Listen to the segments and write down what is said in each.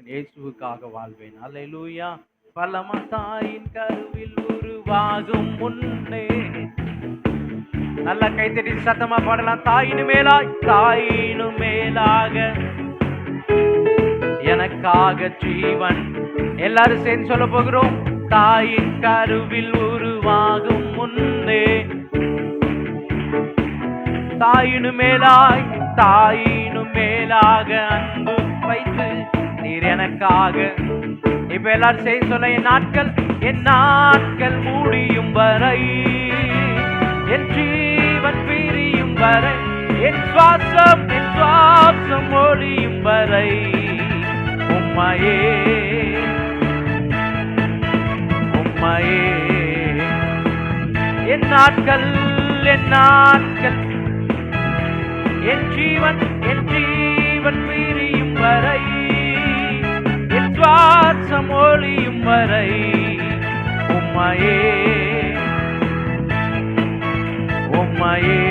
இயேசுவுக்காக வாழ்வேன். அல்லேலூயா. பலமா தாயின் கருவில் உருவாகும் முன்னே நல்லா கைத்தட்டி சத்தமா பாடலாம். தாயினு மேலாய், தாயினு மேலாக எனக்காக ஜீவன். எல்லாரும் சேர்ந்து சொல்ல போகிறோம். தாயின் கருவில் உருவாகும் முன்னே தாயினு மேலாய், தாயினு மேலாக அன்பு வைத்து நீர் எனக்காக. இப்ப எல்லாரும் செய்ய சொல்ல, என் நாட்கள் முடியும் வரை, என் ஜீவன் பிரியும் வரை, என் சுவாசம் ஒழியும் வரை உம்மையே உம்மையே. என் நாட்கள் என் ஜீவன் பிரியும் வரை, என் சுவாசம் ஒழியும் வரை உம்மையே உம்மையே.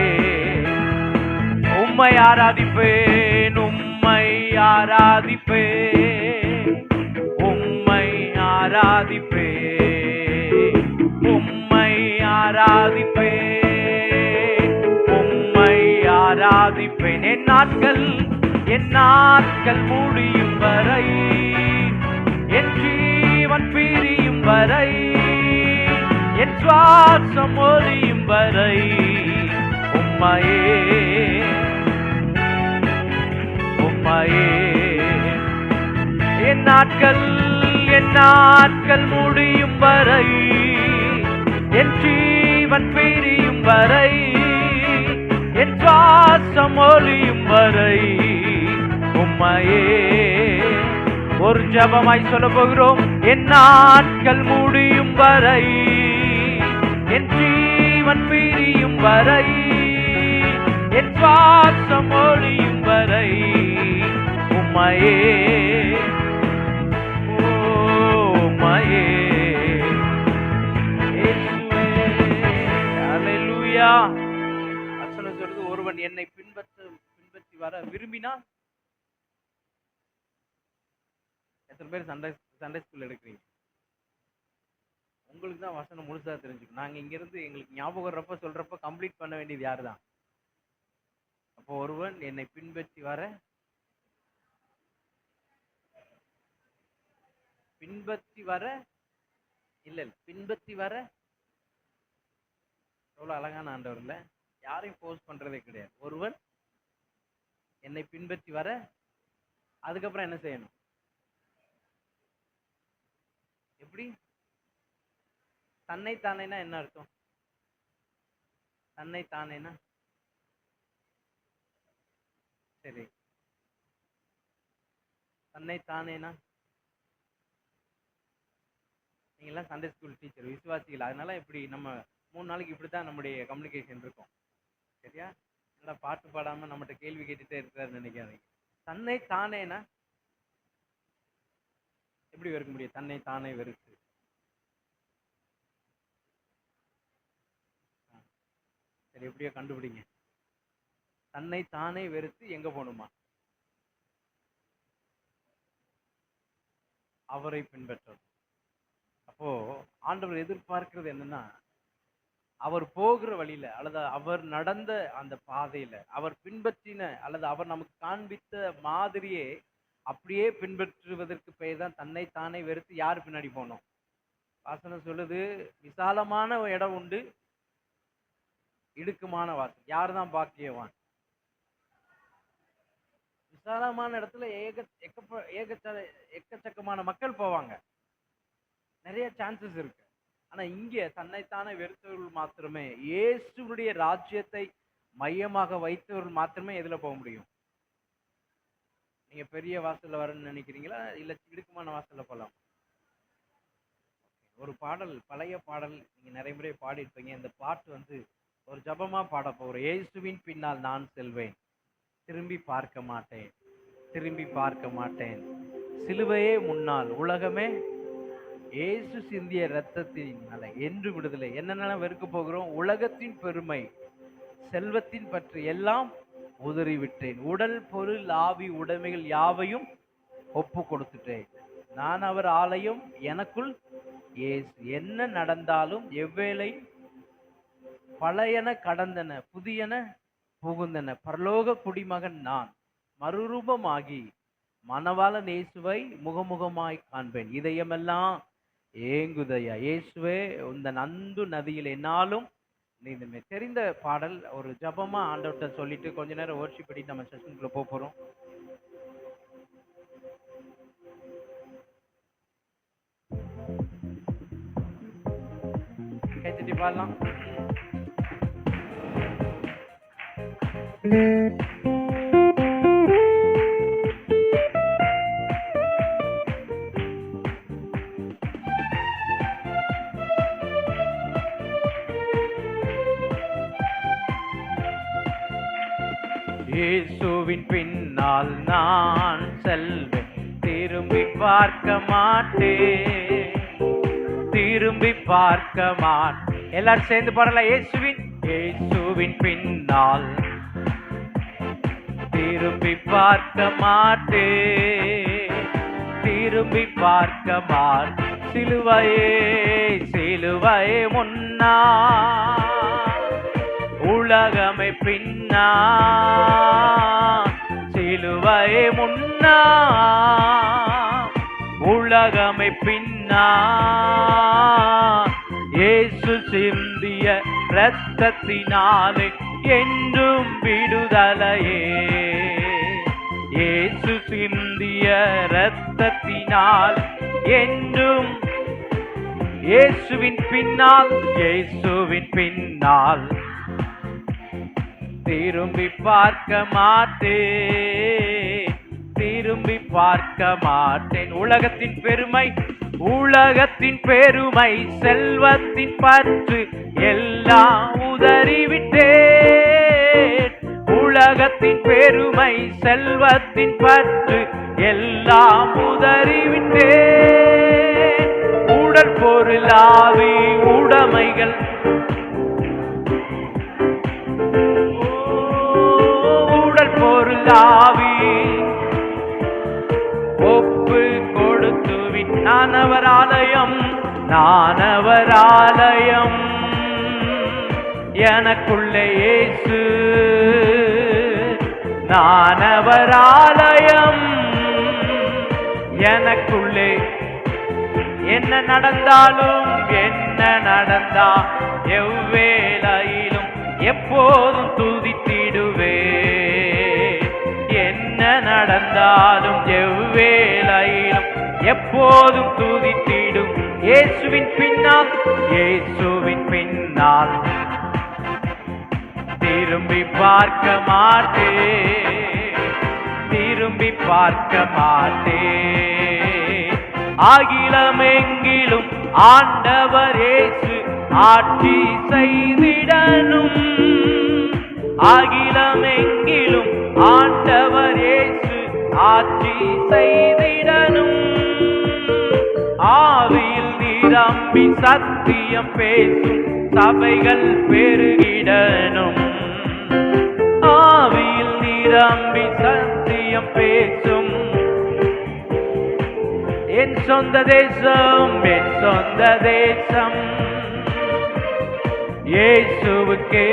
உம்மை ஆராதிப்பேன், உம்மை ஆராதிப்பேன், உம்மை ஆராதிப்பேன், உம்மை ஆராதிப்பேன், உம்மை ஆராதிப்பேன். என் நாட்கள் முடியும் வரை, என் ஜீவன் பிரியும் வரை, என் சுவாசம் ஒழியும் வரை உம்மையே உம்மையே. என் நாட்கள் முடியும் வரை, என் ஜீவன் பிரியும் வரை, என் சுவாசம் ஒழியும் வரை உம்மையே. ஒரு ஜெபமாய் சொல்ல போகிறோம். என் நாட்கள் முடியும் வரை, என் ஜீவன் பிரியும் வரை, என் சுவாசம் ஒழியும் வரை உம்மையே உம்மையே. அல்லேலூயா. வசனம் சொல்றது, ஒருவன் என்னை பின்பற்றி வர விரும்பினா. எத்தனை பேர் சண்டே ஸ்கூல் எடுக்கிறீங்க? உங்களுக்கு தான் வசனம் முழுசா தெரிஞ்சுக்கும். நாங்க இங்க இருந்து எங்களுக்கு ஞாபகம் வர்றப்ப சொல்றப்ப கம்ப்ளீட் பண்ண வேண்டியது யாரு தான்? அப்போ ஒருவன் என்னை பின்பற்றி வர எவ்வளவு அழகான ஆண்டவர் இல்ல? யாரையும் போஸ்ட் பண்றதே கிடையாது. ஒருவன் என்னை பின்பற்றி வர, அதுக்கப்புறம் என்ன செய்யணும்? எப்படி? தன்னை தானேனா என்ன அர்த்தம்? தன்னை தானேனா சரி, தன்னை தானேனா நீங்களாம் சண்டே ஸ்கூல் டீச்சர், விசுவாசிகள். அதனால இப்படி நம்ம 3 நாளைக்கு இப்படித்தான் நம்முடைய கம்யூனிகேஷன் இருக்கும். சரியா? நல்லா பாட்டு பாடாம நம்மகிட்ட கேள்வி கேட்டுட்டே இருக்கிறாரு நினைக்காதீங்க. தன்னை தானேனா எப்படி வெறுக்க முடியும்? தன்னை தானே வெறுத்து. சரி, எப்படியோ கண்டுபிடிங்க. தன்னை தானே வெறுத்து எங்க போகணுமா? அவரை பின்பற்றணும். அப்போ ஆண்டவர் எதிர்பார்க்கிறது என்னன்னா, அவர் போகிற வழியில அல்லது அவர் நடந்த அந்த பாதையில, அவர் பின்பற்றின அல்லது அவர் நமக்கு காண்பித்த மாதிரியே அப்படியே பின்பற்றுவதற்கு பெயர் தான் தன்னை தானே வெறுத்து. யார் பின்னாடி போனோம்? வாசனம் சொல்லுது, விசாலமான இடம் உண்டு, இடுக்குமான வாசல். யார் தான் பாக்கியவான்? விசாலமான இடத்துல எக்கச்சக்கமான மக்கள் போவாங்க, நிறைய சான்சஸ் இருக்கு. ஆனா இங்க தன்னைத்தானே வெறுத்தவர்கள் மாத்திரமே, இயேசுடைய ராஜ்யத்தை மையமாக வைத்தவர்கள் மாத்திரமே எதுல போக முடியும்? நீங்க பெரிய வாசல்ல வரணும்னு நினைக்கிறீங்களா, இல்ல இடுக்கமான வாசல்ல போலாம்? ஒரு பாடல், பழைய பாடல், நீங்க நிறைய முறை பாடிருப்பீங்க. இந்த பாட்டு ஒரு ஜபமா பாட போறேன். இயேசுவின் பின்னால் நான் செல்வேன், திரும்பி பார்க்க மாட்டேன், திரும்பி பார்க்க மாட்டேன். சிலுவையே முன்னால், உலகமே இயேசு சிந்திய இரத்தத்தினால என்று விடுதலை. என்னென்ன வெறுக்க போகிறோம்? உலகத்தின் பெருமை, செல்வத்தின் பற்றி எல்லாம் உதறிவிட்டேன். உடல் பொருள் ஆவி உடைமைகள் யாவையும் ஒப்பு கொடுத்துட்டேன். நான் அவர் ஆலயம், எனக்குள் இயேசு. என்ன நடந்தாலும் எவ்வேளை பழையன கடந்தன, புதியன புகுந்தன. பரலோக குடிமகன் நான், மறுரூபமாகி மணவாளன் இயேசுவை முகமுகமாய் காண்பேன். இதயமெல்லாம் ஏங்குதையா இயேசுவே இந்த அன்பு நதியில் என்னாலும் நீ தெரிந்த பாடல் ஒரு ஜபமா ஆண்டவர்கிட்ட சொல்லிட்டு கொஞ்ச நேரம் worship பண்ணி நம்ம செஷனுக்குள்ள போறோம். கைத்தட்டி பாடலாம். இயேசுவின் பின்னால் நான் செல்வேன், திரும்பி பார்க்க மாட்டேன், திரும்பி பார்க்க மாட்டேன். எல்லாரும் சேர்ந்து பாடலாம். இயேசுவின் பின்னால் திரும்பி பார்க்க மாட்டேன், திரும்பி பார்க்க மாட்டேன். சிலுவையே முன்னா, உலகமை பின்னா, சிலுவையே முன்னா, உலகமை பின்னா. இயேசு சிந்திய இரத்தத்தினாலே என்றும் விடுதலையே, இயேசு சிந்திய இரத்தத்தினால் என்றும். இயேசுவின் பின்னால், இயேசுவின் பின்னால் திரும்பி பார்க்க மாட்டேன், திரும்பி பார்க்க மாட்டேன். உலகத்தின் பெருமை, செல்வத்தின் பற்று எல்லாம் உதறிவிட்டேன். உலகத்தின் பெருமை, செல்வத்தின் பற்று எல்லாம் உதறிவிட்டேன். உடல் பொருளாவி உடைமைகள், உடல் பொருளாவி ஒப்பு கொடுத்து நானவர் ஆலயம், நானவர் ஆலயம், எனக்குள்ளே இயேசு, நானவர் ஆலயம், எனக்குள்ளே. என்ன நடந்தாலும் எவ்வேளையிலும் எப்போதும் துதித்திடுவே. என்ன நடந்தாலும் எவ்வேளையிலும் எப்போதும் துதித்திடும். இயேசுவின் பின்னால் திரும்பி பார்க்க மாட்டேன், திரும்பி பார்க்க மாட்டேன். அகிலமெங்கிலும் ஆண்டவர் இயேசு ஆட்சி செய்திடனும், அகிலமெங்கிலும் ஆண்டவர் இயேசு ஆட்சி செய்திடனும். ஆவியில் நிரம்பி சத்தியம் பேசும் சபைகள் பெருகிடனும், ஆவியில் நிரம்பி சத்தியம் பேசும். என் சொந்த தேசம், என் சொந்த தேசம் இயேசுவுக்கே,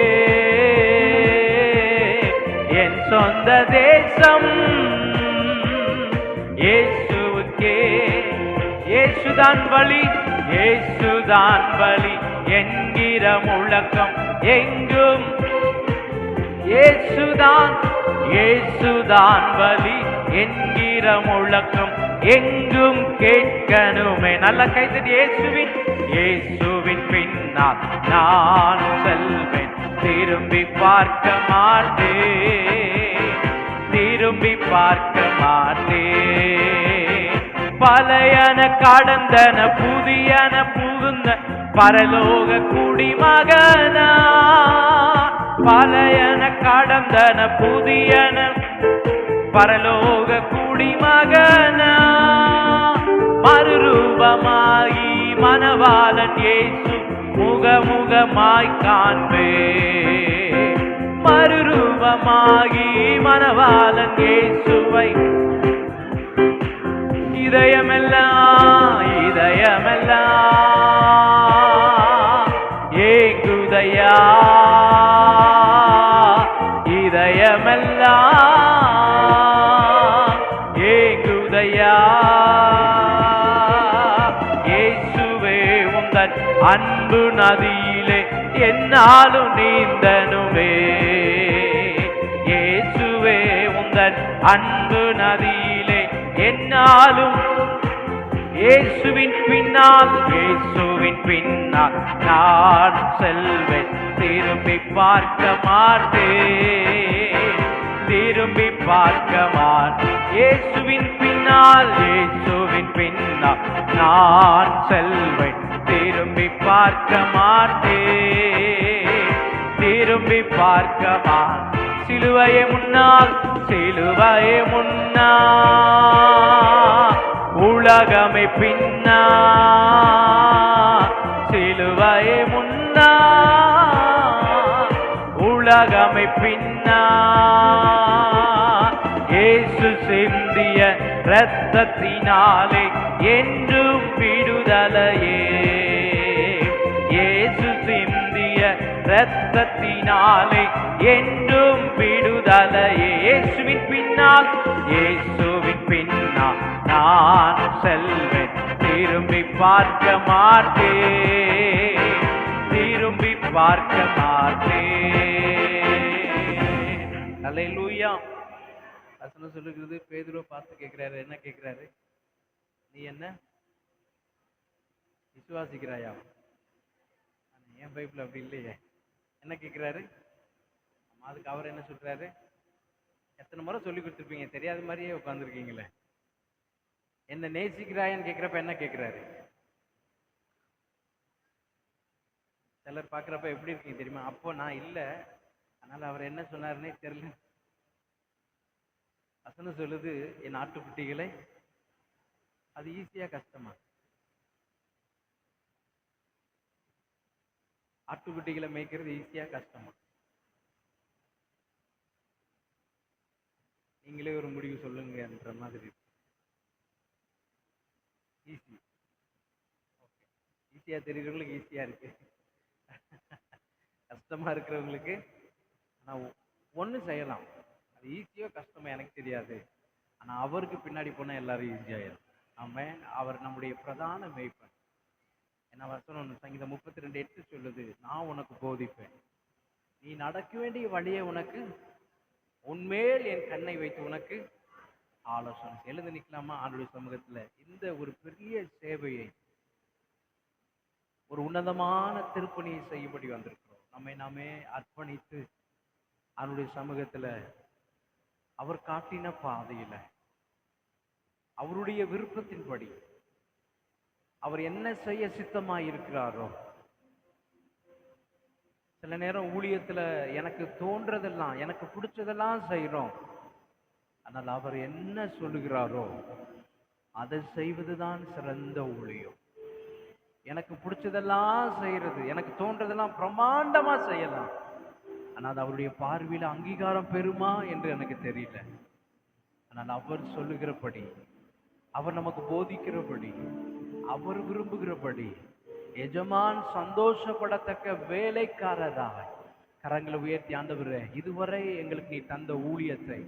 என் சொந்த தேசம் இயேசுவுக்கே. இயேசுதான் வழி, இயேசுதான் வழி என்கிற முழக்கம் எங்கும். இயேசுதான், இயேசுதான் வழி என்கிற முழக்கம் எங்கும் கேட்கணுமே. நல்ல கைத்தடி. இயேசுவின் பின்னால் நான் செல்வேன், திரும்பி பார்க்க மாட்டேன், திரும்பி பார்க்க மாட்டேன். பழையன கடந்தன புதியன புகுந்த பரலோக குடிமகனா, பழையன கடந்தன புதியன பரலோக குடிமகனா. மறுரூபமாகி மணவாளன் இயேசு முகமுகமாய் காண்பே, மறுரூபமாகி மணவாளன் இயேசுவை இதயமெல்லாம் ஏங்குதையா, இதயமெல்லாம் ஏங்குதையா. இயேசுவே உந்தன் அன்பு நதியிலே என்னாலும் நீந்தனுமே. இயேசுவே உந்தன் அன்பு நதியிலே என்னாலும். இயேசுவின் பின்னால் நான் செல்வேன், திரும்பி பார்க்க மாட்டேன், திரும்பி பார்க்க மாட்டேன். இயேசுவின் பின்னால் நான் செல்வேன், திரும்பி பார்க்க மாட்டேன், திரும்பி பார்க்க மாட்டேன். சிலுவையை முன்னால் உலகமே பின்னா, சிலுவையை முன்னா உலகமே பின்னா. இயேசு சிந்திய இரத்தத்தினாலே என்றும் விடுதலையே, இயேசு சிந்திய இரத்தத்தினாலே என்றும் விடுதலையே. இயேசுவின் பின்னால் நான் செல்வேன், திரும்பி பார்க்க மாட்டேன், திரும்பி பார்க்க மாட்டேன். அல்லேலூயா. வசனம் சொல்லுகிறது, பேதுருவை பார்த்து கேட்கிறாரு, என்ன கேட்கிறாரு? நீ என்ன விசுவாசிக்கிறாயா? என் பைபிள் அப்படி இல்லையே. என்ன கேட்கிறாரு? அதுக்கு அவர் என்ன சொல்றாரு? எத்தனை முறை சொல்லி கொடுத்துருப்பீங்க, தெரியாத மாதிரியே உட்காந்துருக்கீங்களே. என்ன நேசிக்கிறாயான்னு கேட்கிறப்ப என்ன கேட்கிறாரு? சிலர் பார்க்குறப்ப எப்படி இருக்கீங்க தெரியுமா? அப்போ நான் இல்லை, அதனால அவர் என்ன சொன்னாருன்னே தெரியல. வசனம் சொல்லுது, என் ஆட்டுக்குட்டிகளை. அது ஈஸியா கஷ்டமா? ஆட்டுக்குட்டிகளை மேய்க்கிறது ஈஸியா கஷ்டமா? நீங்களே ஒரு முடிவு சொல்லுங்கன்ற மாதிரி. ஈஸி. ஈஸியா தெரிகிறவங்களுக்கு ஈஸியா இருக்கு, கஷ்டமா இருக்கிறவங்களுக்கு. ஆனால் ஒன்று செய்யலாம், அது ஈஸியோ கஷ்டமோ எனக்கு தெரியாது, ஆனால் அவருக்கு பின்னாடி போனால் எல்லாரும் ஈஸியாயிடும். ஆமென். அவர் நம்முடைய பிரதான மேய்ப்பன். என்ன வசனம் சங்கீதம் 32:8 சொல்லுது, நான் உனக்கு போதிப்பேன், நீ நடக்க வேண்டிய வழியை உனக்கு, உன்மேல் என் கண்ணை வைத்து உனக்கு ஆலோசனை. எழுந்து நிற்கலாமா ஆண்டவருடைய சமூகத்தில்? இந்த ஒரு பெரிய சேவையை, ஒரு உன்னதமான திருப்பணியை செய்யும்படி வந்திருக்கிறோம். நம்மை நாமே அர்ப்பணித்து அவருடைய சமூகத்தில் அவர் காட்டின பாதையில, அவருடைய விருப்பத்தின்படி அவர் என்ன செய்ய சித்தமாய் இருக்கிறாரோ. சில நேரம் ஊழியத்துல எனக்கு தோன்றதெல்லாம், எனக்கு பிடிச்சதெல்லாம் செய்யறோம். ஆனால் அவர் என்ன சொல்லுகிறாரோ அதை செய்வதுதான் சிறந்த ஊழியம். எனக்கு பிடிச்சதெல்லாம் செய்யறது, எனக்கு தோன்றதெல்லாம் பிரமாண்டமா செய்யலாம், ஆனால் அவருடைய பார்வையில அங்கீகாரம் பெறுமா என்று எனக்கு தெரியல. ஆனால் அவர் சொல்லுகிறபடி, அவர் நமக்கு போதிக்கிறபடி, அவர் விரும்புகிறபடி, எஜமான் சந்தோஷப்படத்தக்க வேலைக்காரராய் கரங்களை உயர்த்தி, ஆண்டவரே இதுவரை எங்களுக்கு நீ தந்த ஊழியத்தை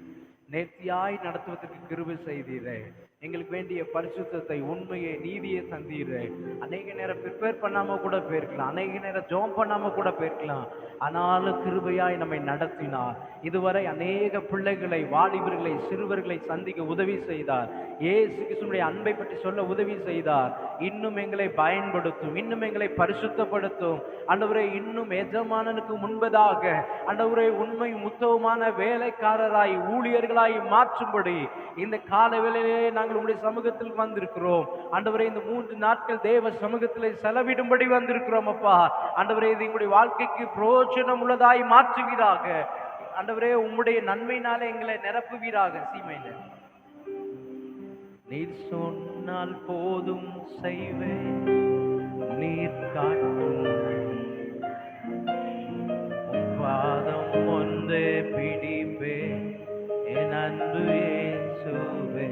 நேர்த்தியாய் நடத்துவதற்கு கிருபை செய்தீரே, எங்களுக்கு வேண்டிய பரிசுத்தத்தை, உண்மையை, நீதியை தந்தீரே. அநேக நேரம் ப்ரிப்பேர் பண்ணாம கூட போயிருக்கலாம், அநேக நேரம் ஜோம் பண்ணாம கூட போயிருக்கலாம், ஆனாலும் கிருபையாய் நம்மை நடத்தினார். இதுவரை அநேக பிள்ளைகளை, வாலிபர்களை, சிறுவர்களை சந்திக்க உதவி செய்தார். இயேசு கிறிஸ்துவினுடைய அன்பை பற்றி சொல்ல உதவி செய்தார். இன்னும் எங்களை பயன்படுத்தும், இன்னும் எங்களை பரிசுத்தப்படுத்தும் ஆண்டவரே. இன்னும் எஜமானனுக்கு முன்பதாக ஆண்டவரே உண்மை உத்தமமான வேலைக்காரராய், ஊழியர்களாய் மாற்றும்படி இந்த கால வேளையிலே நாங்கள் உங்களுடைய சமூகத்தில் வந்திருக்கிறோம் ஆண்டவரே. இந்த 3 நாட்கள் தேவ சமூகத்தில் செலவிடும்படி வந்திருக்கிறோம் அப்பா. ஆண்டவரே இது எங்களுடைய வாழ்க்கைக்கு பிரயோஜனம் உள்ளதாய் மாற்றுவீராக ஆண்டவரே. உம்முடைய நன்மையினாலே எங்களை நிரப்புவீராக. சீமையில நீர் சொன்னால் போதும் செய்வேன், நீர் காட்டும் பாதம் ஒன்றே பிடிப்பே, என் அன்பு இயேசுவே.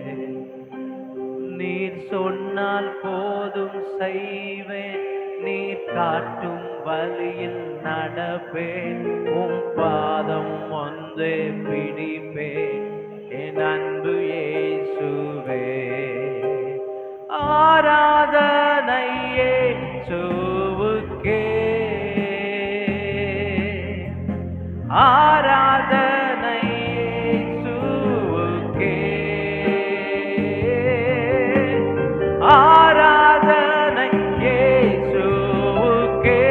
நீர் சொன்னால் போதும் செய்வேன், நீர் காட்டும் வழியில் நடப்பேன், உம் பாதம் ஒன்றே பிடிப்பேன், என் அன்பு இயேசுவே. ஆராதனை இயேசுவுக்கே, ஆராதனை இயேசுவுக்கே, ஆராதனை இயேசுவுக்கே,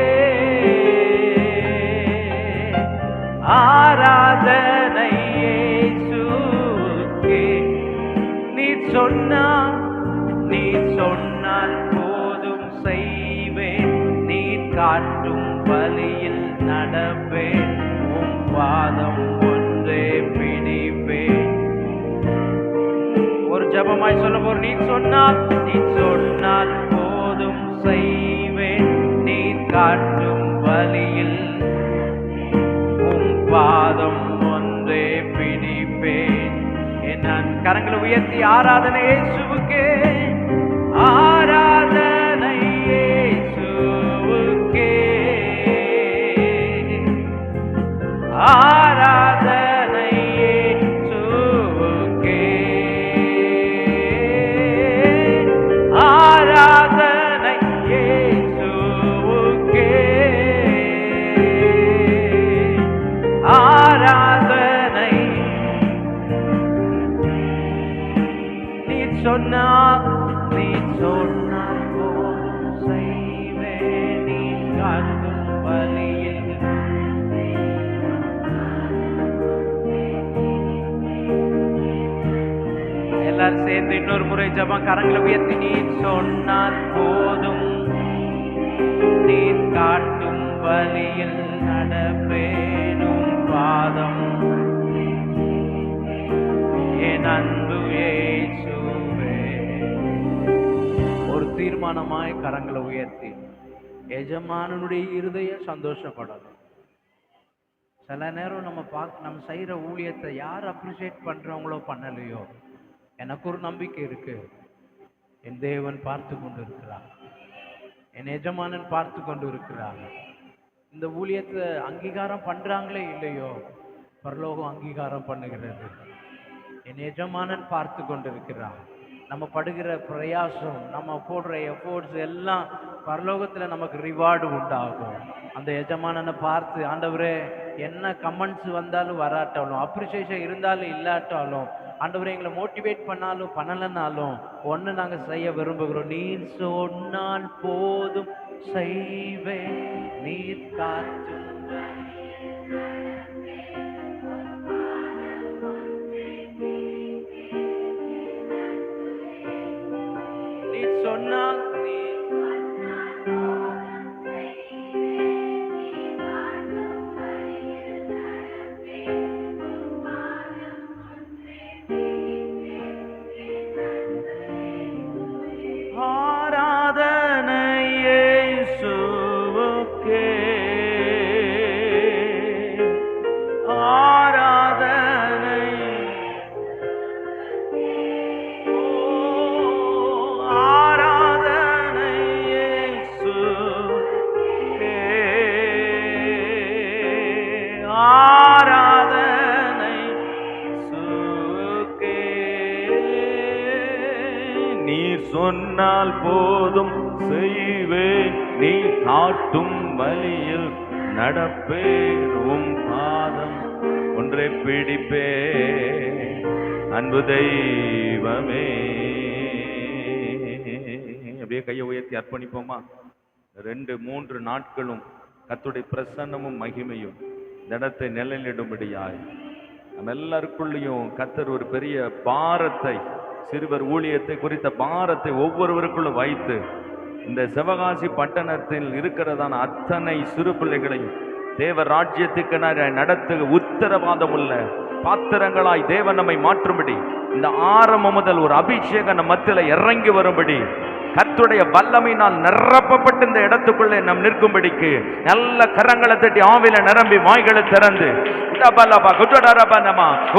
ஆராதனை இயேசுவுக்கே. நீ சொன்னால் போதும் செய்வேன், நீ காட்டும் வழியில் நடப்பேன், உம் பாதம் ஒன்றே பிடிப்பேன். ஒரு ஜபமாய் சொல்ல போற, நீ சொன்னால் போதும் செய்வேன், நீ காட்டும் வழியில் உம் பாதம் ஒன்றே பிடிப்பேன். நான் கரங்களை உயர்த்தி ஆராதனை இயேசுவுக்கே, ஆராதனை இயேசுவுக்கே, ஆராதனை இயேசுவுக்கே, ஆராதனை இயேசுவுக்கே, ஆராதனை. நீ சொன்னால் போதும் செய்வேன், நீ காட்டும் வழியில். எல்லாரும் சேர்ந்து இன்னொரு முறை ஜபம், கரங்களை உயர்த்தி. நீ சொன்னால் போதும், நீ காட்டும் வழியில் நடப்பேனும் பாதம், என் அன்பு இயேசுவே. ஒரு தீர்மானமாய் கரங்களை உயர்த்தி எஜமானனுடைய இருதயம் சந்தோஷப்படணும். சில நேரம் நம்ம செய்யற ஊழியத்தை யார் அப்ரிஷியேட் பண்றவங்களோ பண்ணலையோ, எனக்கு ஒரு நம்பிக்கை இருக்கு, என் தேவன் பார்த்து கொண்டு இருக்கிறார், என் எஜமானன் பார்த்து கொண்டு இருக்கிறார். இந்த ஊழியத்தை அங்கீகாரம் பண்றாங்களே இல்லையோ, பரலோகம் அங்கீகாரம் பண்ணுகிறது. என் எஜமானன் பார்த்து கொண்டு இருக்கிறார். நம்ம படுகிற பிரயாசம், நம்ம போடுற எஃபோர்ட்ஸ் எல்லாம் பரலோகத்தில் நமக்கு ரிவார்டு உண்டாகும். அந்த எஜமானனை பார்த்து, ஆண்டவரே என்ன கமெண்ட்ஸ் வந்தாலும் வராட்டாலும், அப்ரிசியேஷன் இருந்தாலும் இல்லாட்டாலும், ஆண்டவரே எங்களை மோட்டிவேட் பண்ணாலும் பண்ணலைன்னாலும் ஒன்று நாங்கள் செய்ய விரும்புகிறோம். நீர் சொன்னால் போதும் செய்வேன், நீர் காட்டும். நீர் சொன்னால் சொன்னால் போதும் செய்வேன், நீ காட்டும் வழியில் நடப்பேன், உம் பாதம் ஒன்றை பிடிப்பே, அன்பு தெய்வமே. அப்படியே கையை உயர்த்தி அர்ப்பணிப்போமா? 2-3 நாட்களும் கர்த்தருடைய பிரசன்னமும் மகிமையும் இடத்தை நிலைநிடும்படியாய் நம்ம எல்லாருக்குள்ளேயும் கர்த்தர் ஒரு பெரிய பாரத்தை, சிறுவர் ஊழியத்தை குறித்த பாரத்தை ஒவ்வொருவருக்குள்ளும் வைத்து இந்த சிவகாசி பட்டணத்தில் இருக்கிறதான அத்தனை சிறு பிள்ளைகளையும் தேவ ராஜ்யத்துக்கு நடத்த உத்தரவாதம் உள்ள பாத்திரங்களாய் தேவன் நம்மை மாற்றும்படி, இந்த ஆரம்பம் முதல் ஒரு அபிஷேகம் நம்ம மத்தியில இறங்கி வரும்படி கர்த்தருடைய வல்லமையினால் நிரப்பப்பட்டு இந்த இடத்துக்குள்ளே நாம் நிற்கும்படிக்கு நல்ல கரங்களை தட்டி ஆவில நிரம்பி வாய்களை திறந்து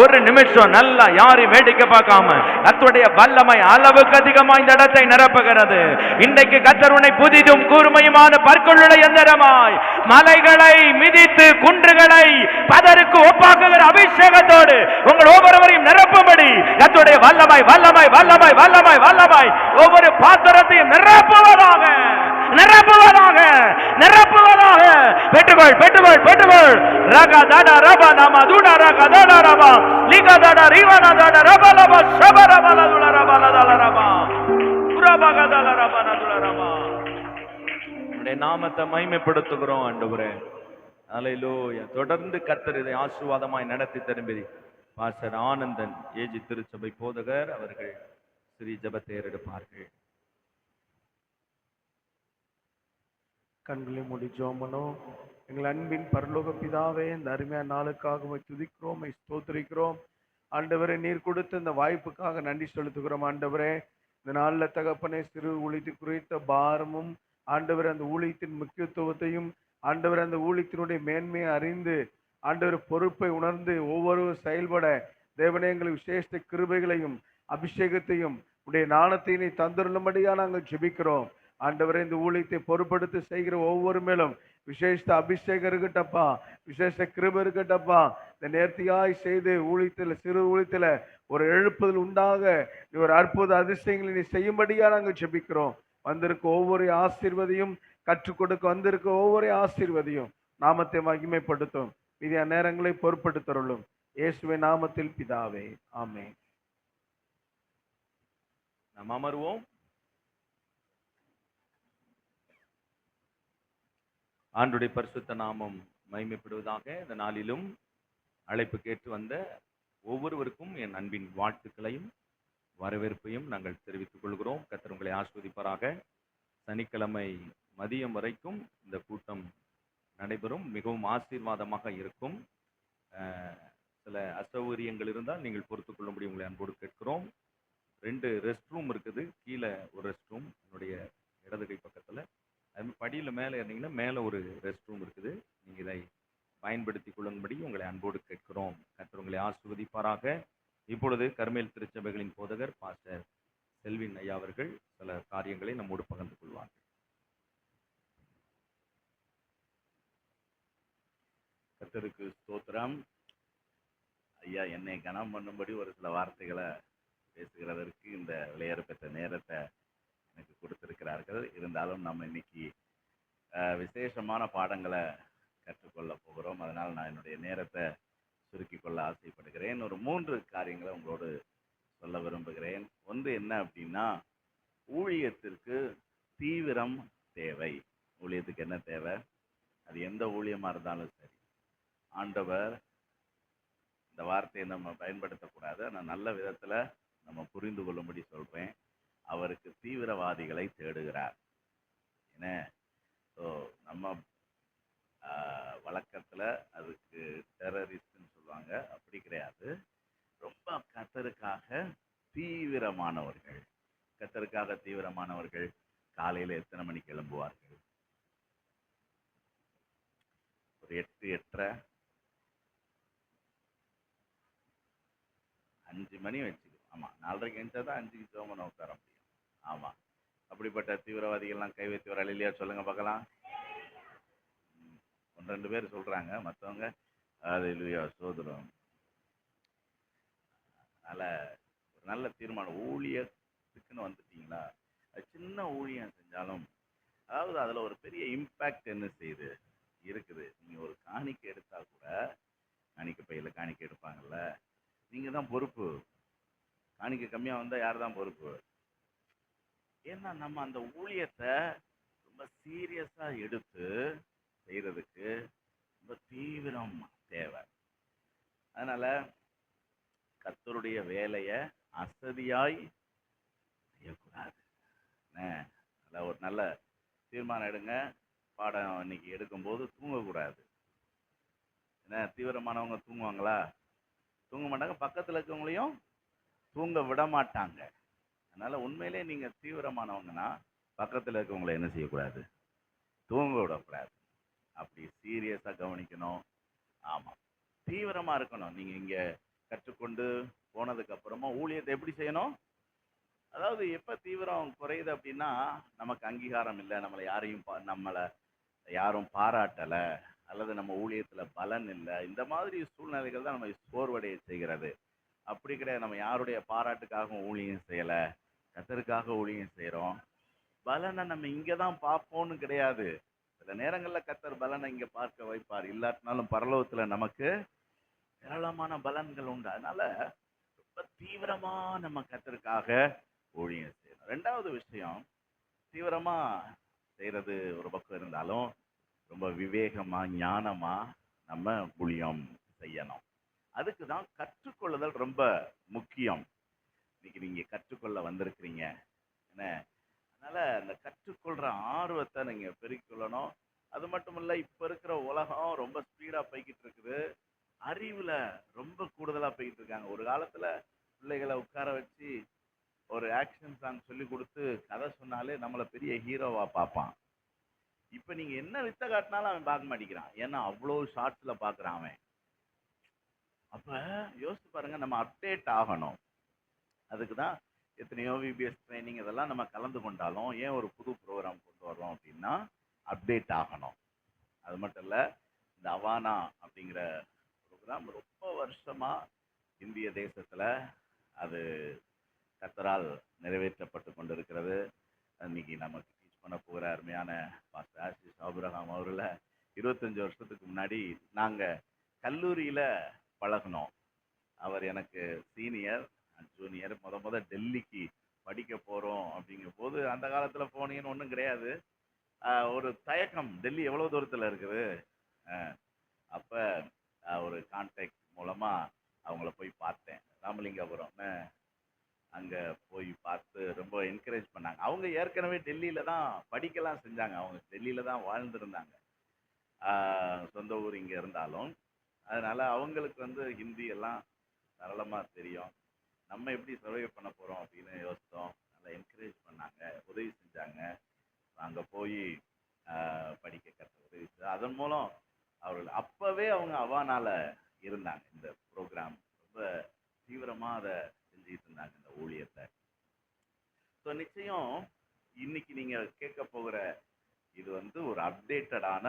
ஒரு நிமிஷம் நல்லா யாரையும் வேடிக்கை பார்க்காம கர்த்தருடைய வல்லமை அளவுக்கு அதிகமா இந்த இடத்தை நிரப்புகிறது. இன்றைக்கு கர்த்தர் உன்னை புதிதும் கூர்மையுமான பற்களுள்ள எந்திரமாய் மலைகளை மிதித்து குன்றுகளை பதருக்கு ஒப்பாக்குகிற அபிஷேகத்தோடு உங்கள் ஒவ்வொருவரையும் நிரப்பும்படி கர்த்தருடைய வல்லமை வல்லமை வல்லமை வல்லமை வல்லமை ஒவ்வொரு பாத்திரத்தையும் நிரப்புவதாக நிரப்புவதாக நிரப்புவதாக. பெற்றுகொள் பெற்றுகொள் பெற்றுகொள். ரகா தாடா ரபா நாமா தூடா ரகா தாடா ரபா லிகா தாடா ரிவானா தாடா ரபா லபா ஷபா ரபா லதுல ரபா லதல ரபா குரபா கதல ரபா நதுல ரபா. உம்முடைய நாமத்தை மகிமைப்படுத்துகிறோம் ஆண்டவரே. அல்லேலூயா. தொடர்ந்து கர்த்தர் இதை ஆசீர்வாதமாய் நடத்தி தரும்படி பாஸ்டர் ஆனந்தன் ஏஜி திருச்சபை போதகர் அவர்கள் ஸ்ரீ ஜெபத்தை ஏறெடுப்பார்கள். கண்களை மூடி ஜெபம் பண்ணுவோம். எங்கள் அன்பின் பரலோக பிதாவே, இந்த அருமையான நாளுக்காக உம்மை துதிக்கிறோம், உம்மை ஸ்தோத்திரிக்கிறோம். ஆண்டவரே, நீர் கொடுத்த இந்த வாய்ப்புக்காக நன்றி செலுத்துகிறோம். ஆண்டவரே, இந்த நாளில் தகப்பனே சிறு ஊழியத்தை குறித்த பாரமும் ஆண்டவரே அந்த ஊழியத்தின் முக்கியத்துவத்தையும் ஆண்டவரே அந்த ஊழியத்தினுடைய மேன்மையை அறிந்து ஆண்டவர் பொறுப்பை உணர்ந்து ஒவ்வொரு செயல்பட தேவனே எங்களுக்கு விசேஷ கிருபைகளையும் அபிஷேகத்தையும் உடைய ஞானத்தையும் நீ தந்துள்ளபடியா நாங்கள் ஜெபிக்கிறோம். ஆண்டவரே, இந்த ஊழியத்தை பொறுப்படுத்தி செய்கிற ஒவ்வொரு மேலும் விசேஷ அபிஷேகம் இருக்கட்டப்பா, விசேஷ கிருபை இருக்கட்டப்பா. இந்த நேர்த்தியாய் செய்து ஊழியத்தில் சிறு ஊழியத்தில் ஒரு எழுப்புதல் உண்டாக நீ ஒரு அற்புத அதிசயங்களை நீ செய்யும்படியா நாங்கள் ஜெபிக்கிறோம். வந்திருக்க ஒவ்வொரு ஆசீர்வதியும் கற்றுக் கொடுக்க வந்திருக்க ஒவ்வொரு ஆசீர்வதியும் நாமத்தை மகிமைப்படுத்தும். மீதிய நேரங்களை பொறுப்படுத்தருளும். இயேசுவின் நாமத்தில் பிதாவே, ஆமென். நாம் அமர்வோம். ஆண்டுடைய பரிசுத்த நாமம் மகிமைப்படுவதாக. இந்த நாளிலும் அழைப்பு கேட்டு வந்த ஒவ்வொருவருக்கும் என் அன்பின் வாழ்த்துக்களையும் வரவேற்பையும் நாங்கள் தெரிவித்துக் கொள்கிறோம். கர்த்தர் உங்களை ஆசீர்வதிப்பாராக. சனிக்கிழமை மதியம் வரைக்கும் இந்த கூட்டம் நடைபெறும். மிகவும் ஆசீர்வாதமாக இருக்கும். சில அசௌகரியங்கள் இருந்தால் நீங்கள் பொறுத்துக் கொள்ளும்படி உங்களை அன்போடு கேட்கிறோம். 2 ரெஸ்ட் ரூம் இருக்குது. கீழே ஒரு ரெஸ்ட் ரூம் என்னுடைய இடது கை பக்கத்தில், அது படியில் மேலே இருந்தீங்கன்னா மேலே ஒரு ரெஸ்ட் ரூம் இருக்குது. நீங்கள் இதை பயன்படுத்தி கொள்ளும்படி உங்களை அன்போடு கேட்கிறோம். கர்த்தர் உங்களை ஆசீர்வதிப்பாராக. இப்பொழுது கர்மேல் திருச்சபைகளின் போதகர் பாஸ்டர் செல்வின் ஐயா அவர்கள் சில காரியங்களை நம்மோடு பகிர்ந்து கொள்வார்கள். கர்த்தருக்கு ஸ்தோத்திரம். ஐயா என்னை கனம் பண்ணும்படி ஒரு சில வார்த்தைகளை பேசுகிறதற்கு இந்த விளையாட பெற்ற நேரத்தை எனக்கு கொடுத்திருக்கிறார்கள். இருந்தாலும் நம்ம இன்னைக்கு விசேஷமான பாடங்களை கற்றுக்கொள்ள போகிறோம். அதனால் நான் என்னுடைய நேரத்தை சுருக்கி கொள்ள ஆசைப்படுகிறேன். ஒரு 3 காரியங்களை உங்களோடு சொல்ல விரும்புகிறேன். ஒன்று என்ன அப்படின்னா, ஊழியத்திற்கு தீவிரம் தேவை. ஊழியத்துக்கு என்ன தேவை? அது எந்த ஊழியமாக இருந்தாலும் சரி, ஆண்டவர் இந்த வார்த்தையை நம்ம பயன்படுத்தக்கூடாது, ஆனால் நல்ல விதத்தில் நம்ம புரிந்து கொள்ளும்படி சொல்கிறேன். அவருக்கு தீவிரவாதிகளை தேடுகிறார். ஏன்னா ஸோ நம்ம வழக்கத்தில் அதுக்கு டெரரிஸ்ட்னு சொல்லுவாங்க, அப்படி கிடையாது. ரொம்ப கர்த்தருக்காக தீவிரமானவர்கள். கர்த்தருக்காக தீவிரமானவர்கள் காலையில் எத்தனை மணிக்கு எழும்புவார்கள்? ஒரு 8, 8:30, 5 மணி வச்சுக்கோ. ஆமாம், 4:30 எழுந்தா தான் 5க்கு சோமனை உட்கார முடியும். ஆமாம், அப்படிப்பட்ட தீவிரவாதிகள்லாம் கை வைத்து வர இல்லையா? சொல்லுங்க பார்க்கலாம். 1-2 பேர் சொல்கிறாங்க, மற்றவங்க அது இல்லையா சோதரம். அதனால் ஒரு நல்ல தீர்மானம். ஊழியத்துக்குன்னு வந்துட்டீங்களா, அது சின்ன ஊழியம் செஞ்சாலும், அதாவது அதில் ஒரு பெரிய இம்பேக்ட் என்ன செய்யுது இருக்குது. நீங்கள் ஒரு காணிக்கை எடுத்தால் கூட, காணிக்கை பையில் காணிக்கை எடுப்பாங்கல்ல, நீங்கள் தான் பொறுப்பு. காணிக்கை கம்மியாக வந்தால் யார் தான் பொறுப்பு? ஏன்னா நம்ம அந்த ஊழியத்தை ரொம்ப சீரியஸாக எடுத்து செய்கிறதுக்கு ரொம்ப தீவிரம் தேவை. அதனால் கர்த்தருடைய வேலையை அசதியாய் செய்யக்கூடாது. அதில் ஒரு நல்ல தீர்மானம் எடுங்க. பாடம் இன்னைக்கு எடுக்கும்போது தூங்கக்கூடாது. ஏன்னா தீவிரமானவங்க தூங்குவாங்களா? தூங்க மாட்டாங்க. பக்கத்தில் இருக்கவங்களையும் தூங்க விட மாட்டாங்க. அதனால உண்மையிலே நீங்க தீவிரமானவங்கன்னா பக்கத்துல இருக்கவங்களை என்ன செய்யக்கூடாது, தூங்க விடக்கூடாது. அப்படி சீரியஸா கவனிக்கணும். ஆமா, தீவிரமா இருக்கணும். நீங்க இங்க கற்றுக்கொண்டு போனதுக்கு அப்புறமா ஊழியத்தை எப்படி செய்யணும்? அதாவது எப்ப தீவிரம் குறையுது அப்படின்னா, நமக்கு அங்கீகாரம் இல்லை, நம்மளை யாரும் பாராட்டல, அல்லது நம்ம ஊழியத்துல பலன் இல்லை, இந்த மாதிரி சூழ்நிலைகள் தான் நம்ம சோர்வடைய செய்கிறது. அப்படி கிடையாது. நம்ம யாருடைய பாராட்டுக்காகவும் ஊழியம் செய்யல, கர்த்தருக்காக ஊழியம் செய்றோம். பலனை நம்ம இங்க தான் பார்ப்போம்னு கிடையாது. சில நேரங்கள்ல கர்த்தர் பலனை இங்க பார்க்க வைப்பார். இல்லாட்டினாலும் பரலோகத்துல நமக்கு ஏராளமான பலன்கள் உண்டு. அதனால ரொம்ப தீவிரமா நம்ம கர்த்தருக்காக ஊழியம் செய்யணும். ரெண்டாவது விஷயம், தீவிரமா செய்யறது ஒரு பக்கம் இருந்தாலும் ரொம்ப விவேகமா ஞானமா நம்ம ஊழியம் செய்யணும். அதுக்கு தான் கற்றுக்கொள்ளுதல் ரொம்ப முக்கியம். இன்னைக்கு நீங்க கற்றுக்கொள்ள வந்திருக்கிறீங்க என்ன, அதனால அந்த கற்றுக்கொள்ற ஆர்வத்தை நீங்க பெருக்கிக்கொள்ளணும். அது மட்டும் இல்ல, இப்ப இருக்கிற உலகம் ரொம்ப ஸ்பீடா போய்கிட்டு இருக்குது. அறிவுல ரொம்ப கூடுதலா போய்கிட்டு இருக்காங்க. ஒரு காலத்துல பிள்ளைகளை உட்கார வச்சு ஒரு ஆக்ஷன் சாங் சொல்லி கொடுத்து கதை சொன்னாலே நம்மள பெரிய ஹீரோவா பார்ப்பான். இப்ப நீங்க என்ன வித்த காட்டினாலும் அவன் பார்க்க மாட்டேங்கிறான். ஏன்னா அவ்வளவு ஷார்ட்ஸ்ல பாக்குறான் அவன். அப்ப யோசிச்சு பாருங்க, நம்ம அப்டேட் ஆகணும். அதுக்கு தான் எத்தனையோ விபிஎஸ் ட்ரைனிங் இதெல்லாம் நம்ம கலந்து கொண்டாலும் ஏன் ஒரு புது ப்ரோக்ராம் கொண்டு வரோம் அப்படின்னா அப்டேட் ஆகணும். அது மட்டும் இல்லை, இந்த அவானா அப்படிங்கிற ப்ரோக்ராம் ரொம்ப வருஷமா இந்திய தேசத்தில் அது கர்த்தரால் நிறைவேற்றப்பட்டு கொண்டிருக்கிறது. இன்னைக்கு நமக்கு டீச் பண்ண போகிற அருமையான பாஸ்டர் ஆசிஸ் ஆபிரகாம் அவர்களை 25 வருஷத்துக்கு முன்னாடி நாங்கள் கல்லூரியில் பழகினோம். அவர் எனக்கு சீனியர், ஜூனியர். முத டெல்லிக்கு படிக்க போகிறோம் அப்படிங்கும் போது, அந்த காலத்தில் போனீங்கன்னு ஒன்றும் கிடையாது. ஒரு தயக்கம், டெல்லி எவ்வளோ தூரத்தில் இருக்குது. அப்போ ஒரு கான்டாக்ட் மூலமாக அவங்கள போய் பார்த்தேன். ராமலிங்கபுரம் அங்கே போய் பார்த்து ரொம்ப என்கரேஜ் பண்ணாங்க. அவங்க ஏற்கனவே டெல்லியில் தான் படிக்கலாம் செஞ்சாங்க. அவங்க டெல்லியில் தான் வாழ்ந்துருந்தாங்க. சொந்த ஊர் இங்கே இருந்தாலும். அதனால் அவங்களுக்கு ஹிந்தி எல்லாம் சரளமாக தெரியும். நம்ம எப்படி சர்வை பண்ண போகிறோம் அப்படின்னு யோசித்தோம். நல்லா என்கரேஜ் பண்ணாங்க, உதவி செஞ்சாங்க. அங்கே போய் படிக்க கற்ற உதவி செஞ்சு அதன் மூலம் அவர்கள் அப்போவே அவங்க அவானால இருந்தாங்க. இந்த ப்ரோக்ராம் ரொம்ப தீவிரமாக அதை செஞ்சுக்கிட்டு இருந்தாங்க, இந்த ஊழியத்தை. ஸோ நிச்சயம் இன்னைக்கு நீங்கள் கேட்க போகிற இது ஒரு அப்டேட்டடான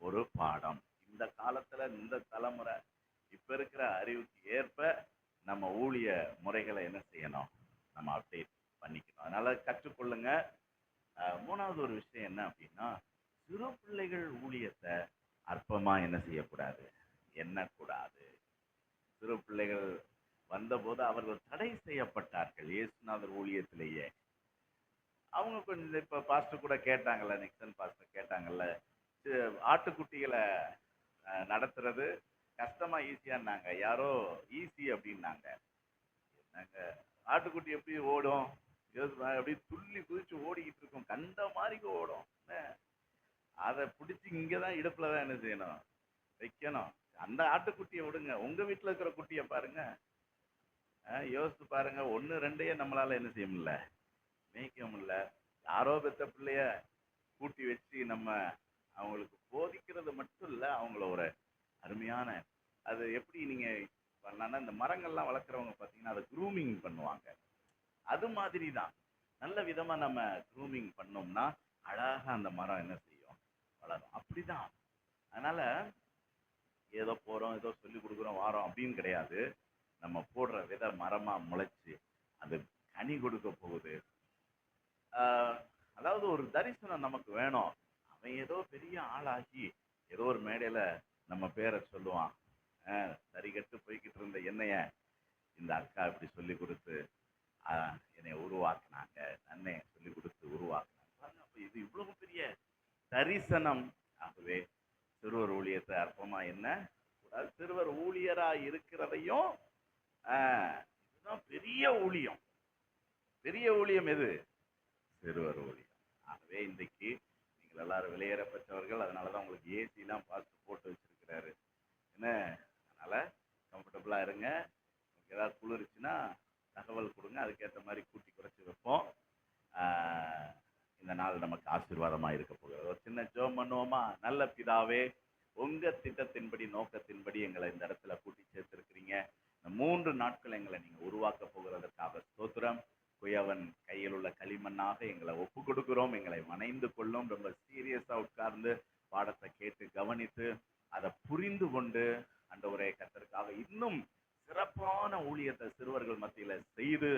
ஒரு பாடம். இந்த காலத்தில் இந்த தலைமுறை இப்போ இருக்கிற அறிவுக்கு ஏற்ப நம்ம ஊழிய முறைகளை என்ன செய்யணும், நம்ம அப்டேட் பண்ணிக்கணும். அதனால கற்றுக்கொள்ளுங்க. மூணாவது ஒரு விஷயம் என்ன அப்படின்னா, சிறு பிள்ளைகள் ஊழியத்தை அற்பமா என்ன செய்யக்கூடாது, எண்ணக்கூடாது. சிறு பிள்ளைகள் வந்தபோது அவர்கள் தடை செய்யப்பட்டார்கள் இயேசுநாதர் ஊழியத்திலேயே. அவங்க கொஞ்சம் இப்ப பாஸ்டர் கூட கேட்டாங்கல்ல, நிக்சன் பாஸ்டர் கேட்டாங்கல்ல, ஆட்டுக்குட்டிகளை நடத்துறது கஷ்டமா ஈஸியான்னாங்க. யாரோ ஈஸி அப்படின்னாங்க. என்னங்க, ஆட்டுக்குட்டி எப்படி ஓடும், அப்படியே துள்ளி குதிச்சு ஓடிக்கிட்டு இருக்கும், கண்ட மாதிரி ஓடும். அதை பிடிச்சி இங்கதான் இடுப்புல தான் என்ன செய்யணும், வைக்கணும். அந்த ஆட்டுக்குட்டியை விடுங்க, உங்க வீட்டுல இருக்கிற குட்டியை பாருங்க. யோசித்து பாருங்க, 1 2 நம்மளால என்ன செய்ய முடியல, மேய்க்க முடியல. யாரோ பெத்த பிள்ளைய கூட்டி வச்சு நம்ம அவங்களுக்கு போதிக்கிறது மட்டும் இல்லை, அவங்கள ஒரு அருமையான அது எப்படி நீங்க பண்ணலாம்னா, இந்த மரங்கள்லாம் வளர்க்குறவங்க பார்த்தீங்கன்னா அதை க்ரூமிங் பண்ணுவாங்க. அது மாதிரி தான் நல்ல விதமா நம்ம க்ரூமிங் பண்ணோம்னா அழகா அந்த மரம் என்ன செய்யும், வளரும். அப்படிதான். அதனால ஏதோ போறோம், ஏதோ சொல்லி கொடுக்குறோம், வாரோம் அப்படின்னு கிடையாது. நம்ம போடுற விதை மரமா முளைச்சு அது கனி கொடுக்க போகுது. அதாவது ஒரு தரிசனம் நமக்கு வேணும். அவன் ஏதோ பெரிய ஆளாகி ஏதோ ஒரு மேடையில நம்ம பேரை சொல்லுவான். சரிகட்டு போய்கிட்டு இருந்த என்னைய இந்த அக்கா இப்படி சொல்லி கொடுத்து என்னை உருவாக்குனாங்க, நன்னை சொல்லி கொடுத்து உருவாக்குனாங்க. அப்ப இது இவ்வளவு பெரிய தரிசனம். ஆகவே சிறுவர் ஊழியத்தை அற்பமா என்ன கூடாது. சிறுவர் ஊழியரா இருக்கிறதையும் இதுதான் பெரிய ஊழியம். பெரிய ஊழியம் எது? சிறுவர் ஊழியம். ஆகவே இன்றைக்கு நீங்கள் எல்லாரும் வெளியேற பெற்றவர்கள். அதனாலதான் உங்களுக்கு ஏசிலாம் பார்த்து போட்டு வச்சிருக்கிறாரு. என்ன, அதனால கம்ஃபர்டபுளா இருங்க. உங்களுக்கு ஏதாவது குளிர்ச்சுன்னா தகவல் கொடுங்க, அதுக்கேற்ற மாதிரி கூட்டி குறைச்சி வைப்போம். ஆஹ் இந்த நாள் நமக்கு ஆசீர்வாதமா இருக்க போகிறது. ஒரு சின்ன ஜெபம் பண்ணுவோமா? நல்ல பிதாவே, உங்க திட்டத்தின்படி நோக்கத்தின்படி எங்களை இந்த இடத்துல கூட்டி சேர்த்திருக்கிறீங்க. இந்த 3 நாட்கள் எங்களை நீங்க உருவாக்க போகிறதற்காக ஸ்தோத்திரம். குயவன் கையில் உள்ள களிமண்ணாக எங்களை ஒப்பு கொடுக்கிறோம். எங்களை வணைந்து கொள்ளும். ரொம்ப சீரியஸா உட்கார்ந்து பாடத்தை கேட்டு கவனித்து அதை புரிந்து கொண்டு ஆண்டவரே கர்த்தருக்காக இன்னும் சிறப்பான ஊழியத்தை சிறுவர்கள் மத்தியில செய்து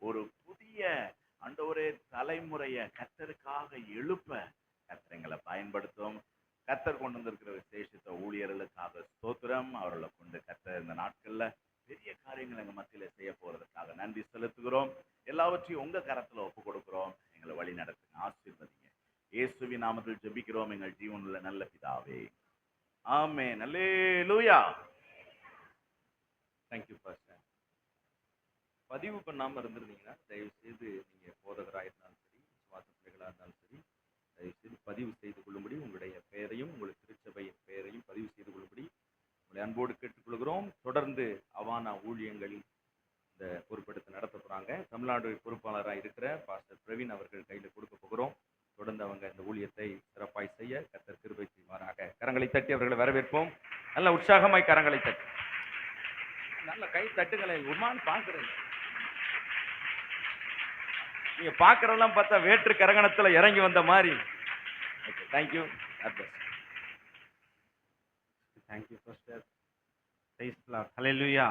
ஒரு புதிய ஆண்டவரே தலைமுறையை கர்த்தருக்காக எழுப்ப கர்த்தர் எங்களை பயன்படுத்தும். கர்த்தர் கொண்டு வந்திருக்கிற விசேஷத்தை ஊழியர்களுக்காக ஸ்தோத்திரம். அவர்களை கொண்டு கர்த்தர் இந்த நாட்கள்ல பெரிய காரியங்கள் எங்க மத்தியில செய்ய போறதுக்காக நன்றி செலுத்துகிறோம். எல்லாவற்றையும் உங்க கரத்துல ஒப்பு கொடுக்கிறோம். எங்களை வழி நடத்துங்க, ஆசீர்வதிங்க. இயேசுவின் நாமத்தில் ஜெபிக்கிறோம் எங்கள் ஜீவனுள்ள நல்ல பிதாவே, ஆமென். அல்லேலூயா. Thank you pastor. பதிவு பண்ணாம இருந்திருந்தீங்கன்னா தயவு செய்து நீங்க போதகராக இருந்தாலும் சரி, சுவாச பிள்ளைகளா இருந்தாலும் சரி, தயவு செய்து பதிவு செய்து கொள்ளும்படி உங்களுடைய பெயரையும் உங்களுடைய திருச்சபையின் பெயரையும் பதிவு செய்து கொள்ளும்படி உங்களை அன்போடு கேட்டுக்கொள்கிறோம். தொடர்ந்து அவானா ஊழியங்களில் இந்த பொறுப்பெடுத்து நடத்த போறாங்க. தமிழ்நாடு பொறுப்பாளராக இருக்கிற பாஸ்டர் பிரவீன் அவர்கள் கையில் கொடுக்க போகிறோம். தொடர்ந்து அவங்க இந்த ஊழியத்தை சிறப்பாய் செய்ய கர்த்தர் கிருபை செய்வாராக. கரங்களை தட்டி அவர்களை வரவேற்போம். நல்ல உற்சாகமாய் கரங்களை தட்டி நல்ல கை தட்டுங்களை உமான்னு பாக்குறேன். நீங்க பாக்குறதெல்லாம் பார்த்தா வேற்று கரகணத்துல இறங்கி வந்த மாதிரி. Okay, thank you. Thank you pastor. Praise the Lord. Hallelujah.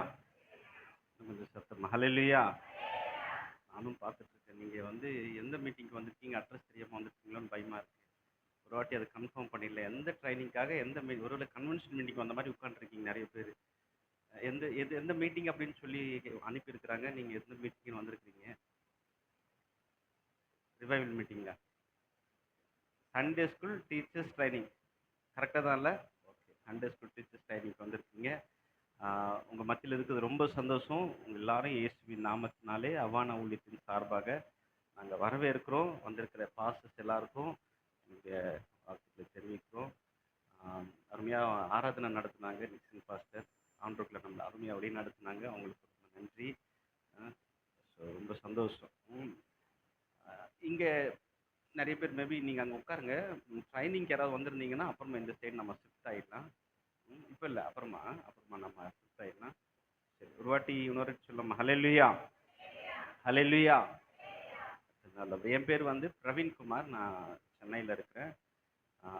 கொஞ்சம் சத்தமா ஹல்லேலூயா. நானும் பார்த்துட்டு இருக்கேன். நீங்கள் எந்த மீட்டிங்க்கு வந்திருக்கீங்க, அட்ரஸ் தெரியாமல் வந்திருக்கீங்களோன்னு பயமாக இருக்குது. ஒரு வாட்டி அதை கன்ஃபார்ம் பண்ணிடல. எந்த ட்ரைனிங்காக ஒருவேளை கன்வென்ஷன் மீட்டிங் வந்த மாதிரி உட்காந்துருக்கீங்க நிறைய பேர். எந்த மீட்டிங் அப்படின்னு சொல்லி அனுப்பியிருக்கிறாங்க. நீங்கள் எந்த மீட்டிங் வந்திருக்கிறீங்க? ரிவைவல் மீட்டிங்களா? சண்டே ஸ்கூல் டீச்சர்ஸ் ட்ரைனிங் கரெக்டாக தான் இல்லை? ஓகே, சண்டே ஸ்கூல் டீச்சர்ஸ் ட்ரைனிங்க்கு வந்திருக்கீங்க. உங்கள் மத்தியில் இருக்கிறது ரொம்ப சந்தோஷம். உங்கள் எல்லாரும் இயேசுவின் நாமத்தினாலே அவானா ஊழியத்தின் சார்பாக நாங்கள் வரவேற்கிறோம். வந்திருக்கிற பாஸ்டர்ஸ் எல்லாருக்கும் எங்களுடைய வாழ்த்துக்களை தெரிவிக்கிறோம். அருமையாக ஆராதனை நடத்தினாங்க நிக்சன் பாஸ்டர். ஆண்டோக்கில் நம்மளை அருமையாக வழி நடத்தினாங்க. அவங்களுக்கு ரொம்ப நன்றி. ஸோ ரொம்ப சந்தோஷம். இங்கே நிறைய பேர் மேபி நீங்கள் அங்கே உட்காருங்க. ட்ரைனிங்க்கு யாராவது வந்திருந்தீங்கன்னா அப்புறமா இந்த சைடு நம்ம ஷிஃப்ட் ஆகிடலாம். இப்போ இல்லை, அப்புறமா நம்ம ஷிஃப்ட் ஆகிடலாம். சரி, ஒரு வாட்டி இன்னொரு சொல்லலாம். ஹல்லேலூயா, ஹல்லேலூயா. நல்லது. என் பேர் பிரவீன்குமார். நான் சென்னையில் இருக்கிறேன்.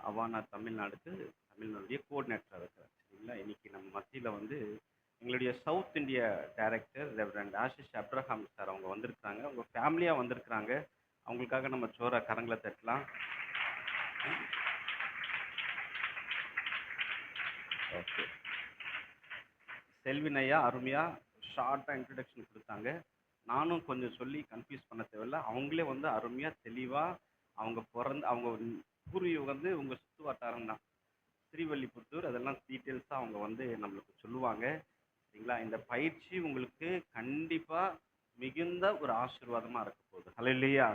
அவானா தமிழ்நாடுடைய கோஆர்டினேட்டராக இருக்கிறேன். சரிங்களா? இன்னைக்கு நம்ம மத்தியில் எங்களுடைய south India director reverend Ashish Abraham sir அவங்க வந்திருக்கிறாங்க. அவங்க ஃபேமிலியாக வந்திருக்கிறாங்க. அவங்களுக்காக நம்ம ஜோரா கரங்களை தட்டலாம். ஓகே, செல்வின் ஐயா அருமையாக ஷார்ட்டாக இன்ட்ரடக்ஷன் கொடுத்தாங்க. நானும் கொஞ்சம் சொல்லி கன்ஃபியூஸ் பண்ண தேவையில்லை. அவங்களே அருமையாக தெளிவாக அவங்க பூர்வீகம் உங்கள் சுற்று வட்டாரம் தான், ஸ்ரீவல்லிபுத்தூர். அதெல்லாம் டீட்டெயில்ஸாக அவங்க நம்மளுக்கு சொல்லுவாங்க. சரிங்களா? இந்த பயிற்சி உங்களுக்கு கண்டிப்பாக மிகுந்த ஒரு ஆசீர்வாதமாக இருக்க போகுது. ஹல்லேலூயா.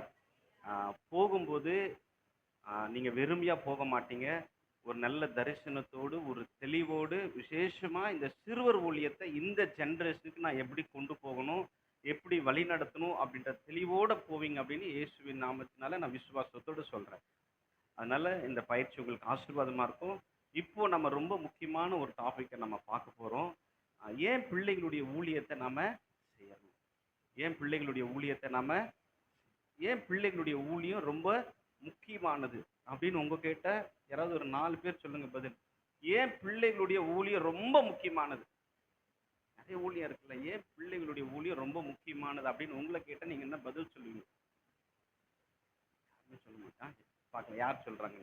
போகும்போது நீங்கள் வெறுமையாக போக மாட்டீங்க. ஒரு நல்ல தரிசனத்தோடு, ஒரு தெளிவோடு, விசேஷமாக இந்த சிறுவர் ஊழியத்தை இந்த ஜென்ரேஷனுக்கு நான் எப்படி கொண்டு போகணும், எப்படி வழி நடத்தணும் அப்படின்ற தெளிவோடு போவீங்க அப்படின்னு இயேசுவின் நாமத்தினால நான் விசுவாசத்தோடு சொல்கிறேன். அதனால் இந்த பயிற்சி உங்களுக்கு ஆசீர்வாதமாக இருக்கும். இப்போது நம்ம ரொம்ப முக்கியமான ஒரு டாப்பிக்கை நம்ம பார்க்க போகிறோம். ஏன் பிள்ளைகளுடைய ஊழியத்தை நாம் செய்யணும்? ஏன் பிள்ளைகளுடைய ஊழியம் ரொம்ப முக்கியமானது அப்படின்னு உங்ககிட்ட யாராவது ஒரு 4 பேர் சொல்லுங்க பதில். ஏன் பிள்ளைகளுடைய ஊழியம் ரொம்ப முக்கியமானது? நிறைய ஊழியம் இருக்குல்ல, ஏன் பிள்ளைகளுடைய ஊழியம் ரொம்ப முக்கியமானது அப்படின்னு உங்களை கேட்டால் நீங்கள் என்ன பதில் சொல்லுவீங்க? சொல்ல மாட்டான். பார்க்கலாம் யார் சொல்றாங்க.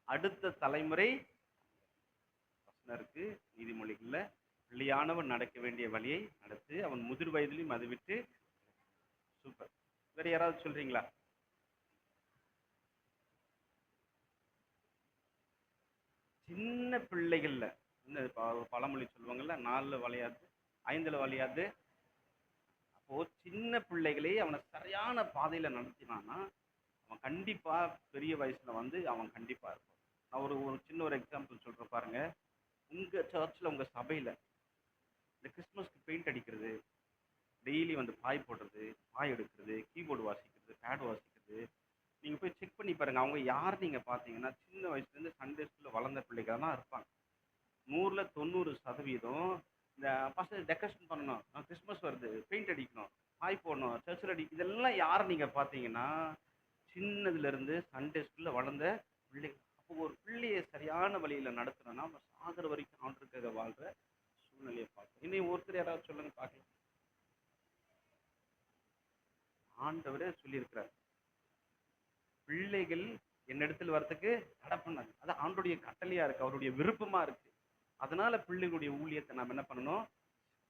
அடுத்த தலைமுறை இருக்கு நீதிமொழிகள்ல, பிள்ளையானவன் நடக்க வேண்டிய வழியை நடத்து, அவன் முதிர் வயதிலையும் அதை விட்டு. சூப்பர். வேற யாராவது சொல்றீங்களா? சின்ன பிள்ளைகள்ல பழமொழி சொல்லுவாங்கல்ல, 4 வளையாது 5 வளையாது. அப்போ சின்ன பிள்ளைகளே அவனை சரியான பாதையில நடத்தினான்னா அவன் கண்டிப்பா பெரிய வயசுல அவன் கண்டிப்பா இருப்பான். நான் ஒரு சின்ன எக்ஸாம்பிள் சொல்றேன் பாருங்க. உங்க சர்ச்சில், உங்க சபையில இந்த கிறிஸ்மஸ்க்கு பெயிண்ட் அடிக்கிறது, டெய்லி வந்து பாய் போடுறது, பாய் எடுக்கிறது, கீபோர்டு வாசிக்கிறது, பேட் வாசிக்கிறது, நீங்க போய் செக் பண்ணி பாருங்க. அவங்க யார் நீங்க பார்த்தீங்கன்னா, சின்ன வயசுலேருந்து சண்டே ஸ்கூல்ல வளர்ந்த பிள்ளைகளா தான் இருப்பாங்க. 100ல 90% இந்த பாஸ்டர் டெக்கரேஷன் பண்ணணும், கிறிஸ்மஸ் வருது, பெயிண்ட் அடிக்கணும், பாய் போடணும், சர்ச்சில் இதெல்லாம் யார் நீங்க பார்த்தீங்கன்னா, சின்னதுலேருந்து சண்டே ஸ்கூல்ல வளர்ந்த பிள்ளைகள். அப்போ ஒரு பிள்ளையை சரியான வழியில நடத்தணும்னா, நம்ம சாகுற வரைக்கும் ஆண்டவருக்காக வாழ்ற சூழ்நிலையை பார்க்கணும். இன்னும் ஒருத்தர் யாராவது சொல்லுங்க பார்க்கலாம். ஆண்டவரே சொல்லியிருக்கிறார், பிள்ளைகள் என்னிடத்தில் வரத்துக்கு தடை பண்ணாங்க. அது ஆண்டோடைய கட்டளையா இருக்கு, அவருடைய விருப்பமா இருக்கு. அதனால பிள்ளைகளுடைய ஊழியத்தை நாம் என்ன பண்ணணும்,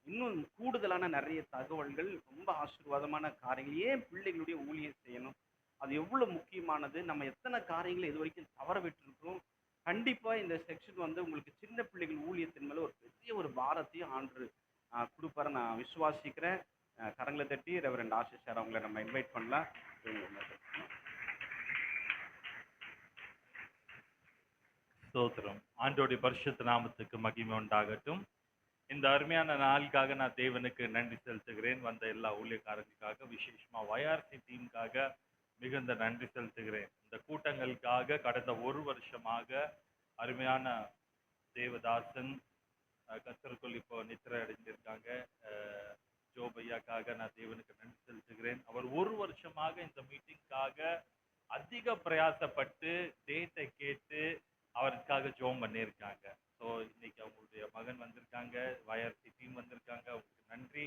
இன்னும் கூடுதலான நிறைய தகவல்கள், ரொம்ப ஆசீர்வாதமான காரியங்கள், ஏன் பிள்ளைகளுடைய ஊழியம் செய்யணும், அது எவ்வளவு முக்கியமானது, நம்ம எத்தனை காரியங்களை இது வரைக்கும் தவற விட்டுருக்கோம். கண்டிப்பா இந்த செக்ஷன் வந்து உங்களுக்கு சின்ன பிள்ளைகள் ஊழியத்தின் மேல ஒரு பெரிய ஒரு பாரத்தையும் ஆண்டு கொடுப்பாரு நான் விசுவாசிக்கிறேன். கரங்களை தட்டி ரெவரண்ட் ஆஷிஷ் சார் அவங்களை நம்ம இன்வைட் பண்ணலாம். ஸ்தோத்திரம். ஆண்டோடைய பரிசுத்த நாமத்துக்கு மகிமை உண்டாகட்டும். இந்த அருமையான நாளுக்காக நான் தேவனுக்கு நன்றி செலுத்துகிறேன். வந்த எல்லா ஊழியக்காரர்களுக்காக, விசேஷமா YRC டீமுக்காக மிகுந்த நன்றி செலுத்துகிறேன். இந்த கூட்டங்களுக்காக கடந்த ஒரு வருஷமாக அருமையான தேவதாசன் கர்த்தருக்குள் இப்போ நித்திரை அடைஞ்சிருக்காங்க. ஜோப் ஐயாக்காக நான் தேவனுக்கு நன்றி செலுத்துகிறேன். அவர் ஒரு வருஷமாக இந்த மீட்டிங்காக அதிக பிரயாசப்பட்டு டேட்டை கேட்டு அவருக்காக ஜோம் பண்ணியிருக்காங்க. ஸோ இன்னைக்கு அவங்களுடைய மகன் வந்திருக்காங்க, YRC டீம் வந்திருக்காங்க. அவங்களுக்கு நன்றி.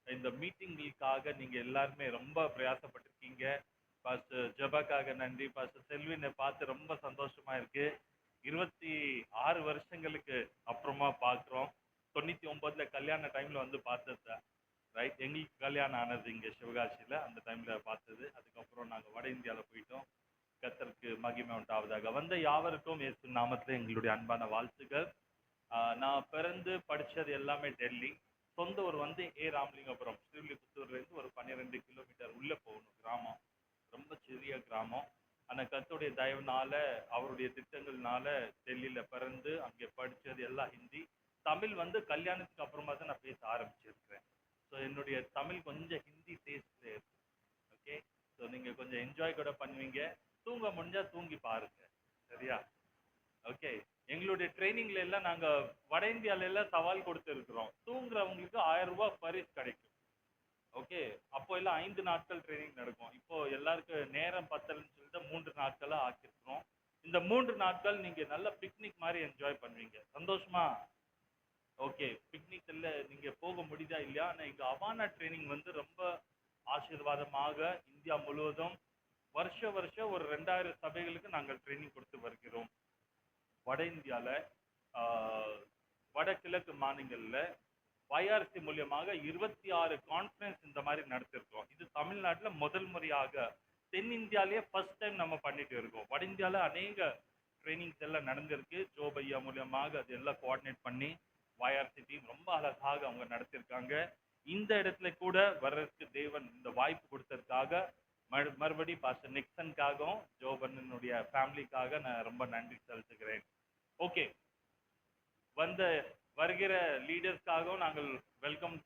இந்த மீட்டிங்களுக்காக நீங்க எல்லாருமே ரொம்ப பிரயாசப்பட்டிருக்கீங்க. பாஸ்டர் ஜபாக்காக நன்றி. பாஸ்டர் செல்வினை பார்த்து ரொம்ப சந்தோஷமா இருக்கு. 26 வருஷங்களுக்கு அப்புறமா பார்க்குறோம். 99ல கல்யாண டைம்ல வந்து பார்த்தது ரைட். எங்களுக்கு கல்யாணம் ஆனது இங்கே சிவகாசியில், அந்த டைம்ல பார்த்தது. அதுக்கப்புறம் நாங்கள் வட இந்தியாவில் போயிட்டோம். கர்த்தருக்கு மகிமை உண்டாவதாக. வந்த யாவருக்கும் இயேசு நாமத்தில் எங்களுடைய அன்பான வாழ்த்துக்கள். நான் பிறந்து படித்தது எல்லாமே டெல்லி. சொந்த ஊர் வந்து ராமலிங்கபுரம், ஸ்ரீவில்லிபுத்தூர்லேருந்து ஒரு 12 கிலோமீட்டர் உள்ளே போகணும். கிராமம், ரொம்ப சிறிய கிராமம். ஆனால் கர்த்தருடைய தயவுனால, அவருடைய திட்டங்கள்னால டெல்லியில் பிறந்து அங்கே படித்தது எல்லாம் ஹிந்தி. தமிழ் வந்து கல்யாணத்துக்கு அப்புறமா தான் நான் பேச ஆரம்பிச்சிருக்கிறேன். ஸோ என்னுடைய தமிழ் கொஞ்சம் ஹிந்தி டேஸ்ட்ல இருக்கு. ஓகே, ஸோ நீங்கள் கொஞ்சம் என்ஜாய் கூட பண்ணுவீங்க. தூங்க முடிஞ்சா தூங்கி பாருங்க, சரியா? ஓகே, எங்களுடைய ட்ரைனிங்ல எல்லாம் நாங்கள் வட இந்தியால எல்லாம் சவால் கொடுத்துருக்குறோம். தூங்குறவங்களுக்கு 1000 ரூபாய் பரிசு கிடைக்கும். ஓகே, அப்போ எல்லாம் 5 நாட்கள் ட்ரைனிங் நடக்கும். இப்போ எல்லாருக்கும் நேரம் பத்தலன்னு சொல்லிட்டு 3 நாட்களாக ஆக்கிருக்கிறோம். இந்த 3 நாட்கள் நீங்க நல்ல பிக்னிக் மாதிரி என்ஜாய் பண்ணுவீங்க. சந்தோஷமா? ஓகே, பிக்னிக்ல நீங்க போக முடியுதா இல்லையா? ஆனால் இங்க அவானா ட்ரைனிங் வந்து ரொம்ப ஆசீர்வாதமாக இந்தியா முழுவதும் வருஷம் ஒரு 2000 சபைகளுக்கு நாங்கள் ட்ரைனிங் கொடுத்து வருகிறோம். வட இந்தியாவில், வடகிழக்கு மாநிலங்களில் YRC மூலியமாக 26 கான்ஃபரன்ஸ் இந்த மாதிரி நடத்திருக்கோம். இது தமிழ்நாட்டில் முதல் முறையாக, தென்னிந்தியாலேயே ஃபர்ஸ்ட் டைம் நம்ம பண்ணிட்டு இருக்கோம். வட இந்தியாவில் அநேக ட்ரைனிங்ஸ் எல்லாம் நடந்திருக்கு. ஜோப் ஐயா மூலியமாக அது எல்லாம் கோஆர்டினேட் பண்ணி YRC டீம் ரொம்ப அழகாக அவங்க நடத்திருக்காங்க. இந்த இடத்துல கூட வர்றதுக்கு தேவன் இந்த வாய்ப்பு கொடுத்ததுக்காக மறுபடி பாஸ்டர் நிக்சனுக்காகவும் ஜோபனுடைய ஃபேமிலிக்காக நான் ரொம்ப நன்றி செலுத்துகிறேன். ஓகே, வருகிற லீடர்ஸ்க்காகவும் நாங்கள் வெல்கம்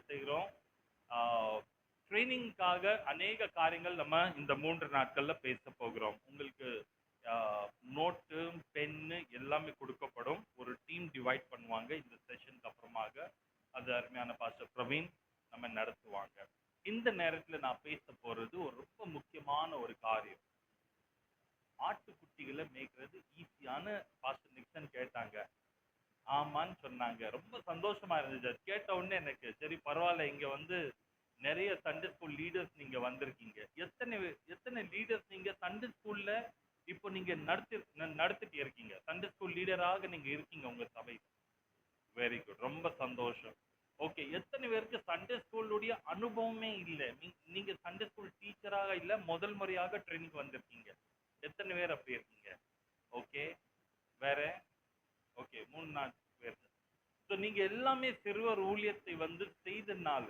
செய்கிறோம். ட்ரைனிங்காக அநேக காரியங்கள் நம்ம இந்த 3 நாட்களில் பேச போகிறோம். உங்களுக்கு நோட்டு, பென்னு எல்லாமே கொடுக்கப்படும். ஒரு டீம் டிவைட் பண்ணுவாங்க. இந்த செஷனுக்கு அப்புறமாக அது அருமையான பாஸ்டர் பிரவீன் நம்ம நடத்துவாங்க. இந்த நேரத்தில் நான் பேச போறது ஒரு ரொம்ப முக்கியமான ஒரு காரியம். ஆட்டுக்குட்டிகளை மேய்க்கிறது ஈஸியான பாஸ்டர் நிக்சன் கேட்டாங்க. ஆமான்னு சொன்னாங்க. ரொம்ப சந்தோஷமா இருந்துச்சு. கேட்ட உடனே எனக்கு சரி பரவாயில்ல, இங்க வந்து நிறைய சண்டே ஸ்கூல் லீடர்ஸ் நீங்க வந்திருக்கீங்க. எத்தனை லீடர்ஸ் நீங்க சண்டே ஸ்கூல்ல இப்போ நீங்க நடத்திட்டு இருக்கீங்க? சண்டே ஸ்கூல் லீடராக நீங்க இருக்கீங்க உங்க சபை. வெரி குட், ரொம்ப சந்தோஷம். ஓகே, எத்தனை பேருக்கு சண்டே ஸ்கூலுடைய அனுபவமே இல்லை? நீங்க சண்டே ஸ்கூல் டீச்சராக இல்லை, முதல் முறையாக ட்ரைனிங் வந்திருக்கீங்க. எத்தனை பேர் அப்படி இருக்கீங்க? ஓகே, வேற? ஓகே, 3-4 பேர். ஸோ நீங்க எல்லாமே சிறுவர் ஊழியத்தை வந்து செய்ததுனால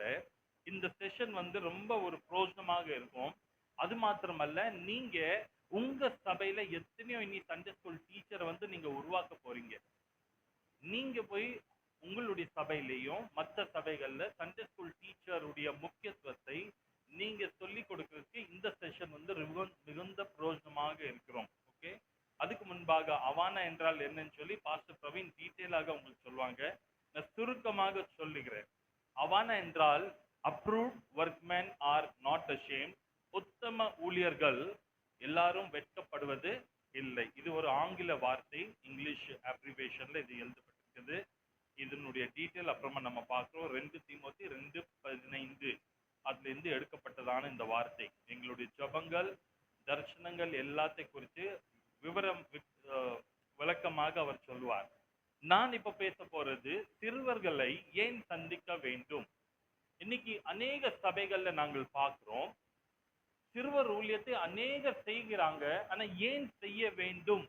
இந்த செஷன் வந்து ரொம்ப ஒரு பிரோஜனமாக இருக்கும். அது மாத்திரமல்ல, நீங்க உங்க சபையில எத்தனையோ இனி சண்டே ஸ்கூல் டீச்சரை வந்து நீங்க உருவாக்க போறீங்க. நீங்க போய் உங்களுடைய சபையிலையும் மற்ற சபைகள்ல சண்டே ஸ்கூல் டீச்சருடைய முக்கியத்துவத்தை நீங்க சொல்லி கொடுக்கறதுக்கு இந்த செஷன் வந்து மிகுந்த பிரயோஜனமாக இருக்கிறோம். ஓகே, அதுக்கு முன்பாக அவானா என்றால் என்னன்னு சொல்லி பாஸ்டர் பிரவீன் டீட்டெயிலாக உங்களுக்கு சொல்லுவாங்க. நான் சுருக்கமாக சொல்லுகிறேன். அவானா என்றால் approved workman are not ashamed. உத்தம ஊழியர்கள் எல்லாரும் வெட்கப்படுவது இல்லை. இது ஒரு ஆங்கில வார்த்தை, இங்கிலீஷ் அப்ரிவேஷன்ல இது எழுதப்பட்டிருக்குது. இதனுடைய டீட்டெயில் அப்புறமா நம்ம பார்க்கிறோம். 2 தீமோத்தி 2:15 அதுல இருந்து எடுக்கப்பட்டதான இந்த வார்த்தை. எங்களுடைய ஜபங்கள், தரிசனங்கள் எல்லாத்தை குறித்து விளக்கமாக அவர் சொல்லுவார். நான் இப்ப பேச போறது சிறுவர்களை ஏன் சந்திக்க வேண்டும். இன்னைக்கு அநேக சபைகள்ல நாங்கள் பார்க்கிறோம், சிறுவர் ஊழியத்தை அநேகர் செய்கிறாங்க. ஆனா ஏன் செய்ய வேண்டும்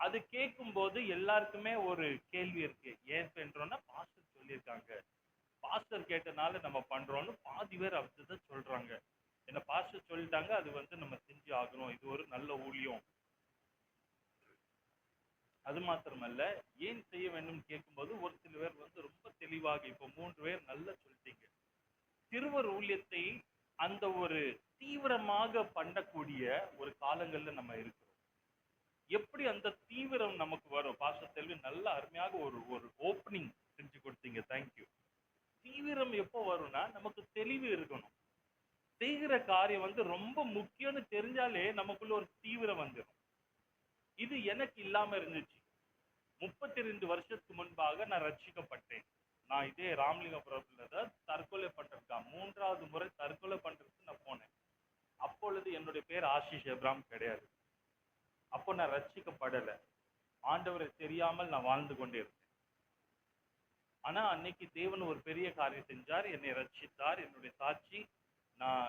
அது கேட்கும் போது எல்லாருக்குமே ஒரு கேள்வி இருக்கு. ஏன் பண்றோம்னா பாஸ்டர் சொல்லியிருக்காங்க, பாஸ்டர் கேட்டனால நம்ம பண்றோம்னு பாதி பேர் அப்படிதான் சொல்றாங்க. என்ன பாஸ்டர் சொல்லிட்டாங்க, அது வந்து நம்ம செஞ்சு ஆகணும், இது ஒரு நல்ல ஊழியம். அது மாத்திரமல்ல, ஏன் செய்ய வேண்டும் கேட்கும்போது ஒரு சில பேர் வந்து ரொம்ப தெளிவாக, இப்போ 3 பேர் நல்லா சொல்லிட்டீங்க. சிறுவர் ஊழியத்தை அந்த ஒரு தீவிரமாக பண்ணக்கூடிய ஒரு காலங்கள்ல நம்ம இருக்கிறோம். எப்படி அந்த தீவிரம் நமக்கு வரும்? பாஸ்டர் செல்வி நல்ல அருமையாக ஒரு ஓப்பனிங் செஞ்சு கொடுத்தீங்க, தேங்க்யூ. தீவிரம் எப்போ வரும்னா நமக்கு தெளிவு இருக்கணும். செய்கிற காரியம் வந்து ரொம்ப முக்கியம்னு தெரிஞ்சாலே நமக்குள்ள ஒரு தீவிரம் வந்துடும். இது எனக்கு இல்லாம இருந்துச்சு. 32 வருஷத்துக்கு முன்பாக நான் ரட்சிக்கப்பட்டேன். நான் இதே ராமலிங்கபுரத்துல தான் தற்கொலை பண்றதுக்கா 3வது முறை தற்கொலை பண்றதுக்கு நான் போனேன். அப்பொழுது என்னுடைய பேர் ஆஷிஷ் எப்ராம் கிடையாது. அப்போ நான் ரட்சிக்கப்படலை. ஆண்டவரை தெரியாமல் நான் வாழ்ந்து கொண்டே இருந்தேன். ஆனா அன்னைக்கு தேவன் ஒரு பெரிய காரியம் செஞ்சார், என்னை ரட்சித்தார். என்னுடைய சாட்சி நான்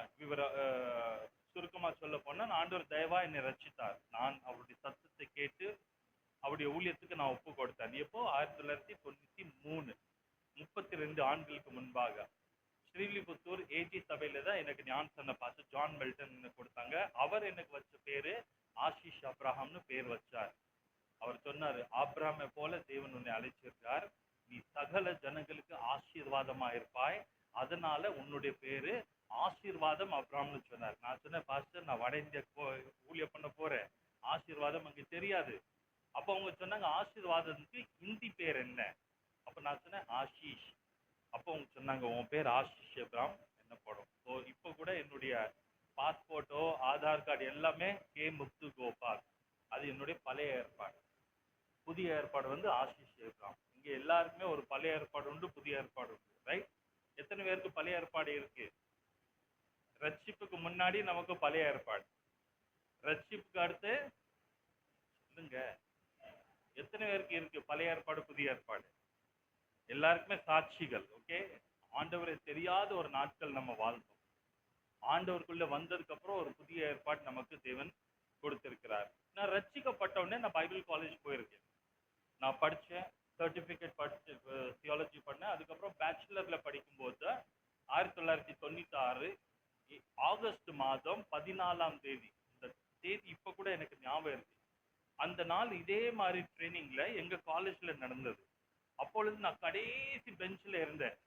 சுருக்கமா சொல்ல போனா, ஆண்டவர் தயவா என்னை ரட்சித்தார். நான் அவருடைய சத்தத்தை கேட்டு அவருடைய ஊழியத்துக்கு நான் ஒப்பு கொடுத்தேன். எப்போ 1993, 32 ஆண்டுகளுக்கு முன்பாக ஸ்ரீவில்லிபுத்தூர் ஏஜி சபையில தான் எனக்கு ஞானசன்ன பாஸ்டர் ஜான் மெல்டன் கொடுத்தாங்க. அவர் எனக்கு வச்ச பேரு ஆஷிஷ் அப்ரஹாம்னு பேர் வச்சார். அவர் சொன்னாரு, ஆப்ரஹாமை போல தேவன் உன்னை அழைச்சிருக்கார், நீ சகல ஜனங்களுக்கு ஆசீர்வாதமா இருப்பாய், அதனால உன்னுடைய பேரு ஆசீர்வாதம் அப்ரஹாம்னு சொன்னார். நான் சொன்னேன், பாஸ்டர் நான் வட இந்தியா ஊழிய பண்ண போறேன், ஆசீர்வாதம் அங்கே தெரியாது. அப்ப அவங்க சொன்னாங்க, ஆசீர்வாதத்துக்கு ஹிந்தி பேர் என்ன? அப்ப நான் சொன்னேன் ஆஷிஷ். அப்போ அவங்க சொன்னாங்க, உன் பேர் ஆஷிஷ் எப்ராம் என்ன படம். ஸோ இப்போ கூட என்னுடைய பாஸ்போர்ட்டோ ஆதார் கார்டு எல்லாமே கே முத்து கோபால், அது என்னுடைய பழைய ஏற்பாடு. புதிய ஏற்பாடு வந்து ஆஷிஷ் எப்ராம். இங்க எல்லாருக்குமே ஒரு பழைய ஏற்பாடு உண்டு, புதிய ஏற்பாடு உண்டு, ரைட்? எத்தனை பேருக்கு பழைய ஏற்பாடு இருக்கு? ரட்சிப்புக்கு முன்னாடி நமக்கு பழைய ஏற்பாடு, ரட்சிப்புக்கு அடுத்து சொல்லுங்க எத்தனை பேருக்கு இருக்கு பழைய ஏற்பாடு புதிய ஏற்பாடு? எல்லாருக்குமே சாட்சிகள். ஓகே, ஆண்டவரை தெரியாத ஒரு நாட்கள் நம்ம வாழ்ந்தோம். ஆண்டவருக்குள்ள வந்ததுக்கு அப்புறம் ஒரு புதிய ஏற்பாடு நமக்கு தேவன் கொடுத்திருக்கிறார். நான் ரட்சிக்கப்பட்ட உடனே நான் பைபிள் காலேஜ் போயிருக்கேன். நான் படித்தேன், சர்டிஃபிகேட் படிச்சு தியாலஜி பண்ணேன். அதுக்கப்புறம் பேச்சுலர்ல படிக்கும்போது 1996 ஆகஸ்ட் மாதம் 14ஆம் தேதி, இந்த தேதி இப்போ கூட எனக்கு ஞாபகம் இருக்கு. அந்த நாள் இதே மாதிரி ட்ரைனிங்ல எங்க காலேஜ்ல நடந்தது. அப்பொழுது நான் கடைசி பெஞ்சில் இருந்தேன்,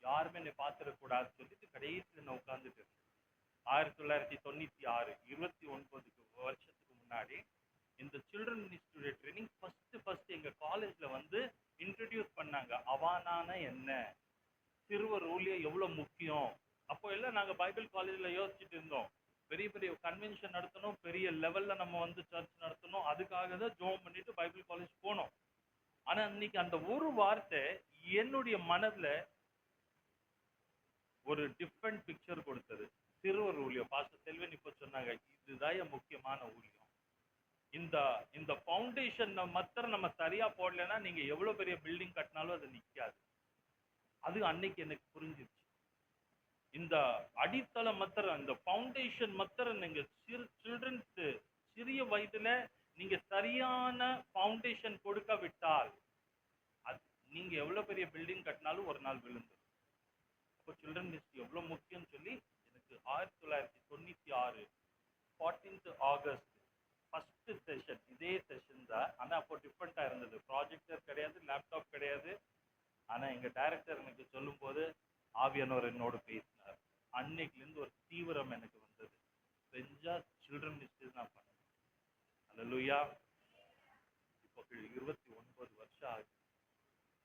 யாருமே என்னை பார்த்துடக்கூடாதுன்னு சொல்லிட்டு கடைசியில் நான் உட்கார்ந்துட்டு இருந்தேன். 1996 29 வருஷத்துக்கு முன்னாடி இந்த சில்ட்ரன் மினிஸ்ட்ரி ட்ரைனிங் ஃபர்ஸ்ட் எங்க காலேஜ்ல வந்து இன்ட்ரடியூஸ் பண்ணாங்க. அவானான என்ன, சிறுவர் ஊழியம் எவ்வளவு முக்கியம். அப்போ எல்லாம் நாங்க பைபிள் காலேஜ்ல யோசிச்சுட்டு இருந்தோம், பெரிய பெரிய கன்வென்ஷன் நடத்தணும், பெரிய லெவல்ல நம்ம வந்து சர்ச் நடத்தணும், அதுக்காக தான் ஜோம் பண்ணிட்டு பைபிள் காலேஜ் போனோம். ஆனா இன்னைக்கு அந்த ஒரு வார்த்தை என்னுடைய மனதுல ஒரு டிஃப்ரெண்ட் பிக்சர் கொடுத்தது. சிறுவர் ஊழியம். பாஸ்டர் செல்வன் இப்ப சொன்னாங்க, இதுதான் முக்கியமான ஊழியம். இந்த ஃபவுண்டேஷன் மாத்திரம் நம்ம சரியா போடலைன்னா நீங்க எவ்வளவு பெரிய பில்டிங் கட்டினாலும் அது நிக்காது. அது அன்னைக்கு எனக்கு புரிஞ்சிருச்சு. இந்த அடித்தளம் மாத்திரம், இந்த ஃபவுண்டேஷன் மாத்திரம் நீங்க சில்ட்ரன்ஸ் சிறிய வயதுல நீங்க சரியான ஃபவுண்டேஷன் கொடுக்க விட்டால் நீங்க எவ்வளவு பெரிய பில்டிங் கட்டினாலும் ஒரு நாள் விழுந்துடும். அப்போ சில்ட்ரன் மினிஸ்ட்ரி எவ்வளவு முக்கியம் சொல்லி எனக்கு 1996 14th ஆகஸ்ட் ஃபர்ஸ்ட் செஷன், இதே செஷன் தான். ஆனா அப்போ டிஃப்ரெண்டா இருந்தது. ப்ராஜெக்டர் கிடையாது, லேப்டாப் கிடையாது, ஆனா எங்க டைரக்டர் எனக்கு சொல்லும்போது ஆவியானவர் என்னோடு பேசினார். அன்னைக்குலேருந்து ஒரு தீவிரம் எனக்கு வந்தது. செஞ்சா சில்ட்ரன் மினிஸ்ட்ரி நான் பண்ணேன். அல்லேலூயா. இப்போ 29 வருஷம் ஆகுது.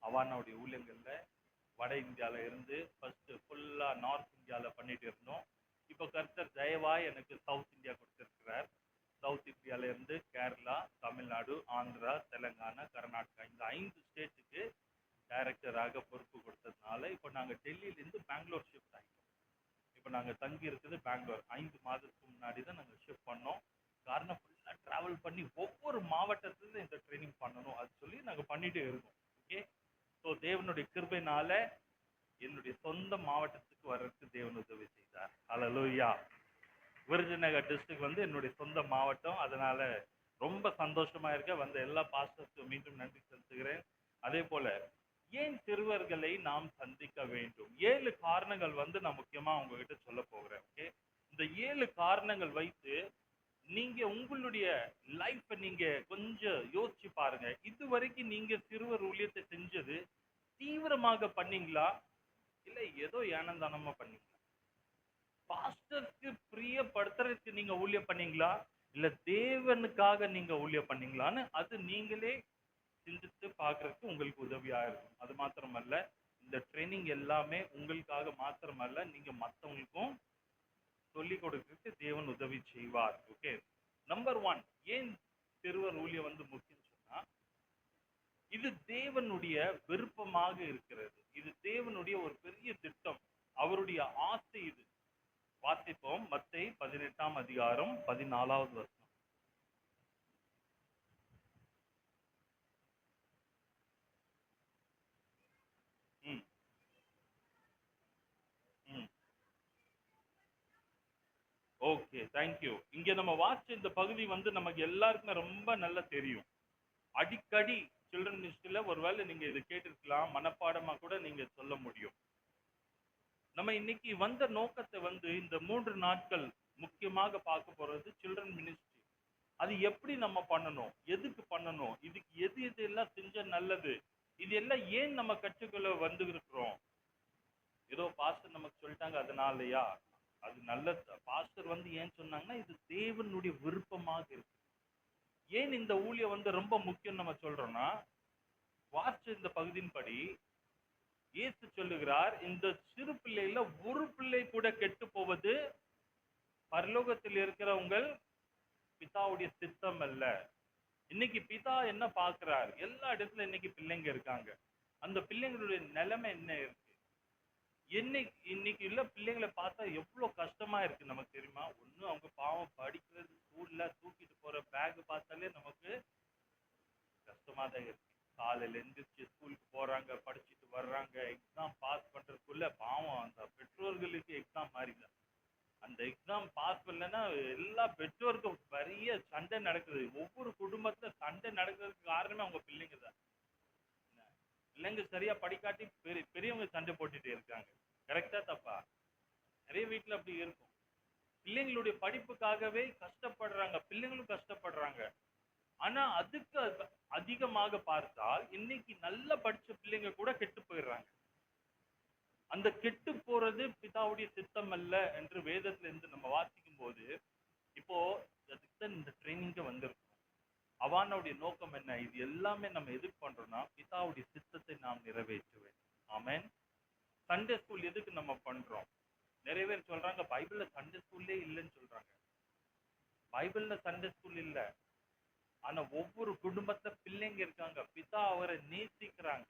அவானாவுடைய ஊழியங்கள்ல வட இந்தியால இருந்து ஃபர்ஸ்ட் ஃபுல்லா நார்த் இந்தியால பண்ணிட்டு இருந்தோம். இப்போ கர்த்தர் தயவாய் எனக்கு சவுத் இந்தியா கொடுத்திருக்கிறார். சவுத் இந்தியால இருந்து கேரளா, தமிழ்நாடு, ஆந்திரா, தெலுங்கானா, கர்நாடகா இந்த 5 ஸ்டேட்டுக்கு டைரக்டராக பொறுப்பு கொடுத்ததுனால இப்போ நாங்க டெல்லியிலேருந்து பெங்களூர் ஷிஃப்ட் ஆகிட்டோம். இப்போ நாங்க தங்கி இருக்குது பெங்களூர். 5 மாதத்துக்கு முன்னாடி தான் நாங்க ஷிஃப்ட் பண்ணோம். காரணம் ஃபுல்லா டிராவல் பண்ணி ஒவ்வொரு மாவட்டத்துல இந்த ட்ரைனிங் பண்ணணும் அது சொல்லி நாங்க பண்ணிட்டே இருக்கோம். ஓகே. ஸோ தேவனுடைய கிருபையினால என்னுடைய சொந்த மாவட்டத்துக்கு வர்றதுக்கு தேவன் உதவி செய்தார். ஹல்லேலூயா. விருதுநகர் டிஸ்ட்ரிக்ட் வந்து என்னுடைய சொந்த மாவட்டம். அதனால ரொம்ப சந்தோஷமா இருக்க. வந்த எல்லா பாஸ்டர்ஸ்க்கும் மீண்டும் நன்றி செலுத்துகிறேன். அதே போல ஏன் சிறுவர்களை நாம் சந்திக்க வேண்டும்? 7 காரணங்கள் வந்து நான் முக்கியமா உங்ககிட்ட சொல்ல போகிறேன். ஓகே. இந்த 7 காரணங்கள் வைத்து நீங்க உங்களுடைய லைஃப்பை நீங்க கொஞ்சம் யோசிச்சு பாருங்க. இதுவரைக்கும் நீங்க சிறுவர் ஊழியத்தை செஞ்சது தீவிரமாக பண்ணீங்களா, இல்ல ஏதோ ஏனந்தானமா பண்ணீங்களா? பாஸ்டருக்கு பிரியப்படுத்துறதுக்கு நீங்க ஊழியம் பண்ணீங்களா, இல்ல தேவனுக்காக நீங்க ஊழியம் பண்ணீங்களான்னு அது நீங்களே சிந்தித்து பார்க்கறதுக்கு உங்களுக்கு உதவியா இருக்கும். அது மாத்திரமல்ல, இந்த ட்ரைனிங் எல்லாமே உங்களுக்காக மாத்திரமல்ல, நீங்க மற்றவங்களுக்கும் சொல்லிக் கொடுக்கறதுக்கு தேவன் உதவி செய்வார். ஓகே. நம்பர் 1 ஏன் சிறுவர் ஊழியம் வந்து முக்கியம் சொன்னா, இது தேவனுடைய விருப்பமாக இருக்கிறது. இது தேவனுடைய ஒரு பெரிய திட்டம். அவருடைய ஆசை இது. வாசிப்போம். மத்தேயு 18ஆம் அதிகாரம் 14வது வசனம். ம் ம் ஓகே. தேங்க்யூ. இங்க நம்ம வாசிச்ச இந்த பகுதி வந்து நமக்கு எல்லாருக்குமே ரொம்ப நல்லா தெரியும். அடிக்கடி சில்ட்ரன் மினிஸ்ட்ரியில ஒருவேளை நீங்க இதை கேட்டிருக்கலாம், மனப்பாடமா கூட நீங்க சொல்ல முடியும். நம்ம இன்னைக்கு வந்த நோக்கத்தை வந்து இந்த 3 நாட்கள் முக்கியமாக பார்க்க போறது சில்ட்ரன் மினிஸ்ட்ரி. அது எப்படி நம்ம பண்ணணும், எதுக்கு பண்ணணும், இதுக்கு எது எது எல்லாம் செஞ்சா நல்லது, இது எல்லாம் ஏன் நம்ம கற்றுக்கொள்ள வந்து இருக்கிறோம். ஏதோ பாஸ்டர் நமக்கு சொல்லிட்டாங்க அதனாலயா? அது நல்லது. பாஸ்டர் வந்து ஏன் சொன்னாங்கன்னா இது தேவனுடைய விருப்பமாக இருக்கு. ஏன் இந்த ஊழியம் வந்து ரொம்ப முக்கியம் நம்ம சொல்றோம்னா, வாசிச்ச இந்த பகுதியின்படி இயேசு சொல்லுகிறார், இந்த சிறு பிள்ளையில ஒரு பிள்ளை கூட கெட்டு போவது பரலோகத்தில் இருக்கிற உங்கள் பிதாவுடைய சித்தம் அல்ல. இன்னைக்கு பிதா என்ன பார்க்கிறார்? எல்லா இடத்துல இன்னைக்கு பிள்ளைங்க இருக்காங்க. அந்த பிள்ளைங்களுடைய நிலைமை என்ன இருக்கு? இன்னைக்கு உள்ள பிள்ளைங்களை பார்த்தா எவ்வளவு கஷ்டமா இருக்கு நமக்கு தெரியுமா? ஒண்ணு அவங்க பாவம் படிக்கிறது, ஸ்கூல்ல தூக்கிட்டு போற பேக் பார்த்தாலே நமக்கு கஷ்டமா தான் இருக்கு. காலையில எந்திரிச்சு ஸ்கூலுக்கு போறாங்க, படிச்சுட்டு வர்றாங்க, எக்ஸாம் பாஸ் பண்றதுக்குள்ள பாவம் அந்த பெற்றோர்களுக்கு எக்ஸாம் மாறிதான். அந்த எக்ஸாம் பாஸ் பண்ணலன்னா எல்லா பெற்றோருக்கும் பெரிய சண்டை நடக்குது. ஒவ்வொரு குடும்பத்துல சண்டை நடக்கிறதுக்கு காரணமே அவங்க பிள்ளைங்க தான். பிள்ளைங்க சரியா படிக்காட்டி பெரியவங்க சண்டை போட்டுட்டே இருக்காங்க. கரெக்டா தப்பா? நிறைய வீட்டுல அப்படி இருக்கும். பிள்ளைங்களுடைய படிப்புக்காகவே கஷ்டப்படுறாங்க, பிள்ளைங்களும் கஷ்டப்படுறாங்க. ஆனா அதுக்கு அதிகமாக பார்த்தால் இன்னைக்கு நல்லா படிச்ச பிள்ளைங்க கூட கெட்டு போயிடுறாங்க. அந்த கெட்டு போறது பிதாவுடைய சித்தம் அல்ல என்று வேதத்துல இருந்து நம்ம வாசிக்கும் போது, இப்போ அதுக்கு இந்த ட்ரைனிங்க வந்திருக்கும். அவானுடைய நோக்கம் என்ன? இது எல்லாமே நம்ம எதுக்கு பண்றோம்னா பிதாவுடைய சித்தத்தை நாம் நிறைவேற்ற வேண்டும். ஆமென். சண்டே ஸ்கூல் எதுக்கு நம்ம பண்றோம்? நிறைய பேர் சொல்றாங்க பைபிள்ல சண்டே ஸ்கூல்லே இல்லைன்னு சொல்றாங்க. பைபிள்ல சண்டே ஸ்கூல் இல்ல. ஆனா ஒவ்வொரு குடும்பத்துல பிள்ளைங்க இருக்காங்க, பிதா அவரை நேசிக்கிறாங்க.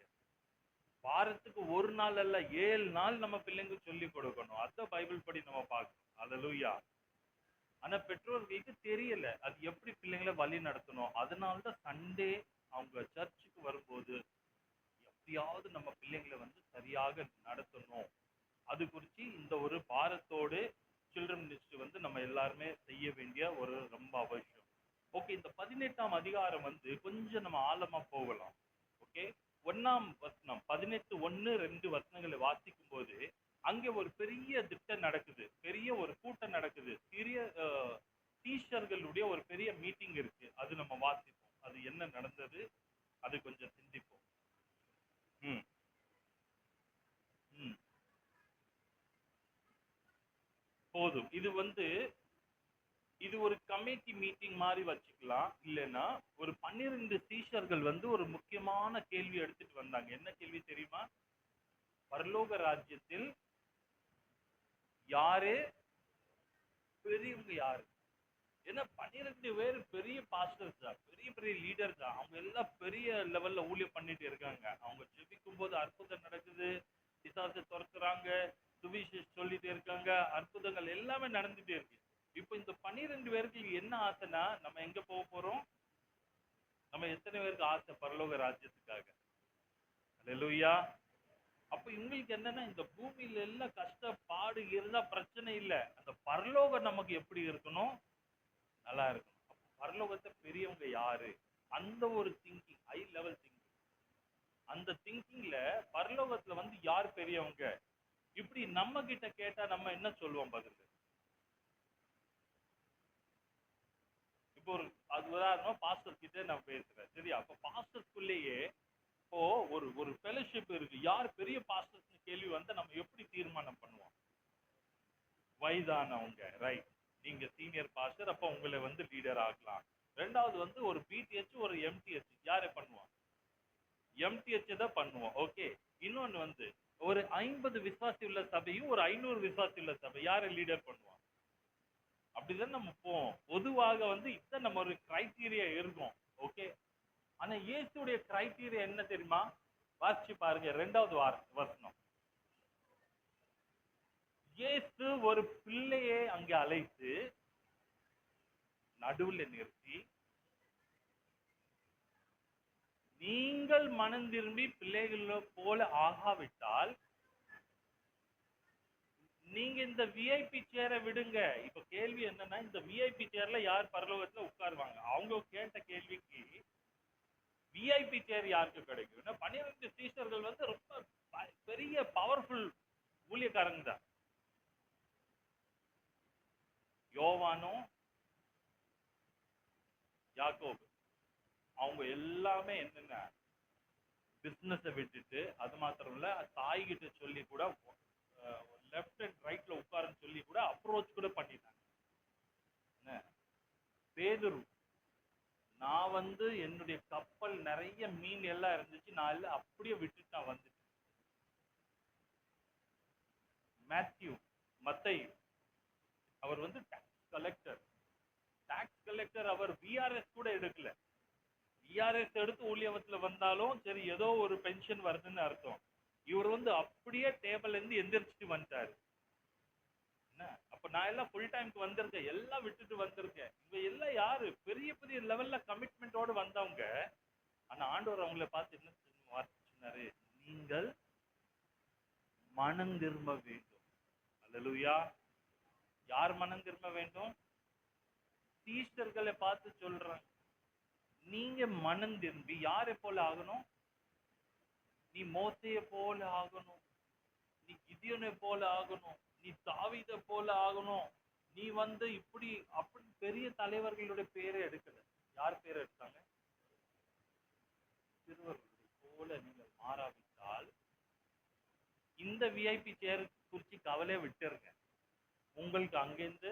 வாரத்துக்கு ஒரு நாள் அல்ல 7 நாள் நம்ம பிள்ளைங்க சொல்லி கொடுக்கணும். அத பைபிள் படி நம்ம பார்க்கணும். அல்லேலூயா. ஆனா பெற்றோர்களுக்கு தெரியல அது எப்படி பிள்ளைங்களை வழி நடத்தணும். அதனாலதான் சண்டே அவங்க சர்ச்சுக்கு வரும்போது எப்படியாவது நம்ம பிள்ளைங்களை வந்து சரியாக நடத்தணும். அது குறித்து இந்த ஒரு பாரத்தோடு சில்ட்ரன் மினிஸ்ட்ரி வந்து நம்ம எல்லாருமே செய்ய வேண்டிய ஒரு ரொம்ப அவசியம். ஓகே. இந்த 18ஆம் அதிகாரம் வந்து கொஞ்சம் நம்ம ஆழமா போகலாம். ஓகே. 1ஆம் வசனம் 18:1-2 வசனங்களை வாசிக்கும் போது அங்கே ஒரு பெரிய திட்டம் நடக்குது, பெரிய ஒரு கூட்டம் நடக்குது, பெரிய டீச்சர்களுடைய ஒரு பெரிய மீட்டிங் இருக்கு. அது நம்ம வாசிப்போம். அது என்ன நடந்தது அது கொஞ்சம் சிந்திப்போம். போதும். இது ஒரு கமிட்டி மீட்டிங் மாதிரி வச்சுக்கலாம். இல்லைன்னா ஒரு 12 சீஷர்கள் ஒரு முக்கியமான கேள்வி எடுத்துட்டு வந்தாங்க. என்ன கேள்வி தெரியுமா? பரலோக ராஜ்யத்தில் யாரு பெரியவங்க யாரு? ஏன்னா 12 பேர் பெரிய பாஸ்டர்ஸ் தான், பெரிய பெரிய லீடர்ஸ் தான். அவங்க எல்லாம் பெரிய லெவல்ல ஊழியம் பண்ணிட்டு இருக்காங்க. அவங்க ஜெபிக்கும் போது அற்புதம் நடக்குது, பிசாசை துரத்துறாங்க, சுவிசேஷம் சொல்லிட்டு இருக்காங்க, அற்புதங்கள் எல்லாமே நடந்துட்டே இருக்கு. இப்போ இந்த 12 பேருக்கு என்ன ஆசைனா, நம்ம எங்க போக போறோம்? நம்ம எத்தனை பேருக்கு ஆசை பரலோக ராஜ்யத்துக்காக? அல்லேலூயா. அப்ப இவங்களுக்கு என்னன்னா, இந்த பூமியில எல்லாம் கஷ்டப்பாடு இருந்தா பிரச்சனை இல்லை, அந்த பரலோகம் நமக்கு எப்படி இருக்கணும்? நல்லா இருக்கணும். அப்ப பரலோகத்தை பெரியவங்க யாரு? அந்த ஒரு திங்கிங், ஹை லெவல் திங்கிங். அந்த திங்கிங்ல பரலோகத்துல யார் பெரியவங்க? இப்படி நம்ம கிட்ட கேட்டா நம்ம என்ன சொல்லுவோம் பதில்? இப்போ அது உதாரணமா பாஸ்டர் கிட்ட நான் பேசுறேன், சரியா? அப்ப பாஸ்டர்க்குள்ளேயே இப்போ ஒரு ஃபெலோஷிப் இருக்கு. யார் பெரிய பாஸ்டர்ஸ் கேள்வி நம்ம எப்படி தீர்மானம் பண்ணுவோம்? வயதானவங்க, ரைட்? நீங்க சீனியர் பாஸ்டர், அப்ப உங்களை லீடர் ஆகலாம். ரெண்டாவது ஒரு பிடிஎச், ஒரு எம்டிஎச். யாரை பண்ணுவோம்? எம்டிஎச் தான் பண்ணுவோம். ஓகே. இன்னொன்னு ஒரு 50 விசுவாசி உள்ள சபையும் ஒரு 500 விசுவாசி உள்ள சபை, யாரை லீடர் பண்ணுவோம்? அப்படிதான் நம்ம போவோம். பொதுவாக இதான் நம்ம ஒரு கிரைட்டீரியா இருக்கும். ஓகே. ஆனா இயேசுடைய கிரைட்டீரியா என்ன தெரியுமா? வாசிச்சு பாருங்க, 2வது வசனம். இயேசு ஒரு பிள்ளையை அங்கே அழைத்து நடுவுல நிறுத்தி, நீங்கள் மனம் திரும்பி பிள்ளைகளை போல ஆகாவிட்டால் நீங்க இந்த விஐபி சேரை விடுங்க. இப்ப கேள்வி என்னன்னா, இந்த விஐபி சேர்ல யார் பரலோகத்துல உட்காருவாங்க? அவங்க கேட்ட கேள்விக்கு விஐபி சேர் யாருக்கு கிடைக்கும்? 12 சீஷர்கள் ரொம்ப பெரிய பவர்ஃபுல் ஊழியக்காரங்க தான். யோவானும் யாக்கோபு அவங்க எல்லாமே என்னென்ன பிசினஸை விட்டுட்டு, அது மாத்திரம் இல்ல, தாய்கிட்ட சொல்லி கூட லெஃப்ட் அண்ட் ரைட்ல உட்காருன்னு சொல்லி கூட அப்ரோச் கூட பண்ணிட்டாங்க. பேதுரு, நான் என்னுடைய கப்பல் நிறைய மீன் எல்லாம் இருந்துச்சு, நான் எல்லாம் அப்படியே விட்டுட்டு நான் வந்துட்டேன். மேத்யூ, மத்தேயு, அவர் டாக்ஸ் கலெக்டர். அவர் விஆர்எஸ் கூட எடுக்கல. விஆர்எஸ் எடுத்து ஊழியத்துல வந்தாலும் சரி, ஏதோ ஒரு பென்ஷன் வருதுன்னு அர்த்தம். இவர் அப்படியே டேபிள்ல இருந்து எந்திரிச்சிட்டு வந்துட்டாரு. என்ன, அப்ப நான் எல்லாம் ஃபுல் டைம்க்கு வந்திருக்கேன், எல்லாம் விட்டுட்டு வந்திருக்கேன். இவங்க எல்லாம் யாரு? பெரிய பெரிய லெவல்ல கமிட்மெண்டோட வந்தவங்க. ஆனா ஆண்டவர் அவங்களை பார்த்து என்ன சொன்னாரு? நீங்கள் மனம் திரும்ப வேண்டும். அல்லேலூயா. யார் மனம் திரும்ப வேண்டும்? சீஷர்களை பார்த்து சொல்றாங்க, நீங்க மனம் திரும்பி யாரை போல ஆகணும்? நீ மோசேயை போல ஆகணும், நீ கிதியோனை போல ஆகணும், நீ தாவீதை போல ஆகணும். நீ இப்படி அப்படி பெரிய தலைவர்களுடைய பேரை எடுக்கல. யார் பேரை எடுத்தாங்க? சிறுவர்களுடைய போல நீங்கள் மாறாவிட்டால் இந்த விஐபி சேர் குறிச்சு கவலையை விட்டுருங்க. உங்களுக்கு அங்கிருந்து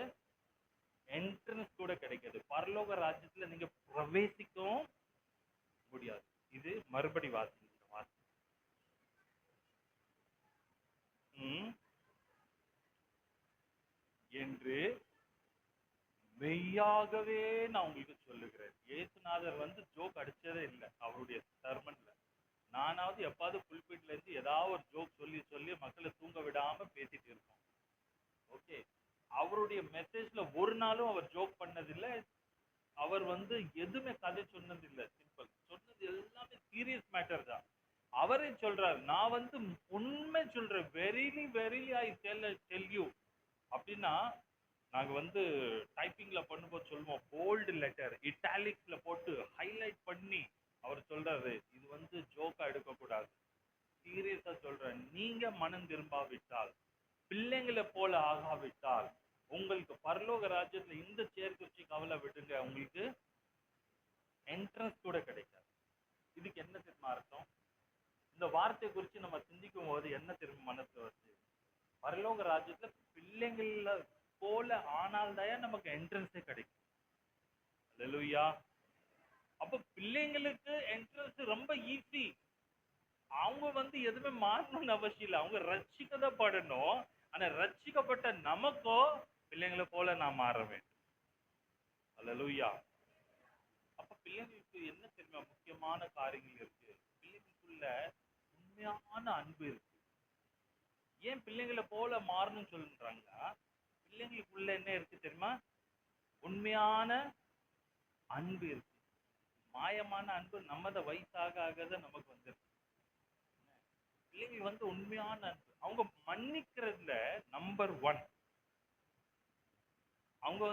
என்ட்ரன்ஸ் கூட கிடைக்காது. பரலோக ராஜ்யத்துல நீங்க பிரவேசிக்கவும் முடியாது. இது மறுபடி வாசி என்று மெய்யாகவே நான் உங்களுக்கு சொல்லுகிறேன். இயேசுநாதர் ஜோக் அடிச்சதே இல்லை அவருடைய சர்மன்ல. நானாவது எப்பாவது புல்பிட்ல இருந்து ஏதாவது ஒரு ஜோக் சொல்லி சொல்லி மக்களை தூங்க விடாம பேசிட்டு இருக்கோம். ஓகே. அவருடைய மெசேஜ்ல ஒரு நாளும் அவர் ஜோக் பண்ணதில்லை. அவர் எதுவுமே கதை சொன்னதில்லை. சிம்பிள். சொன்னது எல்லாமே சீரியஸ் மேட்டர் தான். அவரே சொல்றாரு, நான் உண்மை சொல்றேன், verily verily I tell you அப்படின்னா, நாங்க டைப்பிங்ல பண்ணும்போது சொல்லுவோம் போல்டு லெட்டர் இட்டாலிக்ஸ்ல போட்டு ஹைலைட் பண்ணி அவர் சொல்றாரு, இது ஜோக்கா எடுக்கக்கூடாது, சீரியஸா சொல்றேன். நீங்க மனம் திரும்பாவிட்டால், பிள்ளைங்களை போல ஆகாவிட்டால், உங்களுக்கு பரலோக ராஜ்யத்துல இந்த சேர் குறிச்சு கவலை விடுங்க, உங்களுக்கு என்ட்ரன்ஸ் கூட கிடைக்காது. இதுக்கு என்ன திரும்ப அர்த்தம்? இந்த வார்த்தை குறித்து நம்ம சிந்திக்கும் போது என்ன திரும்ப மனசு வருது? பரலோக ராஜ்யத்துல பிள்ளைங்கள போல ஆனால்தான் நமக்கு என்ட்ரன்ஸே கிடைக்கும். அல்லேலூயா. அப்ப பிள்ளைங்களுக்கு என்ட்ரன்ஸ் ரொம்ப ஈஸி. அவங்க எதுவுமே மாறணும்னு அவசியம் இல்லை. அவங்க ரட்சிக்கதான் படணும். ஆனா ரட்சிக்கப்பட்ட நமக்கோ பிள்ளைங்களை போல நான் மாற வேண்டும். அல்லேலூயா. அப்ப பிள்ளைங்களுக்கு என்ன தெரியுமா முக்கியமான காரியங்கள் இருக்கு? பிள்ளைங்களுக்குள்ள உண்மையான அன்பு இருக்கு. ஏன் பிள்ளைங்களை போல மாறணும்னு சொல்றாங்கன்னா, பிள்ளைங்களுக்குள்ள என்ன இருக்கு தெரியுமா? உண்மையான அன்பு இருக்கு. மாயமான அன்பு நம்மத வயசாக ஆகதான் நமக்கு வந்துருக்கு. பிள்ளைங்க உண்மையான அன்பு. அவங்க மன்னிக்கிறதுல நம்பர் 1. அவங்க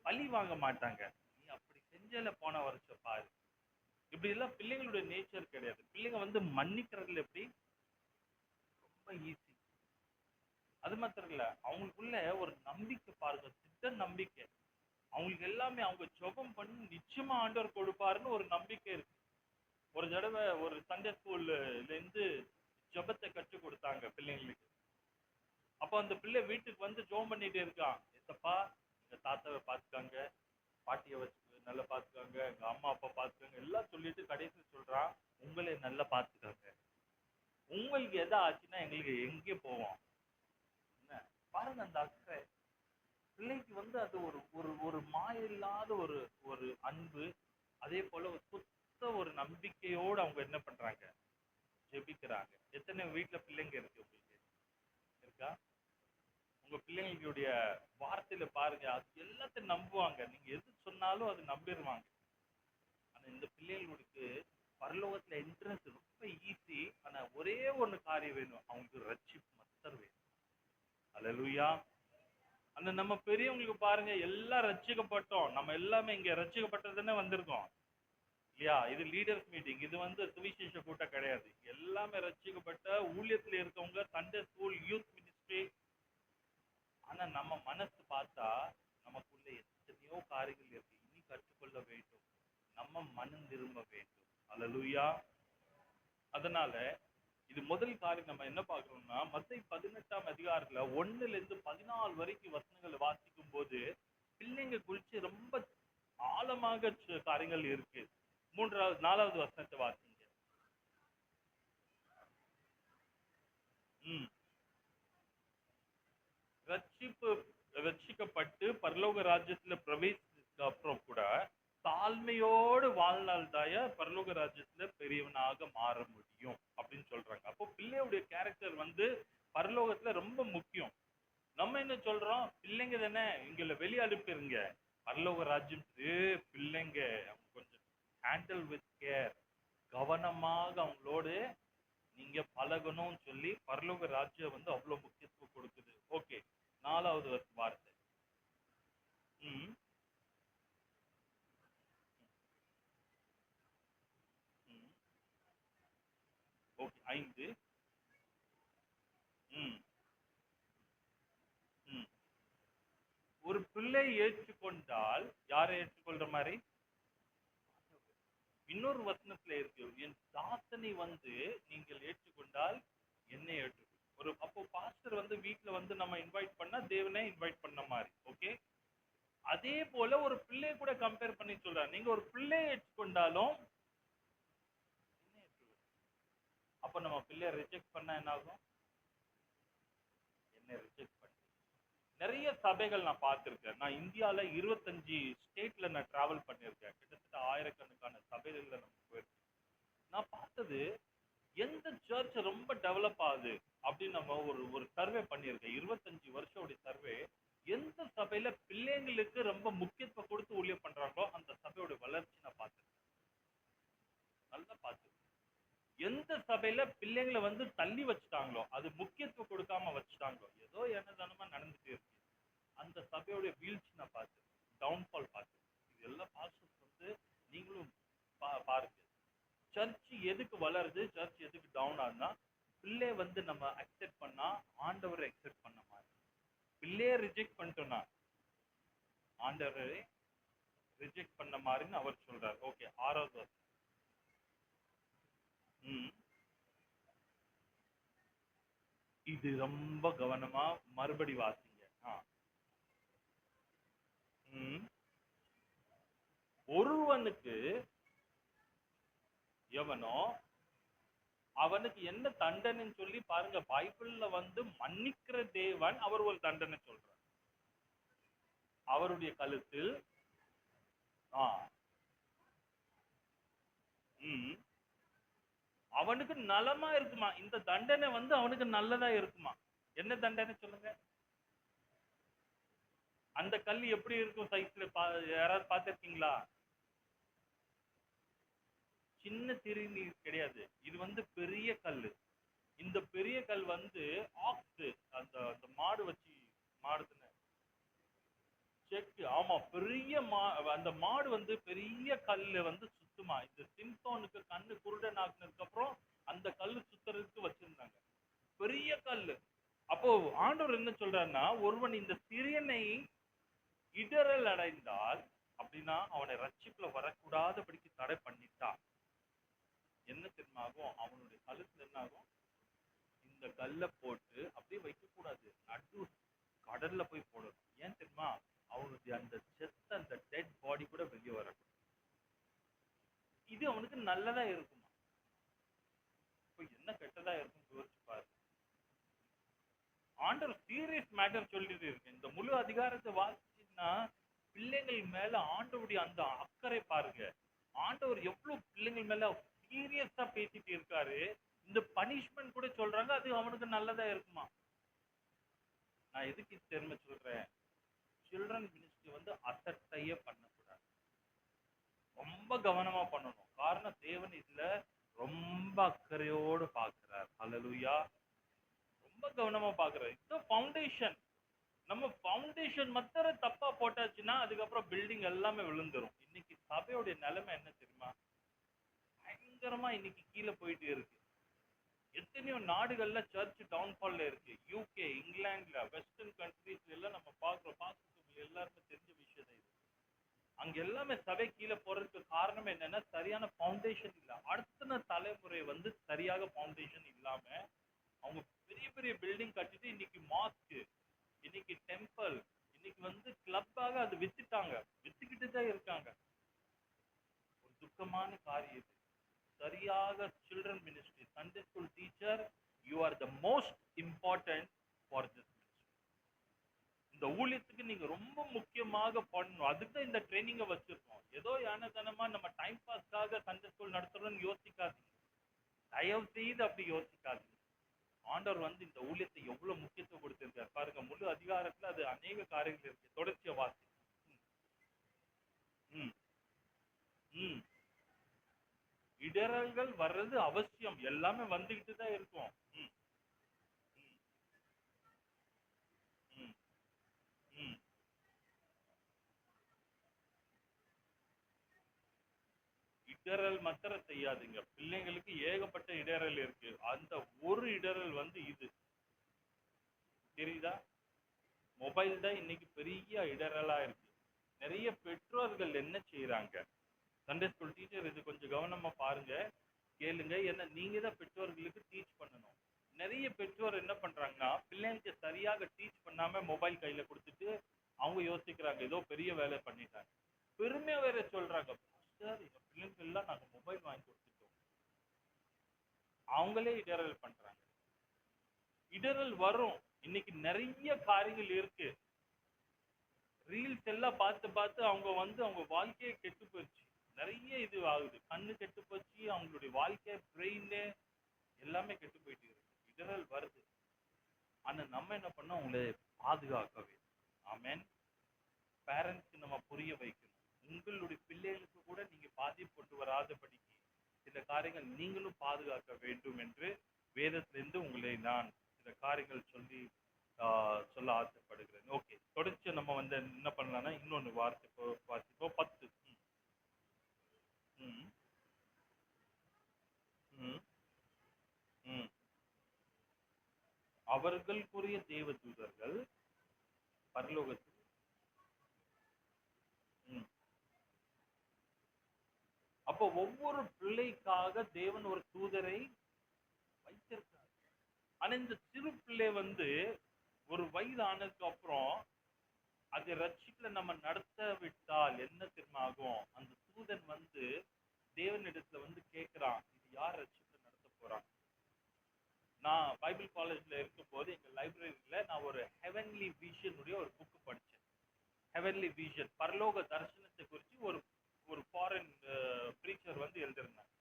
பழி வாங்க மாட்டாங்க. நீ அப்படி செஞ்சல போன வருஷம் பாரு. இப்படி எல்லாம் பிள்ளைங்களுடைய நேச்சர் கிடையாது. பிள்ளைங்க மன்னிக்கிறதுல எப்படி ரொம்ப ஈஸி. அது மாத்திரம் இல்ல, அவங்களுக்குள்ள ஒரு நம்பிக்கை பாருங்க, திட்ட நம்பிக்கை. அவங்களுக்கு எல்லாமே அவங்க ஜெபம் பண்ணி நிச்சயமா ஆண்டவர் கொடுப்பாருன்னு ஒரு நம்பிக்கை இருக்கு. ஒரு தடவை ஒரு சண்டே ஸ்கூல்ல இருந்து ஜெபத்தை கற்றுக் கொடுத்தாங்க பிள்ளைங்களுக்கு. அப்ப அந்த பிள்ளை வீட்டுக்கு ஜெபம் பண்ணிட்டே இருக்கான். ஏசப்பா, எங்க தாத்தாவை பார்த்துக்காங்க, பாட்டியை வச்சு நல்லா பார்த்துக்காங்க, எங்க அம்மா அப்பா பார்த்துக்காங்க எல்லாம் சொல்லிட்டு கடைசி சொல்றான், உங்களை நல்லா பார்த்துக்காங்க. உங்களுக்கு எதா ஆச்சுன்னா எங்களுக்கு எங்கே போவோம்? என்ன பாருங்க அந்த அக்கறை. பிள்ளைக்கு அது ஒரு ஒரு ஒரு மாய இல்லாத ஒரு ஒரு அன்பு. அதே போல ஒரு சுத்த ஒரு நம்பிக்கையோடு அவங்க என்ன பண்றாங்க? ஜெபிக்கிறாங்க. எத்தனை வீட்டுல பிள்ளைங்க இருக்கு உங்களுக்கு? இருக்கா? உங்க பிள்ளைங்களுடைய வார்த்தையில பாருங்க, அது எல்லாத்தையும் நம்புவாங்க. நீங்க எது சொன்னாலும் அது நம்பிடுவாங்க. ஆனா இந்த பிள்ளைங்களுக்கு பரலோகத்துல என்ட்ரன்ஸ் ரொம்ப ஈஸி. ஆனா ஒரே ஒண்ணு காரியம் வேணும், அவங்களுக்கு ரட்சிப்பு மாத்திரம் வேணும். அல்லேலூயா. அந்த நம்ம பெரியவங்களுக்கு பாருங்க, எல்லாம் ரட்சிக்கப்பட்டோம். நம்ம எல்லாமே இங்க ரட்சிக்கப்பட்டதுன்னு வந்திருக்கோம் இல்லையா? இது லீடர்ஸ் மீட்டிங். இது சுவிசேஷ கூட்டம் கிடையாது. எல்லாமே ரட்சிக்கப்பட்ட ஊழியத்துல இருக்கவங்க, சண்டே ஸ்கூல், யூத் மினிஸ்ட்ரி. ஆனா நம்ம மனசு பார்த்தா நமக்குள்ள எத்தனையோ காரியங்கள் இருக்கு. இனி கற்றுக்கொள்ள வேண்டும். நம்ம மனம் திரும்ப வேண்டும். அல்லேலூயா. அதனால இது முதல் காரியம் நம்ம என்ன பார்க்கணும்னா, மத்தேயு 18ஆம் அதிகாரத்துல 1-14 வரைக்கும் வசனங்களை வாசிக்கும் போது பிள்ளைங்க குறித்து ரொம்ப ஆழமாக காரியங்கள் இருக்கு. 4வது வசனத்தை வாசிங்க. ரட்சிக்கப்பட்டு பரலோக ராஜ்யத்துல பிரவேசிச்சதுக்கு அப்புறம் கூட தாழ்மையோடு வாழ்நாள்தாய பரலோக ராஜ்யத்துல பெரியவனாக மாற முடியும் அப்படின்னு சொல்றாங்க. அப்போ பிள்ளையுடைய கேரக்டர் பரலோகத்துல ரொம்ப முக்கியம். நம்ம என்ன சொல்றோம்? பிள்ளைங்க தானே, இங்களை வெளியே அனுப்பிடுங்க. பரலோக ராஜ்யம் பிள்ளைங்க அவங்க கொஞ்சம் ஹேண்டில் வித் கேர், கவனமாக அவங்களோடு நீங்க பழகணும்னு சொல்லி பரலோக ராஜ்யம் அவ்வளவு முக்கியத்துவம் கொடுக்குது. ஓகே, 4வது வார்த்தை. ஓகே, 5. ஒரு பிள்ளை ஏற்றுக்கொண்டால் யாரை ஏற்றுக்கொள்ற மாதிரி? இன்னொரு வசனத்துல இருக்கு, என் தாசனை நீங்கள் ஏற்றுக்கொண்டால் என்னை ஏற்றுக்கொள். அப்போ பாஸ்டர் வீட்டுல நம்ம இன்வைட் பண்ணா தேவனே இன்வைட் பண்ண மாதிரி. ஓகே, அதே போல ஒரு பிள்ளையை கூட கம்பேர் பண்ணி சொல்றாரு, நீங்க ஒரு பிள்ளையை ஏற்றுக்கொண்டாலும் என்ன ஏற்றுக்கொள். அப்ப நம்ம பிள்ளைய ரிஜெக்ட் பண்ணா என்ன ஆகும்? என்ன ரிஜெக்ட் பண்ண நிறைய சபைகள் நான் பார்த்திருக்கேன். நான் இந்தியாவில் 25 ஸ்டேட்ல நான் டிராவல் பண்ணியிருக்கேன். கிட்டத்தட்ட ஆயிரக்கணக்கான சபைகள்ல நம்ம போயிருக்கேன். நான் பார்த்தது, எந்த சர்ச் ரொம்ப டெவலப் ஆகுது அப்படின்னு நம்ம ஒரு சர்வே பண்ணியிருக்கேன். 25 வருஷம் சர்வே. எந்த சபையில பிள்ளைங்களுக்கு ரொம்ப முக்கியத்துவம் கொடுத்து ஊழியம் பண்றாங்களோ அந்த சபையோட வளர்ச்சி நான் பார்த்திருக்கேன். நல்லா பார்த்திருக்கேன். எந்த சபையில பிள்ளைங்களை தள்ளி வச்சுட்டாங்களோ, அது முக்கியத்துவம் கொடுக்காம வச்சுட்டாங்களோ, ஏதோ என்னதானமா நடந்துட்டு இருக்கு, அந்த சபையோட வீழ்ச்சி நான் பார்த்தேன், டவுன்ஃபால் பார்த்தேன். இது எல்லாம் பாஸ்டர்ஸ் நீங்களும் பாருங்க. சர்ச் எதுக்கு வளருது, சர்ச் எதுக்கு டவுன் ஆகுதுன்னா, பிள்ளை நம்ம அக்செப்ட் பண்ணா ஆண்டவரை அக்செப்ட் பண்ண மாதிரி. பிள்ளைய ரிஜெக்ட் பண்ணிட்டோம்னா ஆண்டவரை ரிஜெக்ட் பண்ண மாதிரின்னு அவர் சொல்றாரு. ஓகே, 6வது வருஷம். இது ரொம்ப கவனமா மறுபடி வாசிங்க. ம். ஒருவனுக்கு எவனோ அவனுக்கு என்ன தண்டனைன்னு சொல்லி பாருங்க. பைபிள்ல வந்து மன்னிக்கிற தேவன் அவர் ஒரு தண்டனை சொல்றார். அவருடைய கழுத்தில் ஆ, ம், அவனுக்கு நலமா இருக்குமா. இந்த தண்டனை வந்து அவனுக்கு நல்லதா இருக்குமா. என்ன தண்டனை சொல்லுங்க. அந்த கல் எப்படி இருக்கும் சைஸ்ல யாராவது பார்த்திருக்கீங்களா? சின்ன திருநீர் கிடையாது. இது வந்து பெரிய கல். இந்த பெரிய கல் வந்து ஆக்ஸ், அந்த அந்த மாடு வச்சு மாடுதுன்னு செக். ஆமா, பெரிய அந்த மாடு வந்து பெரிய கல்லு வந்து சுத்துமா. இந்த சிம்சோனுக்கு கண்ணு குருடன் ஆக்குனதுக்கு அப்புறம் அந்த கல்லு சுத்துறதுக்கு வச்சிருந்தாங்க, பெரிய கல்லு. அப்போ ஆண்டவர் என்ன சொல்றாருன்னா, ஒருவன் இந்த சிறியனை இடரல் அடைந்தால் அப்படின்னா அவனை ரட்சிப்புல வரக்கூடாதபடிக்கு தடை பண்ணிட்டா என்ன தெரியுமாகும்? அவனுடைய கழுத்துல என்ன ஆகும்? இந்த கல்லை போட்டு அப்படியே வைக்க கூடாது, நடு கடல்ல போய் போடணும். ஏன் தெரியுமா? அவனுடைய அந்த செத்த அந்த டெட் பாடி கூட வெளியே வரக்கூடாது. இது அவனுக்கு நல்லதா இருக்குமா? இப்போ என்ன கெட்டதா இருக்கும் யோசிச்சு பாரு. ஆண்டவர் சீரியஸ் மேட்டர் சொல்லிட்டு இருக்கு. இந்த முழு அதிகாரத்தை வாசிச்சீங்கன்னா பிள்ளைகள் மேல ஆண்டவருடைய அந்த அக்கறை பாருங்க. ஆண்டவர் எவ்வளவு பிள்ளைகள் மேல சீரியஸா பேசிட்டு இருக்காரு. இந்த பனிஷ்மெண்ட் கூட சொல்றாங்க, அது அவனுக்கு நல்லதா இருக்குமா. நான் எதுக்கு தெரியுமா சொல்றேன்? சில்ட்ரன் மினிஸ்ட்ரி வந்து அசட்டையே பண்ணக்கூடாது, ரொம்ப கவனமா பண்ணணும். காரணம் தேவன் இதுல ரொம்ப அக்கறையோடு பார்க்கிறார். ஹல்லேலூயா. ரொம்ப கவனமா பார்க்கிறார். இது ஃபவுண்டேஷன். நம்ம ஃபவுண்டேஷன் மாத்திரம் தப்பா போட்டாச்சுன்னா அதுக்கப்புறம் பில்டிங் எல்லாமே விழுந்துரும். இன்னைக்கு சபையோட நிலைமை என்ன தெரியுமா? பயங்கரமா இன்னைக்கு கீழே போயிட்டு இருக்கு. எத்தனையோ நாடுகள்ல சர்ச் டவுன்ஃபால்ல இருக்கு. யூகே, இங்கிலாந்துல, வெஸ்டர்ன் கண்ட்ரீஸ்ல எல்லாம் நம்ம பார்க்கிறோம். எல்லாருமே தெரிஞ்ச விஷயம் இது. அங்க எல்லாமே சபை கீழே போறதுக்கு காரணம் என்னன்னா சரியான ஃபவுண்டேஷன் இல்ல. அடுத்த தலைமுறை வந்து சரியாக ஃபவுண்டேஷன் இல்லாம அவங்க பெரிய பெரிய பில்டிங் கட்டிட்டு இன்னைக்கு மாஸ்க், இன்னைக்கு டெம்பிள், இன்னைக்கு வந்து கிளப்பாக அது வித்துட்டாங்க, வித்துக்கிட்டு தான் இருக்காங்க. ஒரு துக்கமான காரியம் இது. சரியாக children ministry, Sunday school teacher, you are the most important for this ministry. இந்த ஊழியத்துக்கு நீங்க ரொம்ப முக்கியமாக பண்ணணும். அதுக்கு தான் இந்த ட்ரைனிங்கை வச்சிருக்கோம். ஏதோ யானதனமா நம்ம டைம் பாஸ்க்காக சண்டே ஸ்கூல் நடத்துறோம்னு யோசிக்காதீங்க. தயவு செய்து அப்படி யோசிக்காதீங்க. ஆண்டவர் வந்து இந்த ஊழியத்தை எவ்வளவு முக்கியத்துவம் கொடுத்திருக்காரு பாருங்க. முழு அதிகாரத்துல அது அநேக காரியங்கள் இருக்கு. தொடர்ச்சிய வாசி. இடரல்கள் வர்றது அவசியம், எல்லாமே வந்துகிட்டு தான் இருக்கும். இடரல் மாத்திரம் செய்யாதீங்க. பிள்ளைங்களுக்கு ஏகப்பட்ட இடரல் இருக்கு. அந்த ஒரு இடரல் வந்து இது தெரியுதா? மொபைல் தான் இன்னைக்கு பெரிய இடரலா இருக்கு. நிறைய பெற்றோர்கள் என்ன செய்யறாங்க? சண்டே ஸ்கூல் டீச்சர் இது கொஞ்சம் கவனமா பாருங்க, கேளுங்க. ஏன்னா நீங்க தான் பெற்றோர்களுக்கு டீச் பண்ணணும். நிறைய பெற்றோர் என்ன பண்றாங்கன்னா பிள்ளைங்களுக்கு சரியாக டீச் பண்ணாம மொபைல் கையில கொடுத்துட்டு அவங்க யோசிக்கிறாங்க ஏதோ பெரிய வேலை பண்ணிட்டாங்க. பெருமையா வேற சொல்றாங்க, சார் எங்க பிள்ளைங்களுக்கு எல்லாம் நாங்க மொபைல் வாங்கி கொடுத்துட்டோம். அவங்களே இடரல் பண்றாங்க. இடரல் வரும். இன்னைக்கு நிறைய காரியங்கள் இருக்கு. ரீல்ஸ் எல்லாம் பார்த்து பார்த்து அவங்க வந்து அவங்க வாழ்க்கையை கெட்டு போயிடுச்சு. நிறைய இது ஆகுது. கண்ணு கெட்டு போச்சு, அவங்களுடைய வாழ்க்கை, பிரெயின் எல்லாமே கெட்டு போயிட்டு இருக்கு. இடரல் வருது. ஆனா நம்ம என்ன பண்ணோம்? அவங்களை பாதுகாக்க வேண்டும். ஆமென். பேரண்ட்ஸ்க்கு நம்ம புரிய வைக்கணும். உங்களுடைய பிள்ளைகளுக்கு கூட நீங்க பாதிப்பு கொண்டு வராதபடிக்கு சில காரியங்கள் நீங்களும் பாதுகாக்க வேண்டும் என்று வேதத்திலிருந்து உங்களை நான் சில காரியங்கள் சொல்ல ஆசைப்படுகிறேன். ஓகே, தொடர்ச்சி நம்ம வந்து என்ன பண்ணலாம்னா இன்னொன்று வாசிப்போம். 10. அவர்களுக்குரிய தேவ தூதர்கள் பரலோகத்தில் அப்போ ஒவ்வொரு பிள்ளைக்காக தேவன் ஒரு தூதரை வைத்திருக்கார். ஆனா இந்த சிறு பிள்ளை வந்து ஒரு வயது ஆனதுக்கு அப்புறம் அது ரட்சிப்புல நம்ம நடத்த விட்டால் என்ன தெரியுமா ஆகும்? அந்த தூதன் வந்து தேவனிடத்துல வந்து கேட்கிறான், இது யார் ரட்சிப்புல நடத்த போறாங்க? நான் பைபிள் காலேஜ்ல இருக்கும்போது எங்க லைப்ரரியில நான் ஒரு ஹெவன்லி விஷன் உடைய ஒரு புக் படிச்சேன். ஹெவன்லி விஷன், பரலோக தரிசனத்தை குறித்து ஒரு ஒரு ஃபாரின் பிரீச்சர் வந்து எழுதிருந்தாங்க.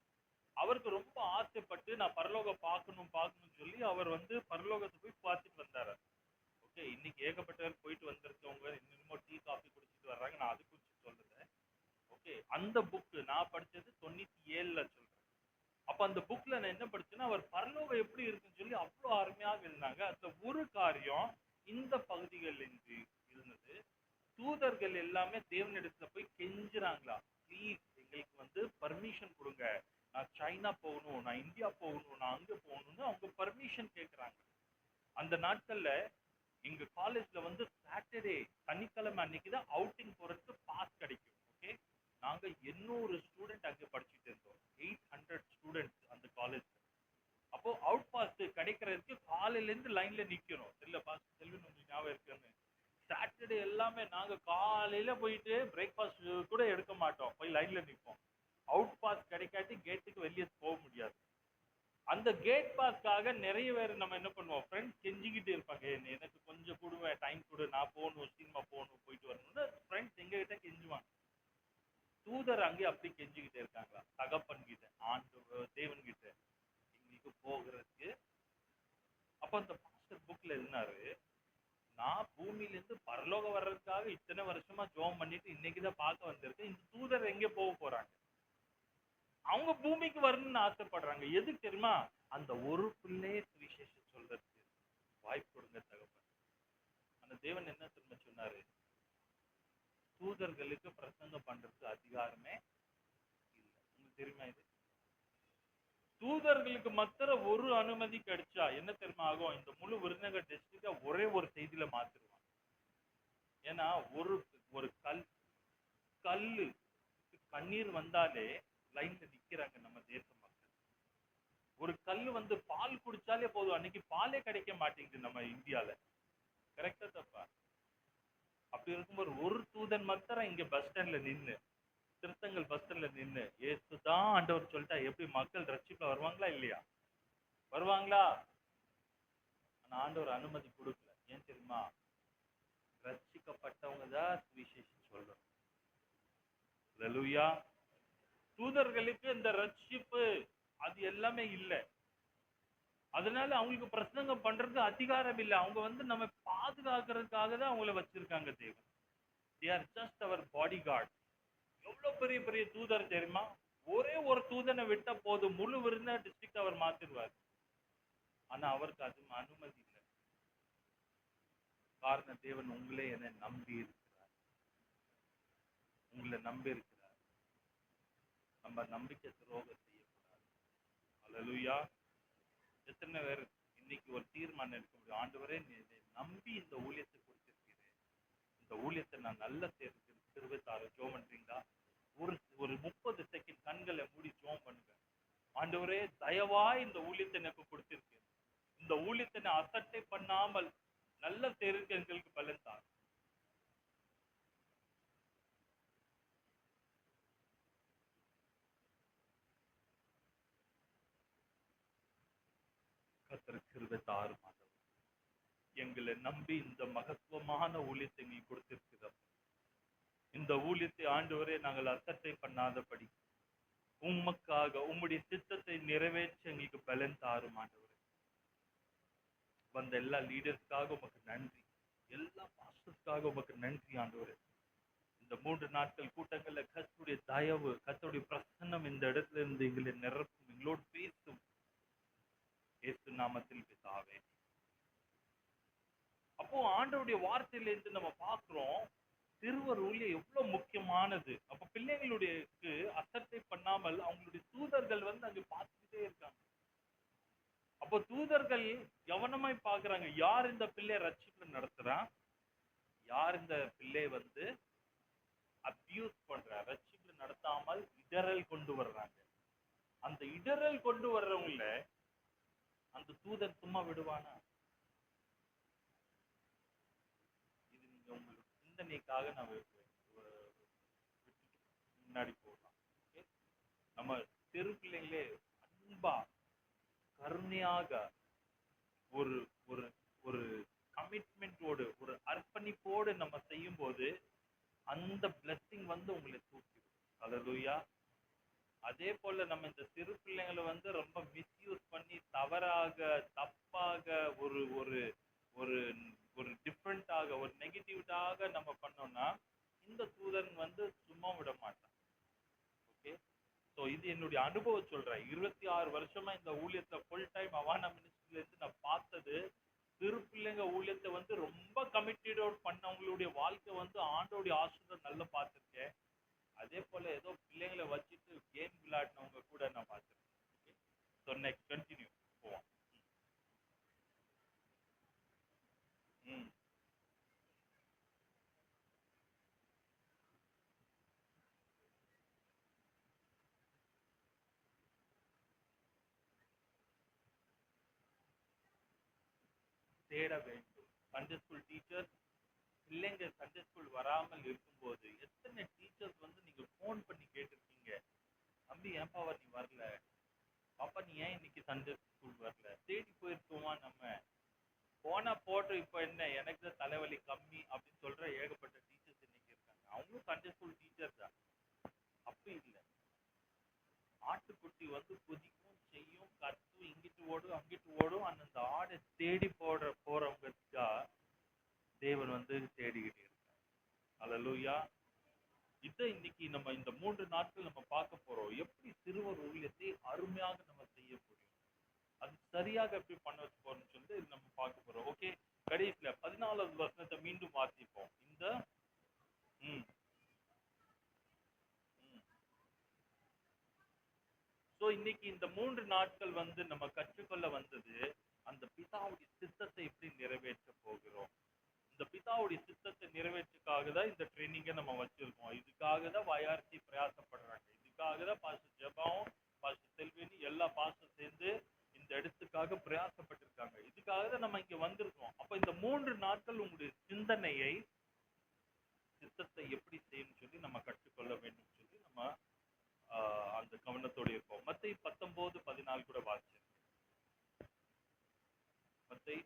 அவருக்கு ரொம்ப ஆசைப்பட்டு நான் பரலோகம் பார்க்கணும்னு சொல்லி அவர் வந்து பரலோகத்தை போய் பார்த்துட்டு வந்தாரு. ஓகே, இன்னைக்கு ஏகப்பட்டவர் போயிட்டு வந்திருக்கவங்க இன்னமும் டீ காஃபி குடிச்சிட்டு வர்றாங்க. நான் அது குறித்து சொல்லுறேன். ஓகே, அந்த புக் நான் படிச்சது 97ல சொல்றேன். அப்ப அந்த புக்ல நான் என்ன படிச்சேன்னா, அவர் பரலோகம் எப்படி இருக்குன்னு சொல்லி அவ்வளவு அருமையாக இருந்தாங்க. அதுல ஒரு காரியம் இந்த பகுதிகள் என்று இருந்தது. தூதர்கள் எல்லாமே தேவனிடத்துல போய் கெஞ்சுறாங்களா, ப்ளீஸ் எங்களுக்கு வந்து பர்மிஷன் கொடுங்க, நான் சைனா போகணும், நான் இந்தியா போகணும், நான் அங்க போகணும்னு அவங்க பர்மிஷன் கேட்கறாங்க. அந்த நாட்கள்ல எங்க காலேஜ்ல வந்து சாட்டர்டே சனிக்கிழமை அன்னைக்கு தான் அவுட்டிங் போறதுக்கு பாஸ் கிடைக்கும். ஓகே, நாங்க 800 ஸ்டூடெண்ட் அங்கே படிச்சுட்டு இருந்தோம். 800 ஸ்டூடெண்ட்ஸ் அந்த காலேஜ். அப்போ அவுட் பாஸ் கிடைக்கிறதுக்கு காலையில இருந்து லைன்ல நிக்கணும். இல்ல பாஸ் செல்வன் உங்களுக்கு ஞாபகம் இருக்குன்னு, சாட்டர்டே எல்லாமே நாங்க காலையில போயிட்டு பிரேக்ஃபாஸ்ட் கூட எடுக்க மாட்டோம், போய் லைன்ல நிற்போம். அவுட் பாஸ் கிடைக்காட்டி கேட்டுக்கு வெளியே போக முடியாது. அந்த கேட் பாஸ்க்காக நிறைய பேர் நம்ம என்ன பண்ணுவோம், ஃப்ரெண்ட்ஸ் கெஞ்சிக்கிட்டு இருப்பாங்க, எனக்கு கொஞ்சம் கொடுவேன், டைம் கொடு, நான் போகணும், சினிமா போகணும், போயிட்டு வரணும்னு ஃப்ரெண்ட்ஸ் எங்ககிட்ட கெஞ்சுவாங்க. தூதர் அங்கே அப்படி கெஞ்சிக்கிட்டே இருக்காங்களா தகப்பன் கிட்ட, ஆண்டவர் தேவன் கிட்ட எங்களுக்கு போகிறதுக்கு. அப்ப அந்த பாஸ்டர் புக்ல எழுதினாரு, நான் பூமியில இருந்து பரலோகம் வர்றதுக்காக இத்தனை வருஷமா ஜோம் பண்ணிட்டு இன்னைக்குதான் பார்க்க வந்திருக்கேன். இந்த தூதர் எங்க போக போறாங்க? அவங்க பூமிக்கு வரணும்னு ஆசைப்படுறாங்க. எதுக்கு தெரியுமா? அந்த ஒரு பிள்ளையே சுவிசேஷம் சொல்றதுக்கு வாய்ப்பு கொடுங்க தகப்பன். அந்த தேவன் என்ன திரும்ப சொன்னாரு, தூதர்களுக்கு பிரசங்கம் பண்றதுக்கு அதிகாரமே இல்லை. உங்களுக்கு தெரியுமா இது? தூதர்களுக்கு மாத்திரம் ஒரு அனுமதி கிடைச்சா என்ன தெரியுமா ஆகும்? இந்த முழு விருதுநகர் டிஸ்ட்ரிக்ட ஒரே ஒரு செய்தியில மாத்திருவாங்க. ஏன்னா ஒரு ஒரு கல்லு கண்ணீர் வந்தாலே லைன்ல நிக்கிறாங்க நம்ம தேச மக்கள். ஒரு கல்லு வந்து பால் குடிச்சாலே போதும், அன்னைக்கு பாலே கிடைக்க மாட்டேங்குது நம்ம இந்தியால. கரெக்டா தப்பா? அப்படி இருக்கும்போது ஒரு தூதன் மாத்திரம் இங்க பஸ் ஸ்டாண்ட்ல நின்னு, திருத்தங்கள் பஸ் ஸ்டாண்ட்ல நின்னு ஏசுதான் ஆண்டவர் சொல்லிட்டா எப்படி மக்கள் ரட்சிப்புல வருவாங்களா இல்லையா? வருவாங்களா? ஆனா ஆண்டவர் அனுமதி கொடுக்கல. ஏன் தெரியுமா? ரட்சிக்கப்பட்டவங்க தான் சுவிசேஷம் சொல்றோம். அல்லேலூயா. தூதர்களுக்கு இந்த ரட்சிப்பு அது எல்லாமே இல்லை. அதனால அவங்களுக்கு பிரசங்கம் பண்றதுக்கு அதிகாரம் இல்லை. அவங்க வந்து நம்ம பாதுகாக்கிறதுக்காக தான் அவங்கள வச்சிருக்காங்க தேவன். They are just our bodyguard. எவ்வளவு பெரிய பெரிய தூதர் தெரியுமா? ஒரே ஒரு தூதனை விட்ட போது முழு விருந்த டிஸ்ட்ரிக்ட் அவர் மாத்திடுவார். ஆனா அவருக்கு அது அனுமதி இல்லை. காரணம் தேவன் உங்களே என்னை நம்பி இருக்கிறார், உங்களை நம்பி இருக்கிறார். நம்ம நம்பிக்கை துரோகம் செய்யக்கூடாது. அல்லேலூயா. எத்தனை பேர் இன்னைக்கு ஒரு தீர்மானம் எடுக்க முடியும், ஆண்டவரே என்னை நம்பி இந்த ஊழியத்தை கொடுத்திருக்கிறேன், இந்த ஊழியத்தை நான் நல்ல திருவத்தாறு ஜோம் பண்றீங்களா? ஒரு 30 செகண்ட் கண்களை மூடி ஜோம் பண்ணுங்க. ஆண்டவரே தயவா இந்த ஊழியத்தை எனக்கு கொடுத்திருக்கேன், இந்த ஊழியத்தை நான் அசட்டை பண்ணாமல் நல்ல தேர்வுக்கு எங்களுக்கு பலன் தான். கிருபைத்தாரும் ஆண்டவரே, எங்களை நம்பி இந்த மகத்துவமான ஊழியத்தை நீ கொடுத்திருக்கிறார். இந்த ஊழியத்தை ஆண்டவரே நாங்கள் அசட்டை பண்ணாதபடி உமக்காக உம்முடைய சித்தத்தை நிறைவேற்ற எங்களுக்கு பலன் தாரும் ஆண்டவரே. வந்த எல்லா லீடர்ஸ்க்காக உமக்கு நன்றி, எல்லா பாஸ்டர்ஸ்க்காக உமக்கு நன்றி ஆண்டவரே. இந்த 3 நாட்கள் கூட்டங்கள்ல கர்த்தருடைய தயவு, கர்த்தருடைய பிரசன்னம் இந்த இடத்துல இருந்து எங்களை நிரப்பும், எங்களோடு பேசும். இயேசு நாமத்தில் பிதாவே. அப்போ ஆண்டவருடைய வார்த்தையிலிருந்து நம்ம பார்க்கிறோம் திருவர் ஊழியம் எவ்வளவு முக்கியமானது. அப்ப பிள்ளைகளுடைய அசட்டை பண்ணாமல் அவங்களுடைய தூதர்கள் வந்து அங்க பார்த்துக்கிட்டே இருக்காங்க. அப்போ தூதர்கள் கவனமாய் பார்க்கறாங்க, யார் இந்த பிள்ளை ரட்சிப்பு நடத்துறான், யார் இந்த பிள்ளை வந்து அபியூஸ் பண்றா, ரட்சிப்பு நடத்தாமல் இடரல் கொண்டு வர்றாங்க. அந்த இடரல் கொண்டு வர்றவங்கள அந்த தூதர் சும்மா விடுவானா? இது நீங்க உங்களுக்கு சிந்தனைக்காக நம்ம முன்னாடி போகலாம். ஓகே, நம்ம சிறு பிள்ளைங்களே அன்பா கருணையாக ஒரு ஒரு ஒரு கமிட்மெண்டோடு ஒரு அர்ப்பணிப்போடு நம்ம செய்யும் போது அந்த பிளெஸிங் வந்து உங்களை தூக்கிடும். அல்லேலூயா. அதே போல நம்ம இந்த சிறு பிள்ளைங்களை வந்து ரொம்ப மிஸ்யூஸ் பண்ணி தவறாக தப்பாக ஒரு ஒரு ஒரு ஒரு டிஃப்ரெண்டாக ஒரு நெகட்டிவ்டாக நம்ம பண்ணோம்னா இந்த தூதன் வந்து சும்மா விட மாட்டான். ஓகே, ஸோ இது என்னுடைய அனுபவம் சொல்றேன். 26 வருஷமா இந்த ஊழியத்தை ஃபுல் டைம் அவானா மினிஸ்ட்ரியில இருந்து நான் பார்த்தது. சிறு பிள்ளைங்க ஊழியத்தை வந்து ரொம்ப கமிட்டட் பண்ணவங்களுடைய வாழ்க்கை வந்து ஆண்டோடைய ஆசீர்வாதம் நல்லா பார்த்துருக்கேன். அதே போல ஏதோ பிள்ளைங்களை வச்சுட்டு கேம் விளையாடினவங்க கூட நான் பார்த்துருக்கேன். ஸோ நெக்ஸ்ட் கண்டினியூ போவோம். ம் தேட வேண்டும். சண்டே ஸ்கூல் டீச்சர் பிள்ளைங்க சண்டே ஸ்கூல் வராமல் இருக்கும்போது எத்தனை டீச்சர்ஸ் வந்து நீங்க ஃபோன் பண்ணி கேட்டிருக்கீங்க, தம்பி ஏன்பா நீ வரல, பாப்பா நீ ஏன் இன்னைக்கு சண்டே ஸ்கூல் வரல, தேடி போயிருக்கோமா நம்ம போனா போட்டு இப்போ என்ன எனக்கு தான் தலைவலி கம்மி அப்படின்னு சொல்ற ஏகப்பட்ட டீச்சர்ஸ் இன்னைக்கு இருக்காங்க. அவங்களும் சண்டே ஸ்கூல் டீச்சர் தான். அப்படி இல்லை, ஆட்டுக்குட்டி வந்து குதிக்கும் செய்யும் கத்தும் இங்கிட்டு ஓடும் அங்கிட்டு ஓடும். அந்த ஆடை தேடி போறவங்க தான் தேவன் வந்து தேடிக்கிட்டு இருக்காங்க. அல்லேலூயா. இதை இன்னைக்கு நம்ம இந்த 3 நாட்கள் நம்ம பார்க்க போறோம். எப்படி சிறுவர் ஊழியத்தை அருமையாக நம்ம செய்ய முடியும், அது சரியாக எப்படி பண்ண போறோம்னு சொல்லிட்டு நம்ம பார்க்க போறோம். ஓகே, கடைசியில 14வது வசனத்தை மீண்டும் வாசிப்போம். இந்த ஸோ இன்னைக்கு இந்த 3 நாட்கள் வந்து நம்ம கற்றுக்கொள்ள வந்தது அந்த பிதாவுடைய சித்தத்தை எப்படி நிறைவேற்ற போகிறோம். இந்த பிதாவுடைய சித்தத்தை நிறைவேற்றுக்காக தான் இந்த ட்ரைனிங்கை நம்ம வச்சிருக்கோம். இதுக்காக தான் YRC பிரயாசப்படுறாங்க. இதுக்காக தான் பாஸ்டர் ஜெபாவும் பாஸ்டர் செல்வினி எல்லா பாஸ்டர் சேர்ந்து இந்த இடத்துக்காக பிரயாசப்பட்டிருக்காங்க. இதுக்காக தான் நம்ம இங்க வந்திருக்கோம். அப்ப இந்த 3 நாட்கள் உங்களுடைய சிந்தனையை சித்தத்தை எப்படி செய்யணும்னு சொல்லி நம்ம கற்றுக்கொள்ள வேண்டும் சொல்லி நம்ம அந்த கவனத்தோடு இருப்போம். மத்தேயு 19:14 கூட வாசிச்சு. மத்தேயு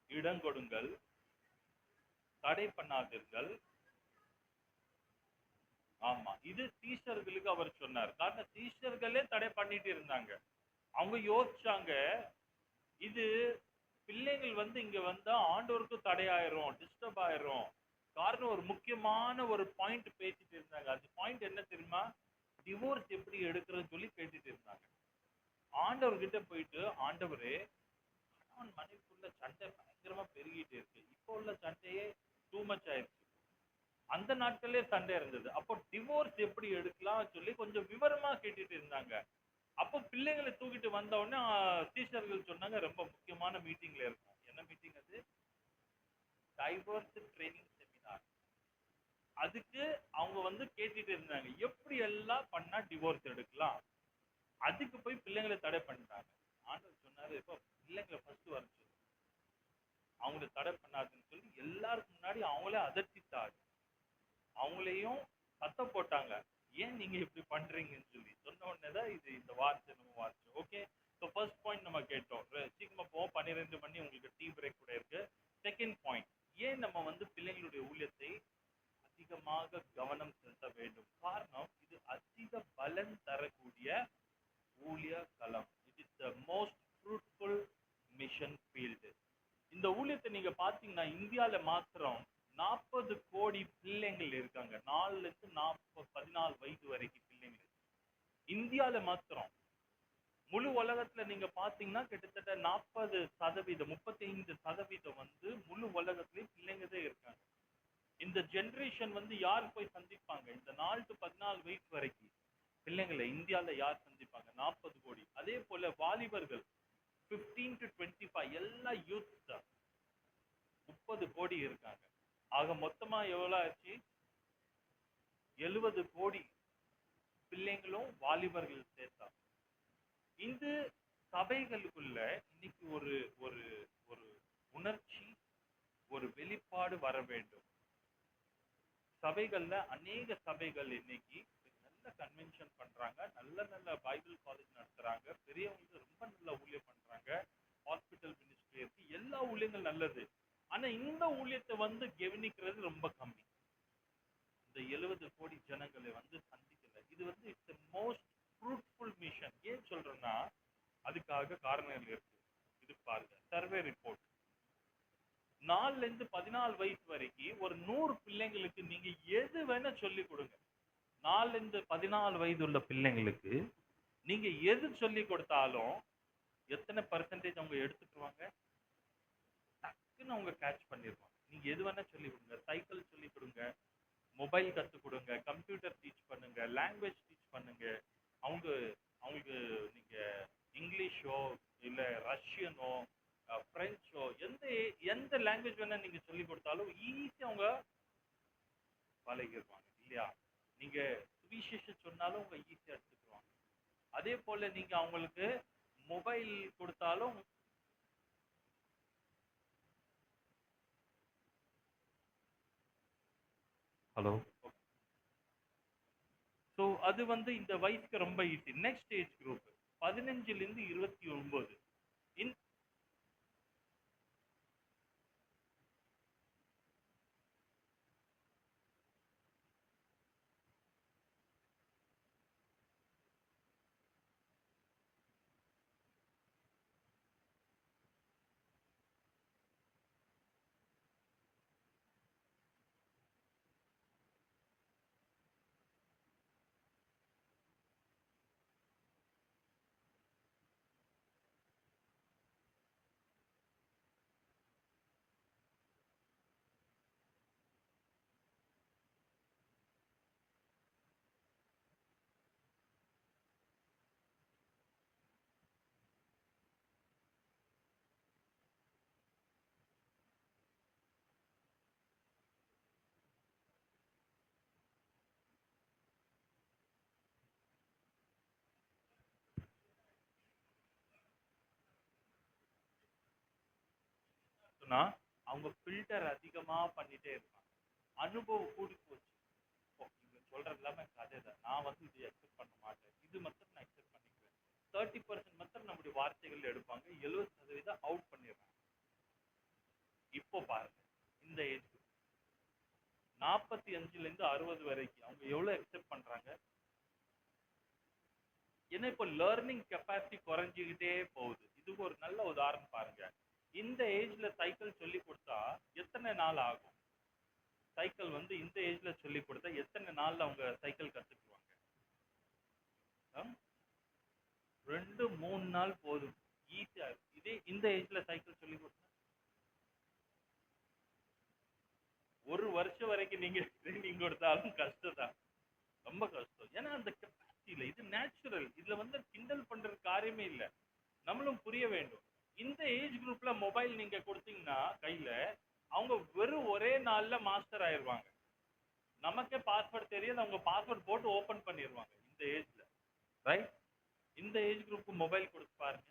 இடங்கொடுங்கள், தடை பண்ணாதீர்கள். ஆமா, இது சீஷர்களுக்கு அவர் சொன்னார். காரணம் சீஷர்களே தடை பண்ணிட்டு இருந்தாங்க. அவங்க யோசிச்சாங்க, இது பிள்ளைகள் வந்து இங்க வந்தா ஆண்டவருக்கு தடையாயிரும், டிஸ்டர்ப் ஆயிரும். காரணம் ஒரு முக்கியமான ஒரு பாயிண்ட் பேசிட்டு இருந்தாங்க. அந்த பாயிண்ட் என்ன தெரியுமா, டிவோர்ஸ் எப்படி எடுக்கிறதுன்னு சொல்லி பேசிட்டு இருந்தாங்க. ஆண்டவர்கிட்ட போயிட்டு, ஆண்டவரே கணவன் மனைவிக்குள்ள சண்டை பயங்கரமா பெருகிட்டு இருக்கு, இப்போ உள்ள சண்டையே டூ மச் ஆயிடுச்சு, அந்த நாட்களே சண்டை இருந்தது, அப்போ டிவோர்ஸ் எப்படி எடுக்கலாம் சொல்லி கொஞ்சம் விவரமா கேட்டுட்டு இருந்தாங்க. அப்போ பிள்ளைங்களை தூக்கிட்டு வந்த உடனே டீச்சர்கள் சொன்னாங்க, ரொம்ப முக்கியமான மீட்டிங்ல இருக்கும். என்ன மீட்டிங் அது? Divorce training seminar. அதுக்கு அவங்க வந்து கேட்டுட்டு இருந்தாங்க, எப்படி எல்லாம் பண்ணா டிவோர்ஸ் எடுக்கலாம். அதுக்கு போய் பிள்ளைங்களை தடை பண்ணிட்டாங்க. ஆண்டவர் சொன்னாரு, இப்போ பிள்ளைங்களை ஃபர்ஸ்ட் வர சொல்லு, அவங்களை தடை பண்ணாதுன்னு சொல்லி எல்லாருக்கும் முன்னாடி அவங்களே அதட்டிட்டாங்க. அவங்களையும் சத்தம் போட்டாங்க, ஏன் நீங்க இப்படி பண்றீங்கன்னு சொல்லி. சொன்ன உடனே தான் இது இந்த வார்த்தை நம்ம வார்த்தை. ஓகே, ஸோ ஃபர்ஸ்ட் பாயிண்ட் நம்ம கேட்டோம். சீக்கிரமா போவோம், 12 மணி உங்களுக்கு டீ பிரேக் கூட இருக்கு. செகண்ட் பாயிண்ட், ஏன் நம்ம வந்து பிள்ளைங்களுடைய ஊழியத்தை அதிகமாக கவனம் செலுத்த வேண்டும். காரணம், இது அதிக பலன் தரக்கூடிய ஊழிய களம். It is the most fruitful mission field. இந்த ஊழியத்தை நீங்க பாத்தீங்கன்னா இந்தியால மாத்திரம் 40 கோடி பிள்ளைங்கள் இருக்காங்க. 4 to 14 வயது வரைக்கும் பிள்ளைங்கள் இந்தியால மாத்திரம். முழு உலகத்துல நீங்க பாத்தீங்கன்னா கிட்டத்தட்ட 40%, 35% வந்து முழு உலகத்திலேயும் பிள்ளைங்க தான் இருக்காங்க. இந்த ஜெனரேஷன் வந்து யார் போய் சந்திப்பாங்க? இந்த 4 to 14 வயசு வரைக்கும் பிள்ளைங்களை இந்தியால யார் சந்திப்பாங்க? 40 கோடி. அதே போல வாலிபர்கள் 15 to 25 எல்லா யூத் தான் 30 கோடி இருக்காங்க. ஆக மொத்தமா எவ்வளவு ஆச்சு? 70 கோடி பிள்ளைங்களும் வாலிபர்கள் சேர்த்தா. இந்த சபைகளுக்குள்ள இன்னைக்கு ஒரு ஒரு ஒரு உணர்ச்சி, ஒரு வெளிப்பாடு வர வேண்டும். சபைகள்ல அநேக சபைகள் இன்னைக்கு நல்ல கன்வென்ஷன் பண்றாங்க, நல்ல நல்ல பைபிள் காலேஜ் நடத்துறாங்க, பெரியவங்களுக்கு ரொம்ப நல்ல ஊழியம் பண்றாங்க, ஹாஸ்பிட்டல் மினிஸ்ட்ரி இருக்கு, எல்லா ஊழியங்கள் நல்லது. ஆனா இந்த ஊழியத்தை வந்து கவனிக்கிறது ரொம்ப கம்மி. இந்த 70 கோடி ஜனங்களை வந்து சந்திக்கல. இது வந்து இட்ஸ் மோஸ்ட் ஃப்ரூட்ஃபுல் மிஷன். ஏன் சொல்றேன்னா அதுக்காக காரணங்கள் இருக்கு. இது பாருங்க, சர்வே ரிப்போர்ட் 4ல இருந்து 14 வயசு வரைக்கும் ஒரு 100 பிள்ளைங்களுக்கு நீங்க எது வேணா சொல்லி கொடுங்க. 4ல இருந்து 14 வயது உள்ள பிள்ளைங்களுக்கு நீங்க எது சொல்லி கொடுத்தாலும் எத்தனை பர்சன்டேஜ் அவங்க எடுத்துக்குவாங்க? டக்குன்னு அவங்க கேட்ச் பண்ணிடுவாங்க. நீங்க எது வேணா சொல்லி கொடுங்க. சைக்கிள் சொல்லி கொடுங்க, மொபைல் கற்றுக் கொடுங்க, கம்ப்யூட்டர் டீச் பண்ணுங்க, லாங்குவேஜ் டீச் பண்ணுங்க. அவங்க அவங்களுக்கு நீங்க இங்கிலீஷோ இல்லை ரஷ்யனோ பிரெஞ்சோ எந்த லாங்குவேஜ் வேணா நீங்க சொல்லி கொடுத்தாலும் ஈஸியாக அவங்க பழகிடுவாங்க இல்லையா? நீங்க சுவிசேஷம் சொன்னாலும் அவங்க ஈஸியாக எடுத்துக்குவாங்க. அதே போல நீங்க அவங்களுக்கு மொபைல் கொடுத்தாலும் ஹலோ ஸோ அது வந்து இந்த வயசுக்கு ரொம்ப ஈஸி. நெக்ஸ்ட் ஏஜ் குரூப் 15லிருந்து 29. அவங்க ஃபில்டர் அதிகமா பண்ணிட்டே இருப்பாங்க. அனுபவம் கூடி போச்சு. இவங்க சொல்றது எல்லாமே கதை தான். நான் வந்து இதை அக்செப்ட் பண்ண மாட்டேன், இது மட்டும் நான் அக்செப்ட் பண்ணிக்குவேன். 30% மட்டும் நம்முடைய வார்த்தைகள் எடுப்பாங்க, 70% அவுட் பண்ணிடுறாங்க. இப்போ பாருங்க, இந்த ஏஜ் 45லேருந்து 60 வரைக்கும் அவங்க எவ்வளவு அக்செப்ட் பண்றாங்க? ஏன்னா இப்போ லேர்னிங் கெப்பாசிட்டி குறைஞ்சிக்கிட்டே போகுது. இதுக்கு ஒரு நல்ல உதாரணம் பாருங்க. இந்த ஏஜ்ல சைக்கிள் சொல்லி கொடுத்தா எத்தனை நாள் ஆகும்? சைக்கிள் வந்து இந்த ஏஜ்ல சொல்லி கொடுத்தா எத்தனை நாள்ல அவங்க சைக்கிள் கத்துக்குவாங்க? 2-3 நாள் போதும், ஈஸியா இருக்கு. இதே இந்த ஏஜ்ல சைக்கிள் சொல்லி கொடுத்தா 1 வருஷம் வரைக்கும் நீங்க ட்ரைனிங் கொடுத்தாலும் கஷ்டம் தான், ரொம்ப கஷ்டம். ஏன்னா அந்த கெப்பாசிட்டி இல்லை, இது நேச்சுரல். இதுல வந்து கிண்டல் பண்ற காரியமே இல்லை. நம்மளும் புரிய வேண்டும். இந்த ஏஜ் குரூப்ல மொபைல் நீங்க கொடுத்தீங்கன்னா கையில, அவங்க வெறும் ஒரே நாள்ல மாஸ்டர் ஆயிருவாங்க. நமக்கே பாஸ்வேர்ட் தெரியாது, அவங்க பாஸ்வேர்ட் போட்டு ஓபன் பண்ணிடுவாங்க இந்த ஏஜ்ல. ரைட்? இந்த ஏஜ் குரூப் மொபைல் கொடுத்து பாருங்க,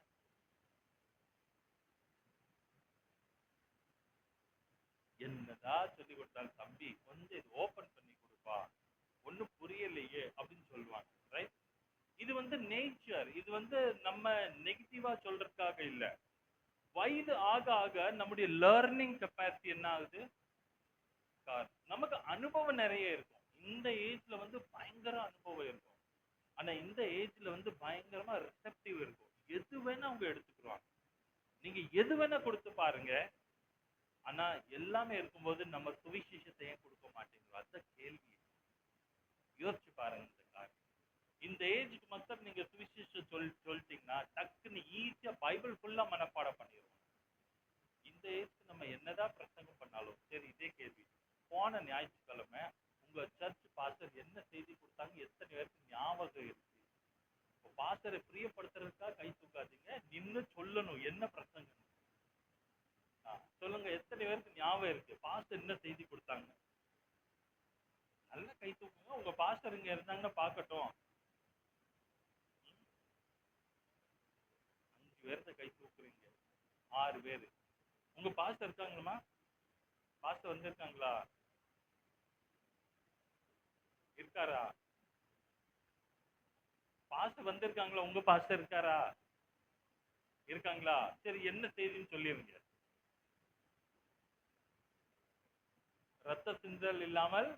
என்னதான் சொல்லி கொடுத்தாலும் தம்பி கொஞ்சம் இது ஓபன் பண்ணி கொடுப்பா, ஒன்னும் புரியலையே அப்படின்னு சொல்லுவாங்க. ரைட்? இது வந்து நேச்சர். இது வந்து நம்ம நெகட்டிவா சொல்றதுக்காக இல்லை. வயது ஆக ஆக நம்முடைய லேர்னிங் கெப்பாசிட்டி என்ன ஆகுது? நமக்கு அனுபவம் நிறைய இருக்கும். இந்த ஏஜ்ல வந்து பயங்கர அனுபவம் இருக்கும். ஆனா இந்த ஏஜ்ல வந்து பயங்கரமா ரிசெப்டிவ் இருக்கும். எது வேணா அவங்க எடுத்துக்குவாங்க. நீங்க எது வேணா கொடுத்து பாருங்க. ஆனா எல்லாமே இருக்கும்போது நம்ம சுவிசேஷத்தை ஏன் கொடுக்க மாட்டேங்கிறோம்? அதான் கேள்வி. யோசிச்சு பாருங்க. இந்த ஏஜுக்கு மட்டும் நீங்க சுவிசேஷம் சொல்லிட்டீங்கன்னா டக்குன்னு ஈஸியா பைபிள் ஃபுல்லா மனப்பாடம் பண்ணிடுவோம். இந்த ஏஜுக்கு நம்ம என்னதான் பிரசங்கம் பண்ணாலும் சரி, இதே கேள்வி. போன ஞாயிற்றுக்கிழமை உங்க சர்ச் பாஸ்டர் என்ன செய்தி கொடுத்தாங்க, எத்தனை பேருக்கு ஞாபகம் இருக்கு? இப்போ பாஸ்டரை பிரியப்படுத்துறதுக்காக கை தூக்காதீங்க, நின்று சொல்லணும் என்ன பிரசங்கம். சொல்லுங்க, எத்தனை பேருக்கு ஞாபகம் இருக்கு பாஸ்டர் என்ன செய்தி கொடுத்தாங்க? நல்லா கை தூக்குங்க. உங்க பாஸ்டர் இங்க இருந்தாங்கன்னா பார்க்கட்டும். 5 பேர்த்த கை தூக்குறீங்க, 6 பேர். உங்க பாஸ்டர் இருக்காங்களா? பாஸ்டர் வந்திருக்காங்களா? இருக்காரா? பாஸ்டர் வந்திருக்காங்களா? உங்க பாஸ்டர் இருக்காரா? இருக்காங்களா? சரி, என்ன செய்தின்னு சொல்லிருங்க. ரத்த சிந்தல் இல்லாமல்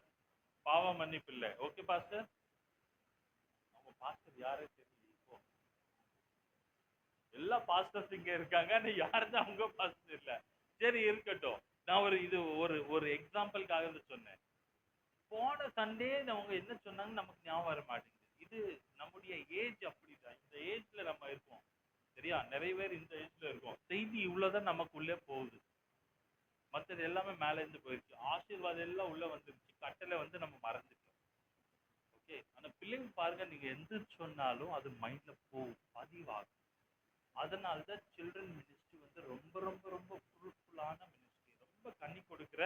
பாவ மன்னிப்பு இல்லை. Okay pastor. அவங்க பாஸ்டர் யாரே தெரியல. இப்போ எல்லா பாஸ்டர்ஸ் இங்க இருக்காங்க, ஆனா யாருதான் அவங்க பாஸ்டர் இல்ல. சரி, இருக்கட்டும். நான் இது ஒரு ஒரு எக்ஸாம்பிளுக்காக சொன்னேன். போன சண்டே அவங்க என்ன சொன்னாங்க நமக்கு ஞாபகம் வர மாட்டேங்குது. இது நம்முடைய ஏஜ் அப்படிதான். இந்த ஏஜ்ல நம்ம இருக்கோம், சரியா? நிறைய பேர் இந்த ஏஜ்ல இருக்கோம். செய்தி இவ்வளவுதான் நமக்குள்ளே போகுது, மற்றது எல்லாமே மேல இருந்து போயிடுச்சு. ஆசீர்வாதம் எல்லாம் உள்ள வந்துருச்சு, கட்டளை நம்ம மறந்துட்டோம். ஓகே, ஆனா பிள்ளைங்க பாருங்க, நீங்க எந்த சொன்னாலும் அது மைண்ட்ல போகும், பதிவாகும். அதனால்தான் சில்ட்ரன் மினிஸ்ட்ரி ரொம்ப ரொம்ப ரொம்ப ஃப்ரூட்ஃபுல்லான மினிஸ்ட்ரி, ரொம்ப கனி கொடுக்கிற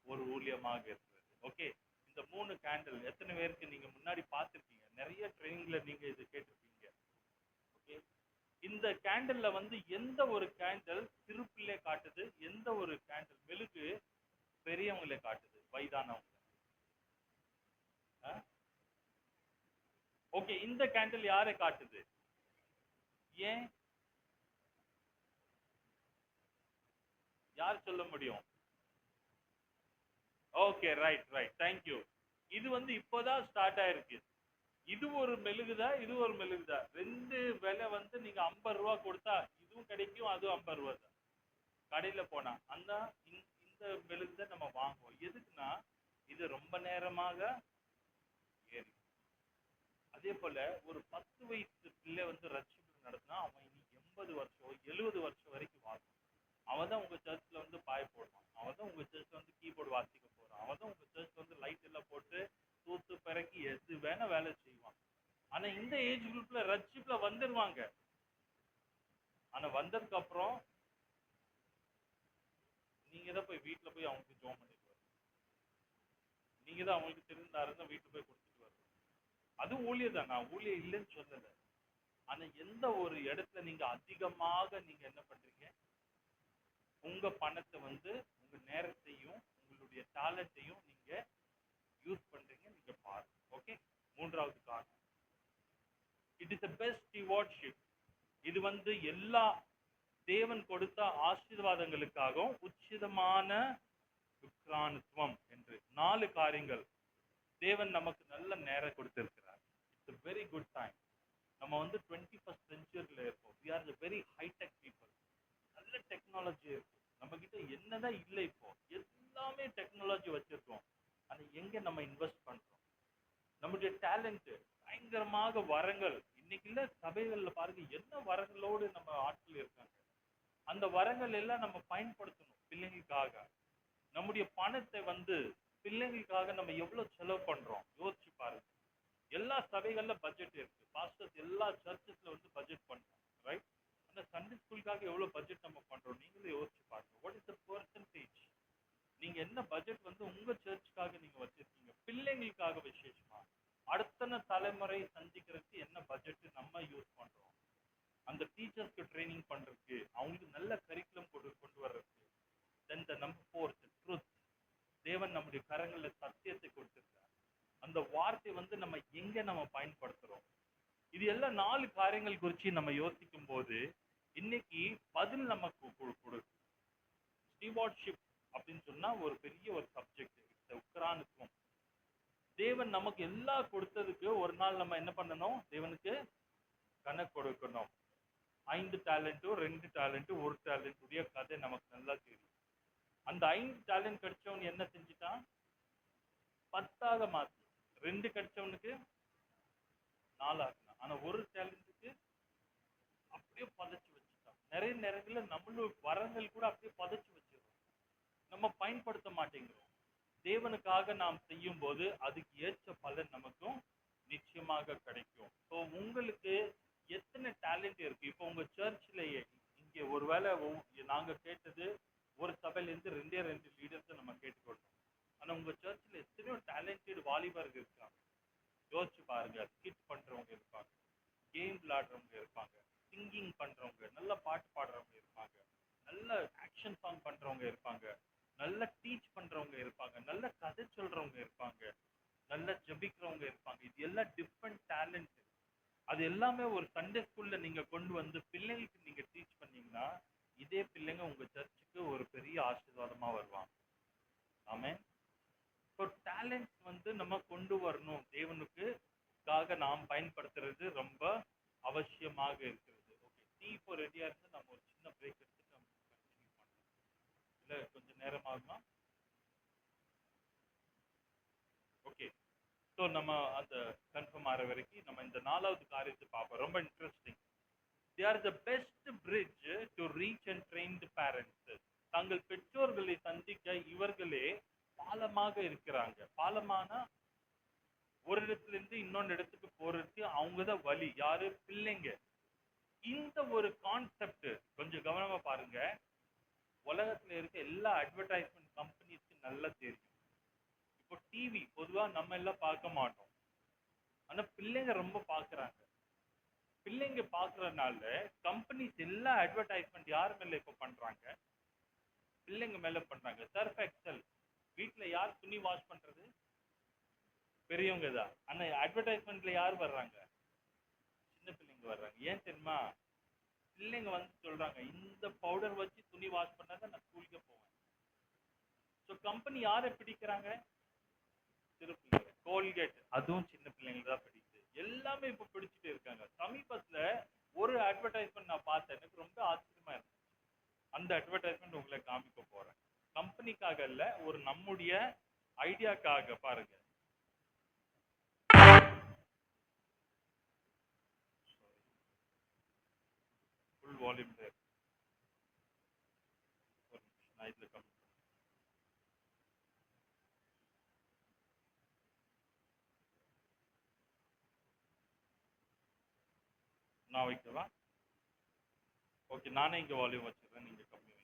ஒரு ஊழியமாக இருக்கிறது. ஓகே, இந்த 3 கேண்டில் எத்தனை பேருக்கு நீங்க முன்னாடி பார்த்துருக்கீங்க? நிறைய ட்ரைனிங்ல நீங்க இது கேட்டிருப்பீங்க. ஓகே, இந்த கேண்டில்ல எந்த ஒரு கேண்டில் சிறுபிள்ளை காட்டுது, எந்த ஒரு கேண்டில் மெழுகு பெரியவங்களை காட்டுது, வயதானவங்க. ஓகே, இந்த கேண்டில் யாரை காட்டுது? ஏன்? யார் சொல்ல முடியும்? Okay, right right, thank you. இது இப்போதான் ஸ்டார்ட் ஆயிருக்கு. இது ஒரு மெழுகுதா, இது ஒரு மெழுகுதா. 2 விலை நீங்க 50 ரூபா கொடுத்தா இதுவும் கிடைக்கும், அதுவும் 50 ரூபா தான். கடையில போனா இந்த மெழுகுதான் நம்ம வாங்குவோம். எதுக்குன்னா இது ரொம்ப நேரமாக ஏறி. அதே போல ஒரு 10 வயசு பிள்ளை ரட்சிப்பு நடத்தினா அவன் இனி 80 வருஷம் 70 வருஷம் வரைக்கும் வாழும். அவன் தான் உங்க சர்ச்ல பாய போடுவான், அவன் தான் உங்க சர்ச்ல கீபோர்டு வாசிக்க போறான், அவன் தான் உங்க சர்ச்ல லைட் எல்லாம் போட்டு தூத்து பிறக்கி எது வேணா வேலை செய்வான். ஆனா இந்த ஏஜ் குரூப்ல ரட்சிப்ல வந்துருவாங்க. ஆனா வந்ததுக்கு அப்புறம் நீங்க தான் போய் வீட்டுல போய் அவங்களுக்கு ஜோம் பண்ணிட்டு வரணும். நீங்க தான் அவங்களுக்கு தெரிந்தாருன்னா வீட்டுல போய் கொடுத்துட்டு வரணும். அது ஊழியர் தான், நான் ஊழியர் இல்லைன்னு சொல்லல. ஆனா எந்த ஒரு இடத்துல நீங்க அதிகமாக நீங்க என்ன பண்றீங்க, உங்க பணத்தை உங்க நேரத்தையும் உங்களுடைய டேலண்ட்டையும் நீங்க யூஸ் பண்றீங்க, நீங்க பாருங்க. ஓகே, 3வது காரணம், இட் இஸ் தி பெஸ்ட் ஸ்டீவார்ட்ஷிப். இது எல்லா தேவன் கொடுத்த ஆசீர்வாதங்களுக்காகவும் உச்சிதமான உக்ரானத்துவம் என்று 4 காரியங்கள் தேவன் நமக்கு நல்ல நேரம் கொடுத்திருக்கிறார். It's a very good time. நம்ம 21st centuryல இருக்கோம். we are the very high tech people. நல்ல டெக்னாலஜி இருக்கு நம்ம கிட்ட. என்னதான் இல்லை, இப்போ எல்லாமே டெக்னாலஜி வச்சிருக்கோம். ஆனா எங்க நம்ம இன்வெஸ்ட் பண்றோம்? நம்முடைய டேலண்ட் பயங்கரமாக வரங்கள் இன்னைக்கு இல்ல, சபைகள்ல பாருங்க என்ன வரங்களோடு நம்ம ஆட்கள் இருக்காங்க. அந்த வரங்கள் எல்லாம் நம்ம பயன்படுத்தணும் பிள்ளைங்களுக்காக. நம்முடைய பணத்தை பிள்ளைங்களுக்காக நம்ம எவ்வளவு செலவு பண்றோம் யோசிச்சு பாருங்க. எல்லா சபைகள்ல பட்ஜெட் இருக்கு, பாஸ்டர்ஸ் எல்லா சர்ச்சஸ்ல பட்ஜெட் பண்றோம், ரைட்? ஆனா சண்டே ஸ்கூலுக்காக எவ்வளவு பட்ஜெட் நம்ம பண்றோம் நீங்களே யோசிச்சு பாருங்க. What is the percentage? நீங்க என்ன பட்ஜெட் உங்க சர்ச்சுக்காக நீங்க வச்சிருக்கீங்க? பிள்ளைங்களுக்காக விசேஷமா அடுத்த தலைமுறை சந்திக்கிறதுக்கு என்ன பட்ஜெட் நம்ம யூஸ் பண்றோம்? அந்த டீச்சர்ஸ்க்கு ட்ரைனிங் பண்றதுக்கு, அவங்களுக்கு நல்ல கரிக்குலம் கொண்டு வர்றதுக்கு. தென் த நம்பர் 4, ட்ரூத். தேவன் நம்முடைய கரங்கள்ல சத்தியத்தை கொடுத்திருக்கார். அந்த வார்த்தை நம்ம எங்க நம்ம பயன்படுத்துறோம்? இது எல்லாம் 4 காரியங்கள் குறித்து நம்ம யோசிக்கும் போது இன்னைக்கு பதில் நமக்கு கொடுக்கும். ஸ்டீவார்ட்ஷிப் அப்படின்னு சொன்னா ஒரு பெரிய ஒரு சப்ஜெக்ட். உக்ரானுத்துவம். தேவன் நமக்கு எல்லாம் கொடுத்ததுக்கு ஒரு நாள் நம்ம என்ன பண்ணணும்? தேவனுக்கு கணக்கு கொடுக்கணும். 5 டேலண்ட்டும் 2 டேலண்ட்டும் 1 டேலண்ட் உடைய கதை நமக்கு நல்லா தெரியும். அந்த 5 டேலண்ட் கிடைச்சவன் என்ன செஞ்சுட்டான்? 10ஆக மாத்தி. 2 கிடைச்சவனுக்கு 4 ஆக்கினான். ஆனா 1 டேலண்ட்டுக்கு அப்படியே பதைச்சு வச்சுட்டான். நிறைய நேரங்கள்ல நம்மளோட வரங்கள் கூட அப்படியே பதைச்சு வச்சிருக்கோம், நம்ம பயன்படுத்த மாட்டேங்கிறோம். தேவனுக்காக நாம் செய்யும் போது அதுக்கு ஏற்ற பலன் நமக்கும் நிச்சயமாக கிடைக்கும். ஸோ உங்களுக்கு எத்தனை டேலண்ட் இருக்கு? இப்போ உங்க சர்ச்லயே இங்கே ஒருவேளை நாங்க கேட்டது ஒரு சபையிலேருந்து 2 லீடர்ஸை நம்ம கேட்டுக்கொள்றோம். ஆனா உங்க சர்ச்ல எத்தனையோ டேலண்டட் வாலிபர்கள் இருக்காங்க. யோசிச்சு பாருங்க. ஸ்கிட் பண்றவங்க இருப்பாங்க, கேம் விளையாடுறவங்க இருப்பாங்க, சிங்கிங் பண்றவங்க, நல்ல பாட்டு பாடுறவங்க இருப்பாங்க, நல்ல ஆக்ஷன் சாங் பண்றவங்க இருப்பாங்க, நல்ல டீச் பண்றவங்க இருப்பாங்க, நல்ல கதை சொல்றவங்க இருப்பாங்க, நல்ல ஜெபிக்கிறவங்க இருப்பாங்க. இது எல்லாம் டிஃப்ரெண்ட் டேலண்ட். அது எல்லாமே ஒரு சண்டே ஸ்கூல்ல நீங்க கொண்டு வந்து பிள்ளைங்களுக்கு நீங்க டீச் பண்ணீங்கன்னா, இதே பிள்ளைங்க உங்க சர்ச்சுக்கு ஒரு பெரிய ஆசீர்வாதமா வருவாங்க. ஆமென். இப்போ டேலண்ட்ஸ் வந்து நம்ம கொண்டு வரணும். தேவனுக்காக நாம் பயன்படுத்துறது ரொம்ப அவசியமாக இருக்கிறது. ஓகே, டீ இப்போ ரெடியா இருக்கு. நம்ம ஒரு சின்ன பிரேக் எடுத்துட்டு நம்ம கண்டினியூ பண்ணலாம். இல்ல கொஞ்சம் நேரம் ஆகுமா? ஓகே. ஸோ நம்ம அந்த கன்ஃபார்ம் ஆகிற வரைக்கும் நம்ம இந்த 4வது காரியத்தை பார்ப்போம். ரொம்ப interesting. They are the best bridge to reach and train the parents. தங்கள் பெற்றோர்களை சந்திக்க இவர்களே பாலமாக இருக்கிறாங்க. பாலமானா ஒரு இடத்துல இருந்து இன்னொன்று இடத்துக்கு போறதுக்கு அவங்க தான் வழி. யாரு? பிள்ளைங்க. இந்த ஒரு கான்செப்ட் கொஞ்சம் கவனமா பாருங்க. உலகத்துல இருக்க எல்லா அட்வர்டைஸ்மெண்ட் கம்பெனிஸ்க்கு நல்லா தெரியும். இப்போ டிவி பொதுவா நம்ம எல்லாம் பார்க்க மாட்டோம், ஆனா பிள்ளைங்க ரொம்ப பார்க்கறாங்க. பிள்ளைங்க பார்க்கறதுனால கம்பெனிஸ் எல்லா அட்வர்டைஸ்மெண்ட் யார் மேல இப்போ பண்றாங்க? பிள்ளைங்க மேல பண்றாங்க. சர்ஃப் எக்ஸல் வீட்ல யார் துணி வாஷ் பண்றது? பெரியவங்க தான். ஆனா அட்வர்டைஸ்மெண்ட்ல யார் வர்றாங்க? சின்ன பிள்ளைங்க வர்றாங்க. ஏன் தெரியுமா? பிள்ளைங்க வந்து சொல்றாங்க, இந்த பவுடர் வச்சு துணி வாஷ் பண்ணாதான் நான் ஸ்கூலுக்கு போவேன். ஸோ கம்பெனி யாரை பிடிக்கிறாங்க? சிறு பிள்ளைங்க. கோல்கேட் அதுவும் சின்ன பிள்ளைங்க தான் பிடிக்குது. எல்லாமே இப்போ பிடிச்சிட்டு இருக்காங்க. சமீபத்துல ஒரு அட்வர்டைஸ்மெண்ட் நான் பார்த்தேன், எனக்கு ரொம்ப ஆச்சரியமா இருந்துச்சு. அந்த அட்வர்டைஸ்மெண்ட் உங்களை காமிக்க போறேன். கம்பெனிக்காக இல்ல, ஒரு நம்முடைய ஐடியாக்காக. பாருங்க. ஃபுல் வால்யூம் தேர். ஒரு நிமிஷம், நான் இதுல கம்மி பண்றேன். நான் வைக்கவா? ஓகே, நானே இங்க வால்யூம் வச்சிடுறேன், நீங்க கம்மி வைங்க.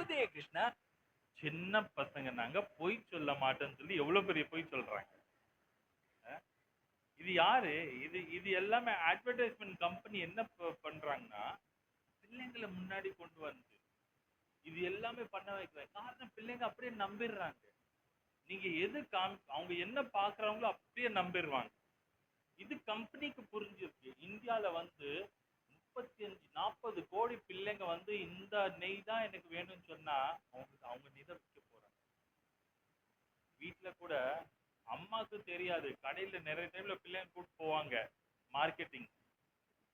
உதய கிருஷ்ணா சின்ன பசங்க நாங்க பொய் சொல்ல மாட்டோம்னு சொல்லி எவ்வளவு பெரிய பொய் சொல்றாங்க. இது யாரு? இது இது எல்லாமே அட்வர்டைஸ்மெண்ட் கம்பெனி என்ன பண்றாங்கன்னா, பிள்ளைங்களை முன்னாடி கொண்டு வந்து இது எல்லாமே பண்ண வைக்கிறாங்க. காரணம் பிள்ளைங்க அப்படியே நம்பிடுறாங்க. நீங்க எது அவங்க என்ன பாக்குறாங்களோ அப்படியே நம்பிடுவாங்க. இது கம்பெனிக்கு புரிஞ்சிருக்கு. இந்தியால வந்து 35-40 கோடி பிள்ளைங்க வந்து இந்த நெய் தான் எனக்கு வேணும்னு சொன்னா அவங்க நெய் தான் விற்க போறாங்க. வீட்டுல கூட அம்மாவுக்கு தெரியாது. கடையில நிறைய டைம்ல பிள்ளைங்க கூப்பிட்டு போவாங்க மார்க்கெட்டிங்.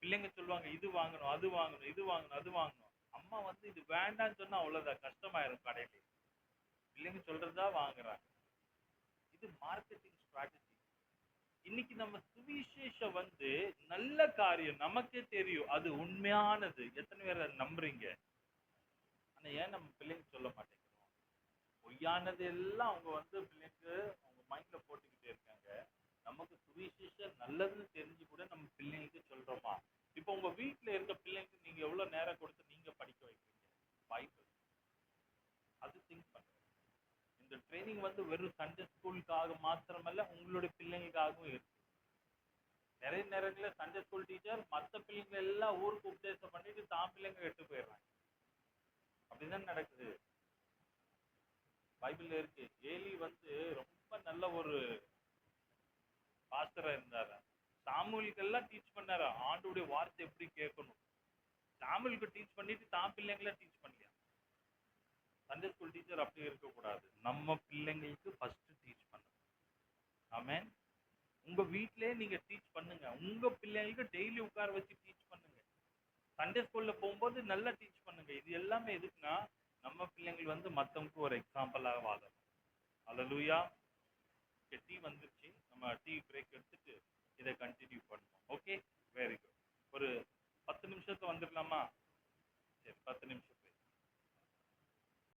பிள்ளைங்க சொல்லுவாங்க, இது வாங்கணும், அது வாங்கணும், இது வாங்கணும், அது வாங்கணும். அம்மா வந்து இது வேண்டாம்னு சொன்னா அவ்வளவுதான், கஷ்டமாயிரும். கடையில பிள்ளைங்க சொல்றதா வாங்குறாங்க. இது மார்க்கெட்டிங் ஸ்ட்ராட்டஜி. இன்னைக்கு நம்ம சுவிசேஷம் வந்து நல்ல காரியம், நமக்கே தெரியும் அது உண்மையானது. எத்தனை பேர் அதை நம்புறீங்க? ஆனா ஏன் நம்ம பிள்ளைங்க சொல்ல மாட்டேங்கிறோம்? பொய்யானது எல்லாம் அவங்க வந்து பிள்ளைங்க அவங்க மைண்ட்ல போட்டுக்கிட்டே இருக்காங்க. நமக்கு சுவிசேஷம் நல்லதுன்னு தெரிஞ்சு கூட நம்ம பிள்ளைங்களுக்கு சொல்றோமா? இப்போ உங்க வீட்டுல இருக்க பிள்ளைங்களுக்கு நீங்க எவ்வளவு நேரம் கொடுத்து நீங்க படிக்க வைக்கிறீங்க பைபிள்? அது திங்க் பண்ணுங்க. இந்த ட்ரைனிங் வந்து வெறும் சண்டே ஸ்கூலுக்காக மாத்திரமல்ல, உங்களுடைய பிள்ளைங்களுக்காகவும் இருக்கு. நிறைய நேரங்களில் சண்டே ஸ்கூல் டீச்சர் மற்ற பிள்ளைங்க எல்லாம் ஊருக்கு உபதேசம் பண்ணிட்டு தான் பிள்ளைங்க கெட்டு போயிடுறாங்க. அப்படிதான் நடக்குது. பைபிள்ல இருக்கு. ஏலி வந்து ரொம்ப நல்ல ஒரு பாஸ்டரா இருந்தாரு. சாமுவேலுக்கு எல்லாம் டீச் பண்ணாரு ஆண்டோடைய வார்த்தை எப்படி கேட்கணும். சாமுவேலுக்கு டீச் பண்ணிட்டு தான் பிள்ளைங்கள டீச் பண்ணலையா? சண்டே ஸ்கூல் டீச்சர் அப்படி இருக்கக்கூடாது. நம்ம பிள்ளைங்களுக்கு ஃபர்ஸ்ட் டீச் பண்ணணும். ஆமென். உங்க வீட்டிலேயே நீங்க டீச் பண்ணுங்க. உங்க பிள்ளைங்களுக்கு டெய்லி உட்கார வச்சு டீச் பண்ணுங்க. சண்டே ஸ்கூல்ல போகும்போது நல்லா டீச் பண்ணுங்க. இது எல்லாமே எதுக்குன்னா, நம்ம பிள்ளைங்கள் வந்து மற்றவங்களுக்கு ஒரு எக்ஸாம்பிளாக வாழணும். அல்லேலூயா. ஓகே, டீ வந்துருச்சு. நம்ம டீ பிரேக் எடுத்துட்டு இதை கண்டினியூ பண்ணுவோம். Okay, very good. ஒரு 10 நிமிஷத்துல வந்துடலாமா? சரி, 10 நிமிஷம்.